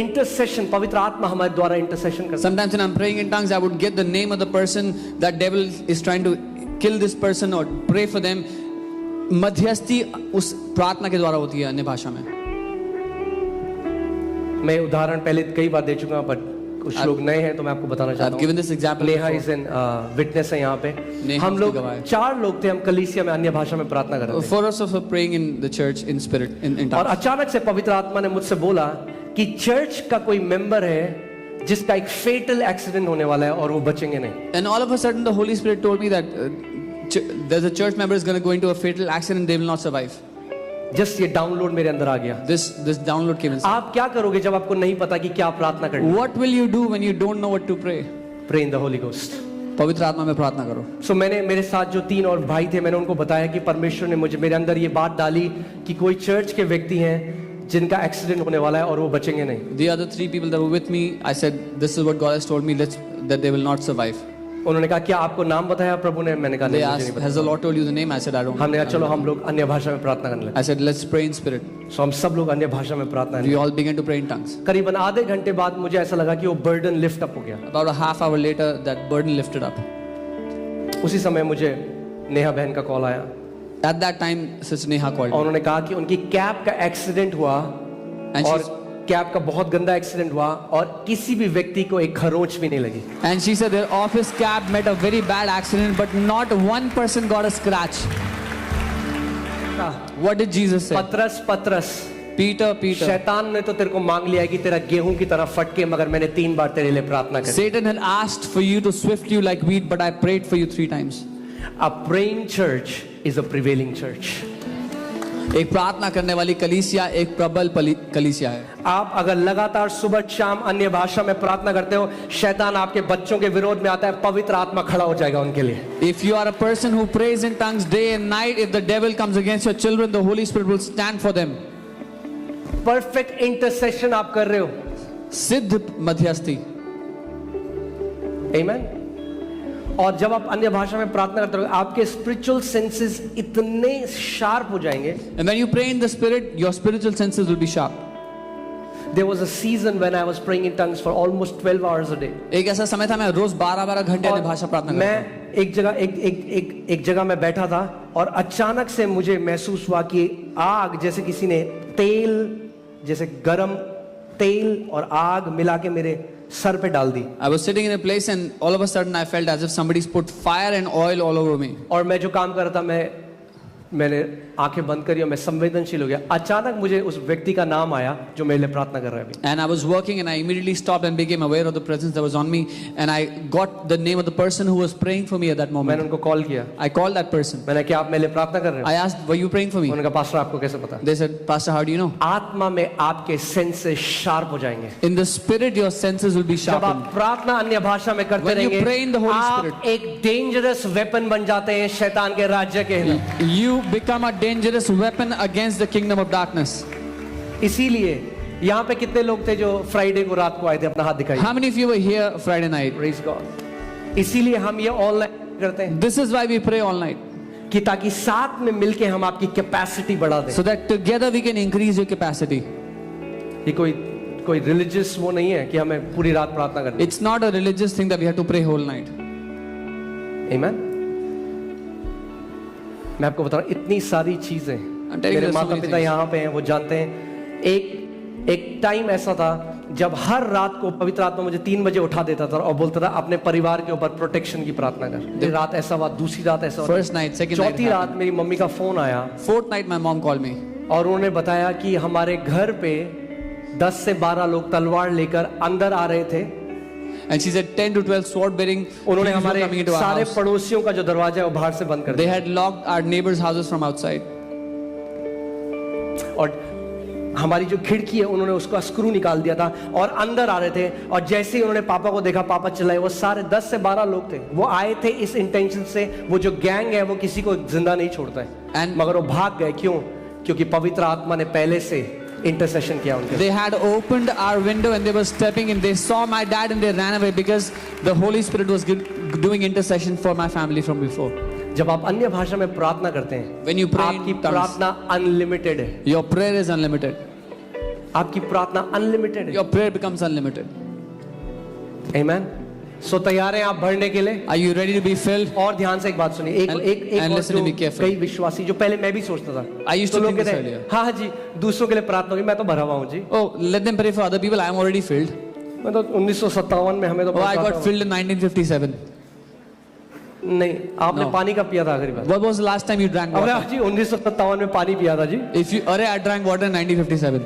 इंटरसेशन, पवित्र आत्मा हमारे द्वारा इंटरसेशन करता है। Sometimes when I'm praying in tongues, I would get the name of the person that devil is trying to kill this person or pray for them. मध्यस्थी उस प्रार्थना के द्वारा होती है अन्य भाषा में. मैं उदाहरण पहले कई बार दे चुका हूं, पर कुछ लोग नए हैं तो मैं आपको बताना I've चाहता given हूँ। this example Neha before. Is an witness है यहाँ पे। नेहा हम उसकी लोग गवाह है। 4 लोग थे, हम कलीसिया में अन्य भाषा में प्रार्थना कर रहे थे, For us of praying in the church in spirit in और tongues. अचानक से पवित्र आत्मा ने मुझसे बोला कि चर्च का कोई मेंबर है जिसका एक फेटल एक्सीडेंट होने वाला है और वो बचेंगे नहीं। And all of a sudden the Holy Spirit told me that there's a church member is going to go into a fatal accident, they will not survive. Just ये डाउनलोड मेरे अंदर आ गया। This download came inside. आप क्या करोगे जब आपको नहीं पता कि क्या प्रार्थना करनी? What will you do when you don't know what to pray? Pray in the Holy Ghost. पवित्र आत्मा में प्रार्थना करो. सो मैंने मेरे साथ जो 3 और भाई थे, मैंने उनको बताया कि परमेश्वर ने मुझे मेरे अंदर ये बात डाली कि कोई चर्च के व्यक्ति हैं जिनका एक्सीडेंट होने वाला है और वो बचेंगे नहीं। The other 3 people that were with me, I said, this is what God has told me, that they will not survive. उन्होंने कहा क्या आपको नाम बताया प्रभु ने? मैंने कहा They नहीं, मुझे asked, नहीं has the Lord told you the name? I said, I don't. हमने कहा चलो हम लोग अन्य भाषा में प्रार्थना करने लगे। I said, let's pray in spirit. सो हम सब लोग अन्य भाषा में प्रार्थना We करने all began to pray in tongues. लगे। करीबन आधे घंटे बाद मुझे ऐसा लगा कि वो बर्डन लिफ्ट अप हो गया। About a half hour later, that burden lifted up. उसी समय मुझे नेहा बहन का कॉल आया At that time, Sister Neha called और me. उन्होंने कहा कि उनकी कैब का एक्सीडेंट हुआ And और she's- कैब का बहुत गंदा एक्सीडेंट हुआ और किसी भी व्यक्ति को एक खरोंच भी नहीं लगी। And she said their office cab met a very bad accident, but not one person got a scratch. What did Jesus say? पतरस Peter, शैतान ने तो तेरे को मांग लिया है कि तेरा गेहूं की तरह फटके, मगर मैंने 3 बार तेरे लिए प्रार्थना करी। Satan had asked for you to swift you like wheat, but I prayed for you 3 times. A praying church is a prevailing church. एक प्रार्थना करने वाली कलीसिया एक प्रबल कलीसिया है। आप अगर लगातार सुबह शाम अन्य भाषा में प्रार्थना करते हो, शैतान आपके बच्चों के विरोध में आता है, पवित्र आत्मा खड़ा हो जाएगा उनके लिए। If you are a person who prays in tongues day and night, if the devil comes against your children, the Holy Spirit will stand for them. Perfect intercession आप कर रहे हो। सिद्ध मध्यस्थी। आमीन। और जब आप अन्य भाषा में प्रार्थना करते हो, आपके स्पिरिचुअल सेंसेस इतने शार्प हो जाएंगे। And when you pray in the spirit, your spiritual senses will be sharp. There was a season when I was praying in tongues for almost 12 hours a day. एक ऐसा समय था मैं रोज 12-12 घंटे अन्य भाषा प्रार्थना करता था। मैं एक जगह मैं बैठा था और अचानक से मुझे महसूस हुआ कि आग, जैसे किसी ने तेल, जैसे गरम तेल और आग मिला के मेरे सर पे डाल दी। I was sitting in a place and all of a sudden I felt as if somebody's put fire and oil all over me. और मैं जो काम कर रहा था, मैंने आंखें बंद करी और मैं संवेदनशील हो गया। अचानक मुझे उस व्यक्ति का नाम आया जो मेरे लिए प्रार्थना कर रहा है अभी। And I was working and I immediately stopped and became aware of the presence that was on me, and I got the name of the person who was praying for me at that moment. मैंने उनको call किया। I called that person. मैंने क्या आप मेरे लिए प्रार्थना कर रहे I asked, were you praying for me? उन्होंने कहा, पास्टर आपको कैसे पता? They said, Pastor, how do you know? आत्मा में आपके सेंसेस शार्प हो जाएंगे। In the spirit, your senses will be जब आप sharpened. प्रार्थना अन्य भाषा में करते When you रहेंगे, pray in the Holy आप Spirit, एक डेंजरस वेपन बन जाते हैं शैतान के राज्य के खिलाफ। you become a dangerous weapon against the kingdom of darkness. इसीलिए यहाँ पे कितने लोग थे जो फ्राइडे को रात को आए थे? अपना हाथ दिखाइए। How many of you were here Friday night? Praise God। इसीलिए हम ये ऑनलाइन करते हैं This is why we pray all night. कि ताकि साथ में मिलके हम आपकी कैपेसिटी बढ़ा दें। So that together we can increase your capacity. ये कोई रिलीजियस वो नहीं है कि हमें पूरी रात प्रार्थना करनी। It's not a religious thing that we have to pray whole night. Amen। मैं आपको बता रहा हूँ, इतनी सारी चीजें मेरे माता पिता यहाँ पे हैं, वो जानते हैं। एक टाइम ऐसा था जब हर रात को पवित्र आत्मा मुझे 3 बजे उठा देता था और बोलता था अपने परिवार के ऊपर प्रोटेक्शन की प्रार्थना कर। एक रात ऐसा हुआ, दूसरी रात ऐसा हुआ, First night, second night, चौथी रात मेरी मम्मी का फोन आया। Fourth night my mom called me. और उन्होंने बताया कि हमारे घर पे 10 से 12 लोग तलवार लेकर अंदर आ रहे थे। And she said 10 to 12 sword bearing. उन्होंने thieves were हमारे coming into our सारे house. पड़ोसियों का जो दरवाजा है वो बाहर से बंद कर They दिया had locked our neighbors' houses from outside. और हमारी जो खिड़की है उन्होंने उसका स्क्रू निकाल दिया था और अंदर आ रहे थे। और जैसे ही उन्होंने पापा को देखा, पापा चिल्लाए। वो सारे 10 से 12 लोग थे, वो आए थे इस इंटेंशन से। वो जो गैंग है वो किसी को जिंदा नहीं छोड़ता है, मगर वो भाग गए। क्यों? क्योंकि पवित्र आत्मा ने पहले से इंटरसेशन किया उनके। They had opened our window and they were stepping in. They saw my dad and they ran away because the Holy Spirit was doing intercession for my family from before. जब आप अन्य भाषा में प्रार्थना करते हैं, When you pray आपकी in tongues, प्रार्थना अनलिमिटेड है। your prayer is unlimited. आपकी प्रार्थना अनलिमिटेड है। Your prayer becomes unlimited. आमीन। सो तैयार हैं आप भरने के लिए? Are you ready to be filled? और ध्यान से एक बात सुनिए। एक and और listen to me carefully. कई विश्वासी जो पहले मैं भी सोचता था, I used to तो लोग think this कहते हैं, earlier. हाँ जी दूसरों के लिए प्रार्थना होगी, मैं तो भरा हुआ हूँ जी। Oh, let them pray for other people. I am already filled. मैं तो 1957 में हमें तो Oh, I got filled in 1957. नहीं, आपने No. पानी का पिया था आखिरी बार? What was the last time you drank अरे water? जी 1957 में पानी पिया था जी। If you, I drank water in 1957.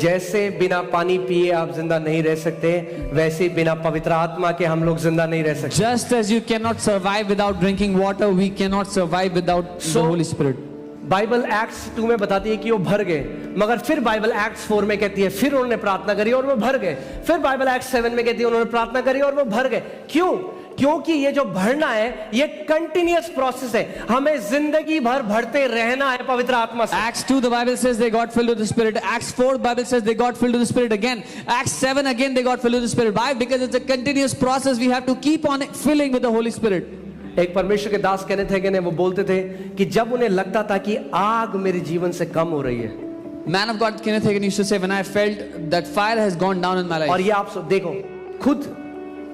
जैसे बिना पानी पिए आप जिंदा नहीं रह सकते, वैसे ही बिना पवित्र आत्मा के हम लोग जिंदा नहीं रह सकते। Just as you cannot survive without drinking water, we cannot survive without the Holy Spirit. Bible acts 2 में बताती है कि वो भर गए, मगर फिर बाइबल एक्ट्स 4 में कहती है फिर उन्होंने प्रार्थना करी और वो भर गए। फिर बाइबल एक्ट्स 7 में कहती है उन्होंने प्रार्थना करी और वो भर गए। क्यों? क्योंकि ये जो भरना है ये कंटिन्यूअस प्रोसेस है, हमें जिंदगी भर भरते रहना है पवित्र आत्मा से। Acts 2 the Bible says they got filled with the Spirit. Acts 4 the Bible says they got filled with the Spirit again. Acts 7 again they got filled with the Spirit. Why? Because it's a continuous process. We have to keep on filling with the Holy Spirit. एक परमेश्वर के दास कहने थे कि वो बोलते थे कि जब उन्हें लगता था कि आग मेरे जीवन से कम हो रही है, Man of God Kenneth Hagin used to say, when I felt that fire has gone down in my life. और ये आप देखो खुद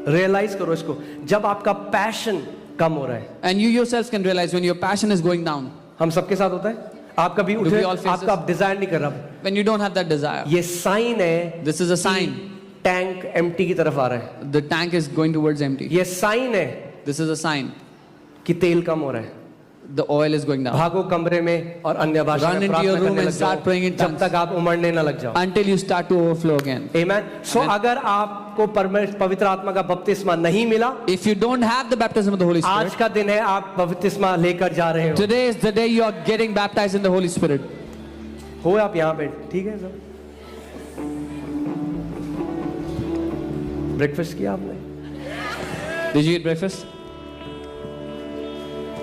रियलाइज करो इसको, जब आपका पैशन कम हो रहा है, And you yourself can realize when your passion is going down. हम सबके साथ होता है। आप कभी उठे, we all face आपका आप डिजायर नहीं कर रहा, When you don't have that desire. ये साइन है, This is a sign. Tank empty की तरफ आ रहा है। The tank is going towards empty. ये साइन है This is a sign कि तेल कम हो रहा है। the oil is going down. भागो कमरे में और अन्य भाषा Run में into your प्रार्थना room करने and लग जाओ, start praying in जब tongues. तक आप उमड़ने न लग जाओ। Until you start to overflow again. Amen. So अगर आपको पवित्र आत्मा का बपतिस्मा नहीं मिला, If you don't have the baptism of the Holy Spirit, आज का दिन है आप बपतिस्मा लेकर जा रहे हो। today is the day you are getting baptized in the Holy Spirit. हो आप यहाँ पे, ठीक है सब? ब्रेकफास्ट किया आपने? Did you eat breakfast?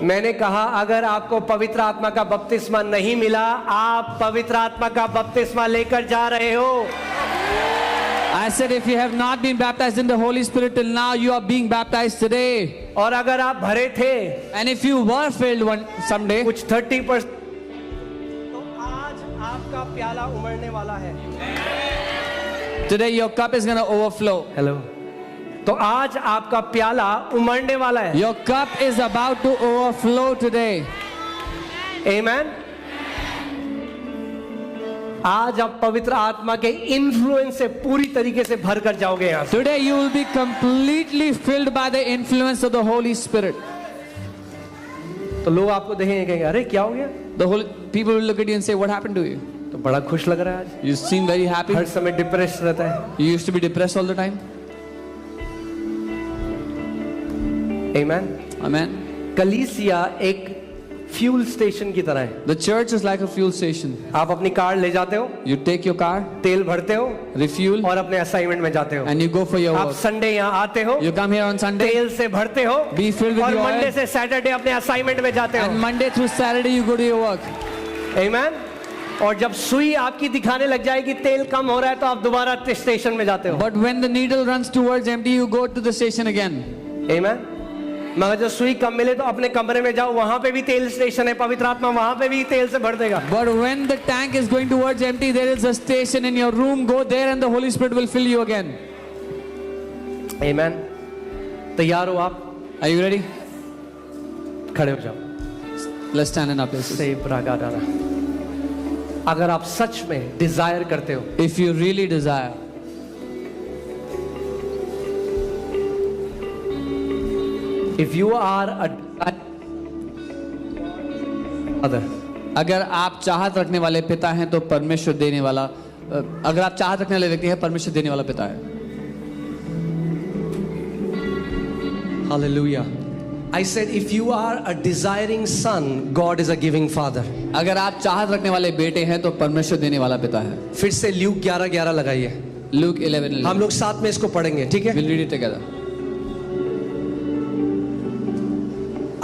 मैंने कहा अगर आपको पवित्र आत्मा का बपतिस्मा नहीं मिला, आप पवित्र आत्मा का बपतिस्मा लेकर जा रहे हो। I said if you have not been baptized in the Holy Spirit till now, you are being baptized today. और अगर आप भरे थे And if you were filled someday, कुछ 30%, तो आज आपका प्याला उमड़ने वाला है। today your cup is going to overflow. Hello, तो आज आपका प्याला उमड़ने वाला है। Your cup is about to overflow today. Amen. आज आप पवित्र आत्मा के इन्फ्लुएंस से पूरी तरीके से भर कर जाओगे यहाँ से। Today you will be completely filled by the influence of the Holy Spirit. तो लोग आपको देखेंगे, कहेंगे अरे क्या हो गया? The Holy people will look at you and say, "What happened to you? तो बड़ा खुश लग रहा है आज। You seem very happy. हर समय डिप्रेस रहता है। You used to be depressed all the time." Amen. Amen. कलीसिया एक फ्यूल स्टेशन की तरह है। The church is like a fuel station. आप अपनी कार ले जाते हो, You take your car, तेल भरते हो refuel, और अपने असाइनमेंट में जाते हो। and you go for your आप work. संडे यहाँ आते हो, You come here on Sunday, तेल से भरते हो be filled with और your मंडे oil, से सैटरडे अपने असाइनमेंट में जाते and हो। Monday through Saturday you go to your work. Amen. और जब सुई आपकी दिखाने लग जाएगी तेल कम हो रहा है, तो आप दोबारा स्टेशन में जाते हो। But when the needle runs towards empty, you go to the station again. Amen. मगर जो सुई कम मिले तो अपने कमरे में जाओ, वहां पे भी तेल स्टेशन है, पवित्र आत्मा वहां पे भी तेल से भर देगा। But when the tank is going towards empty, there is a station in your room. Go there and the Holy Spirit will fill you again. Amen. तैयार हो आप? Are you ready? खड़े हो जाओ। Let's stand in our places. सही प्रागा डाला। अगर आप सच में डिजायर करते हो, If you really desire, if you are a other, अगर आप चाहत रखने वाले पिता हैं तो परमेश्वर देने वाला, अगर आप चाहत रखने वाले व्यक्ति हैं, परमेश्वर देने वाला पिता है। hallelujah. I said if you are a desiring son, God is a giving father. अगर आप चाहत रखने वाले बेटे हैं तो परमेश्वर देने वाला पिता है। फिर से ल्यूक 11:11 लगाइए। Luke 11:11. हम लोग साथ में इसको पढ़ेंगे, ठीक है? We'll read it together.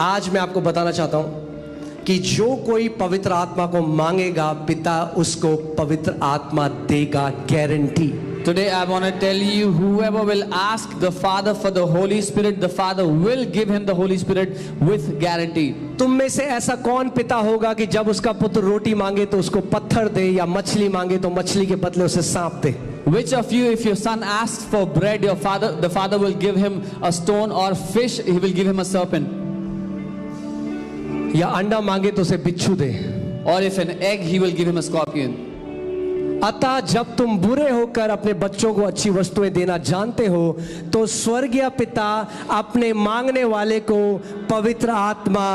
आज मैं आपको बताना चाहता हूं कि जो कोई पवित्र आत्मा को मांगेगा, पिता उसको पवित्र आत्मा देगा, guarantee. Today I want to tell you, whoever will ask the Father for the Holy Spirit, the Father will give him the Holy Spirit with guarantee. तुम में से ऐसा कौन पिता होगा कि जब उसका पुत्र रोटी मांगे तो उसको पत्थर दे, या मछली मांगे तो मछली के बदले उसे सांप दे? Which of you, if your son asks for bread, the Father will give him a stone, or fish, he will give him a serpent? या अंडा मांगे तो उसे बिच्छू दे? Or if an egg, he will give him a scorpion. अतः जब तुम बुरे होकर अपने बच्चों को अच्छी वस्तुएं देना जानते हो, तो स्वर्गीय पिता अपने मांगने वाले को पवित्र आत्मा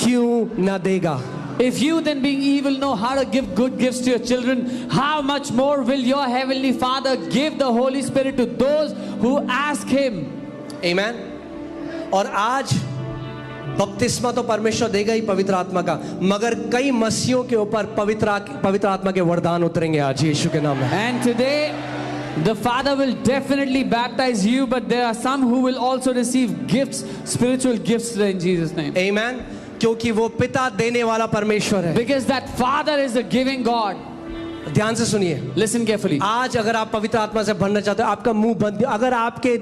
क्यों न देगा? If you then, being evil, know how to give good gifts to your children, how much more will your heavenly Father give the Holy Spirit to those who ask him? Amen. और आज बपतिस्मा तो परमेश्वर देगा ही पवित्र आत्मा का, मगर कई मसीहों के ऊपर पवित्र आत्मा के वरदान उतरेंगे आज यीशु के नाम में। And today the Father will definitely baptize you, but there are some who will also receive gifts, spiritual gifts today in Jesus' name. Amen. क्योंकि वो पिता देने वाला परमेश्वर है। Because that Father is a giving God. ध्यान से सुनिए, Listen carefully. आज अगर आप पवित्र आत्मा से भरना चाहते हो, आपका मुंह बंद, अगर आपके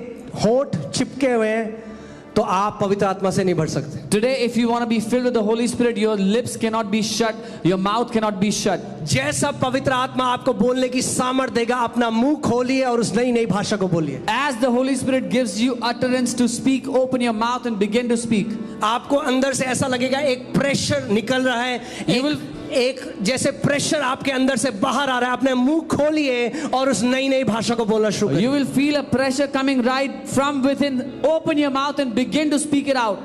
होंठ चिपके हुए हैं तो आप पवित्र आत्मा से नहीं भर सकते। Today, if you want to be filled with the Holy Spirit, your lips cannot be shut, your mouth cannot be shut. जैसा पवित्र आत्मा आपको बोलने की सामर्थ देगा, अपना मुंह खोलिए और उस नई नई भाषा को बोलिए। As the Holy Spirit gives you utterance to speak, open your mouth and begin to speak. आपको अंदर से ऐसा लगेगा एक प्रेशर निकल रहा है, एक जैसे प्रेशर आपके अंदर से बाहर आ रहा है। अपने मुंह खोलिए और उस नई नई भाषा को बोलना शुरू करिए। You will feel a pressure coming right from within. Open your mouth and begin to speak it out.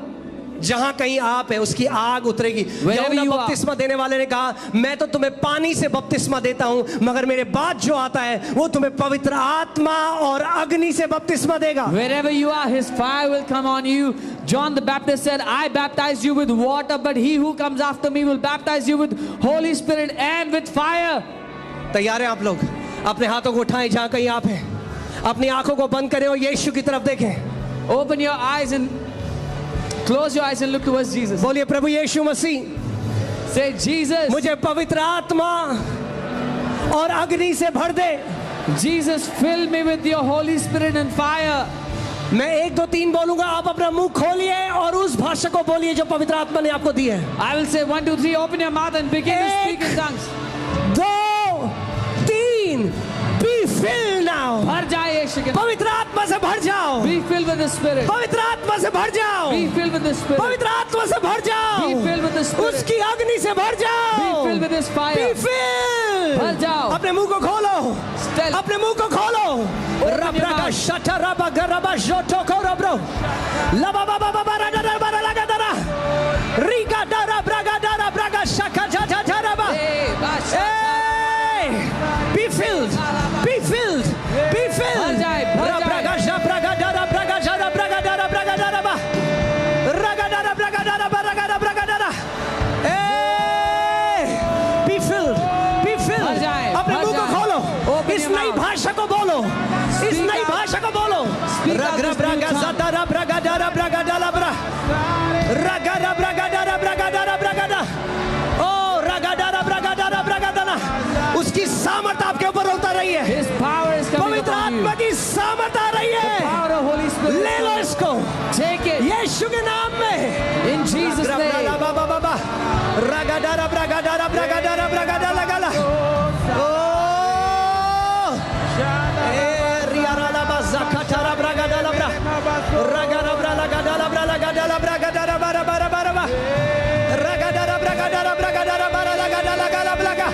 जहां कहीं आप है उसकी आग उतरेगी। Wherever यूहन्ना you are. बपतिस्मा देने वाले ने कहा, मैं तो तुम्हें पानी से बपतिस्मा देता हूं, मगर मेरे बाद जो आता है वो तुम्हें पवित्र आत्मा और अग्नि से बपतिस्मा देगा। Wherever you are, his fire will come on you. John the Baptist said, I baptize you with water, but he who comes after me will baptize you with Holy Spirit and with fire. तैयार हैं आप लोग? अपने हाथों को उठाएं जहां कहीं आप हैं, अपनी आंखों को बंद करें और यीशु की तरफ देखें। Open your eyes and close your eyes and look towards Jesus. बोलिए, प्रभु यीशु मसीह, Say, Jesus, मुझे पवित्र आत्मा और अग्नि से भर दे। Jesus, fill me with your Holy Spirit and fire. मैं 1 2 3 बोलूंगा, आप अपना मुंह खोलिए और उस भाषा को बोलिए जो पवित्र आत्मा ने आपको दी है। I will say 1, 2, 3, open your mouth and begin to speak in tongues. 2 3 be filled now। भर जाए यीशु के नाम। पवित्र आत्मा से भर जाओ। Be filled with the Spirit. पवित्र आत्मा से भर जाओ। Be filled with the Spirit. पवित्र आत्मा से भर जाओ। Be filled with the Spirit. उसकी अग्नि से भर जाओ। Be filled with His fire. Be filled। भर जाओ। अपने मुंह को खोलो। Tell- अपने मुंह को खोलो। your रबरगा mouth. शटा rava garba Johto को रब्रो लबा बाबा बाबा राडा बारा लगा दरा रिगा दरा ब्रागा दरा ब्रागा शका जा जा जा रबा। Hey, Basha. Hey, be filled, be filled, be filled। भर जाए, भर जाए। रब्रागा शब्रागा दरा ब्रागा जरा ब्रागा दरा ब्रागा दरा बा रागा दरा ब्रागा दरा ब्रागा दरा ब्रागा दरा। Hey, be filled, be filled। भर जाए, अपने भर मुंह को जाए। खोलो, Open इस your नई mouth. भाषा को बोलो, इस Speak नई out. भाषा को बोलो। Speak out ragda this new Braga tongue. दरा ब्रागा दरा ब्रागा दरा ब्रा रगरा ब्रागा दरा ब्रागा दरा ब्रागा दा ओ रगा दरा ब्रागा दरा ब्रागा दरा। उसकी सामर्थ आपके ऊपर उतर रही है। His power is coming पवित्र upon you. आत्मा की सामर्थ आ रही है। Power of Holy Spirit. ले लो इसको Take it यीशु के नाम में। in Jesus' name. बाबा बाबा रगा दरा ब्रागा दरा ब्रागा दरा ब्रागा दरा लगा ला। ओ ए रियारा ला बाजा कटारा ब्रागा दरा ब्रा रगा दरा ब्रा लगा दरा ब्रा लगा दरा ब्रागा दरा बारा बारा बारा बा रगा दरा ब्रागा दरा ब्रागा दरा बारा लगा दरा लगा ला ब्रागा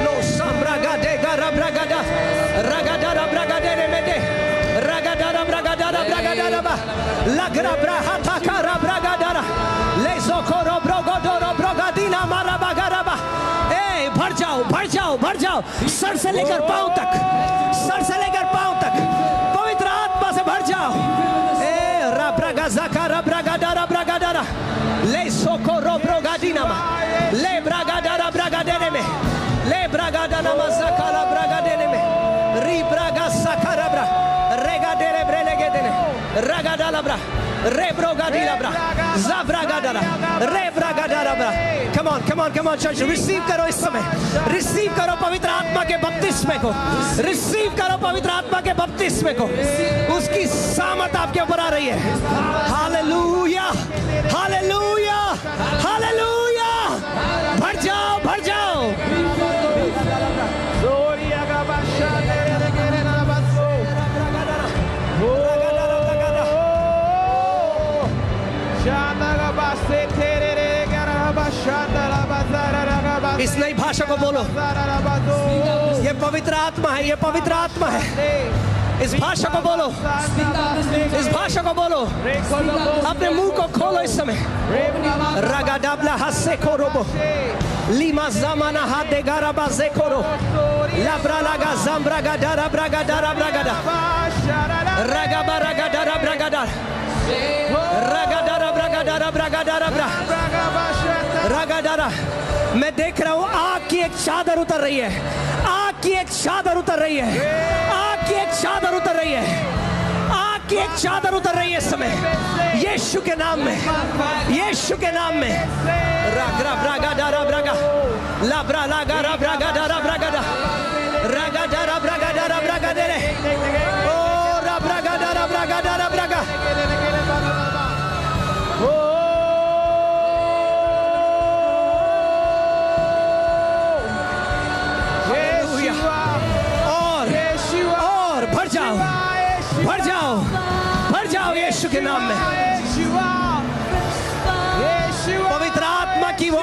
लो समरागा दे गरा ब्रागा दा रगा दरा ब्रागा दे रे मेटे रगा दरा ब्रागा दरा ब्रागा दरा बा लगरा ब्रा हाथा करा ब्रागा दरा ले सोकोरो ब्रोगो दोरो ब्रोगा दीना मारा बागारा बा। ए भर जाओ भर जाओ भर जाओ, सर से लेकर पांव तक, सर से लेकर पांव तक पवित्र आत्मा से भर जाओ। ए रब्रागा जाकारा ब्रागा दरा ब्रागा दरा ले सोकोरो ब्रोगा दीना मा ले ब्रागा दरा ब्रागा देने में ले ब्रागा दना मा जाकाला ब्रागा देने में री ब्रागा साकारा ब्रा रेगा देरे ब्रेले के देने रगा डाला ब्रा रे ब्रोगा दीला ब्रा जाब्रागा दरा रे ब्रागा दरा ब्रा। कम ऑन चर्च, रिसीव करो इस समय, रिसीव करो पवित्र आत्मा के बपतिस्मे को, रिसीव करो पवित्र आत्मा के बपतिस्मे को। उसकी सामर्थ आपके ऊपर आ रही है। Hallelujah hallelujah hallelujah. भर जाओ भर जाओ। इस नई भाषा को बोलो। ये पवित्र आत्मा है, ये पवित्र आत्मा है। इस भाषा को बोलो, इस भाषा को बोलो। अपने मुंह को खोलो इस समय। रगा डाबला हस्से खोरोबो लीमा जमाना हाथ दे गारा बाजे खोरो लाब्रा लगा जमब्रागा डारा ब्रागा डारा ब्रागा डा रगा बारागा डारा ब्रागा डा रगा डारा ब्रागा डारा ब्रागा डारा ब्रा रगा डारा। मैं देख रहा हूं आग की एक चादर उतर रही है, आग की एक चादर उतर रही है, आग की एक चादर उतर रही है, आग की एक चादर उतर रही है इस समय यीशु के नाम में, यीशु के नाम में। रागा ब्रागा डारा ब्रागा लाब्रा लागा रा ब्रागा डारा ब्रागा डा रागा डारा ब्रागा डारा ब्रागा दे रे ओ रा ब्रागा डारा ब्रागा डारा ब्रागा। और भर जाओ भर जाओ भर जाओ यीशु के नाम में। पवित्र आत्मा की वो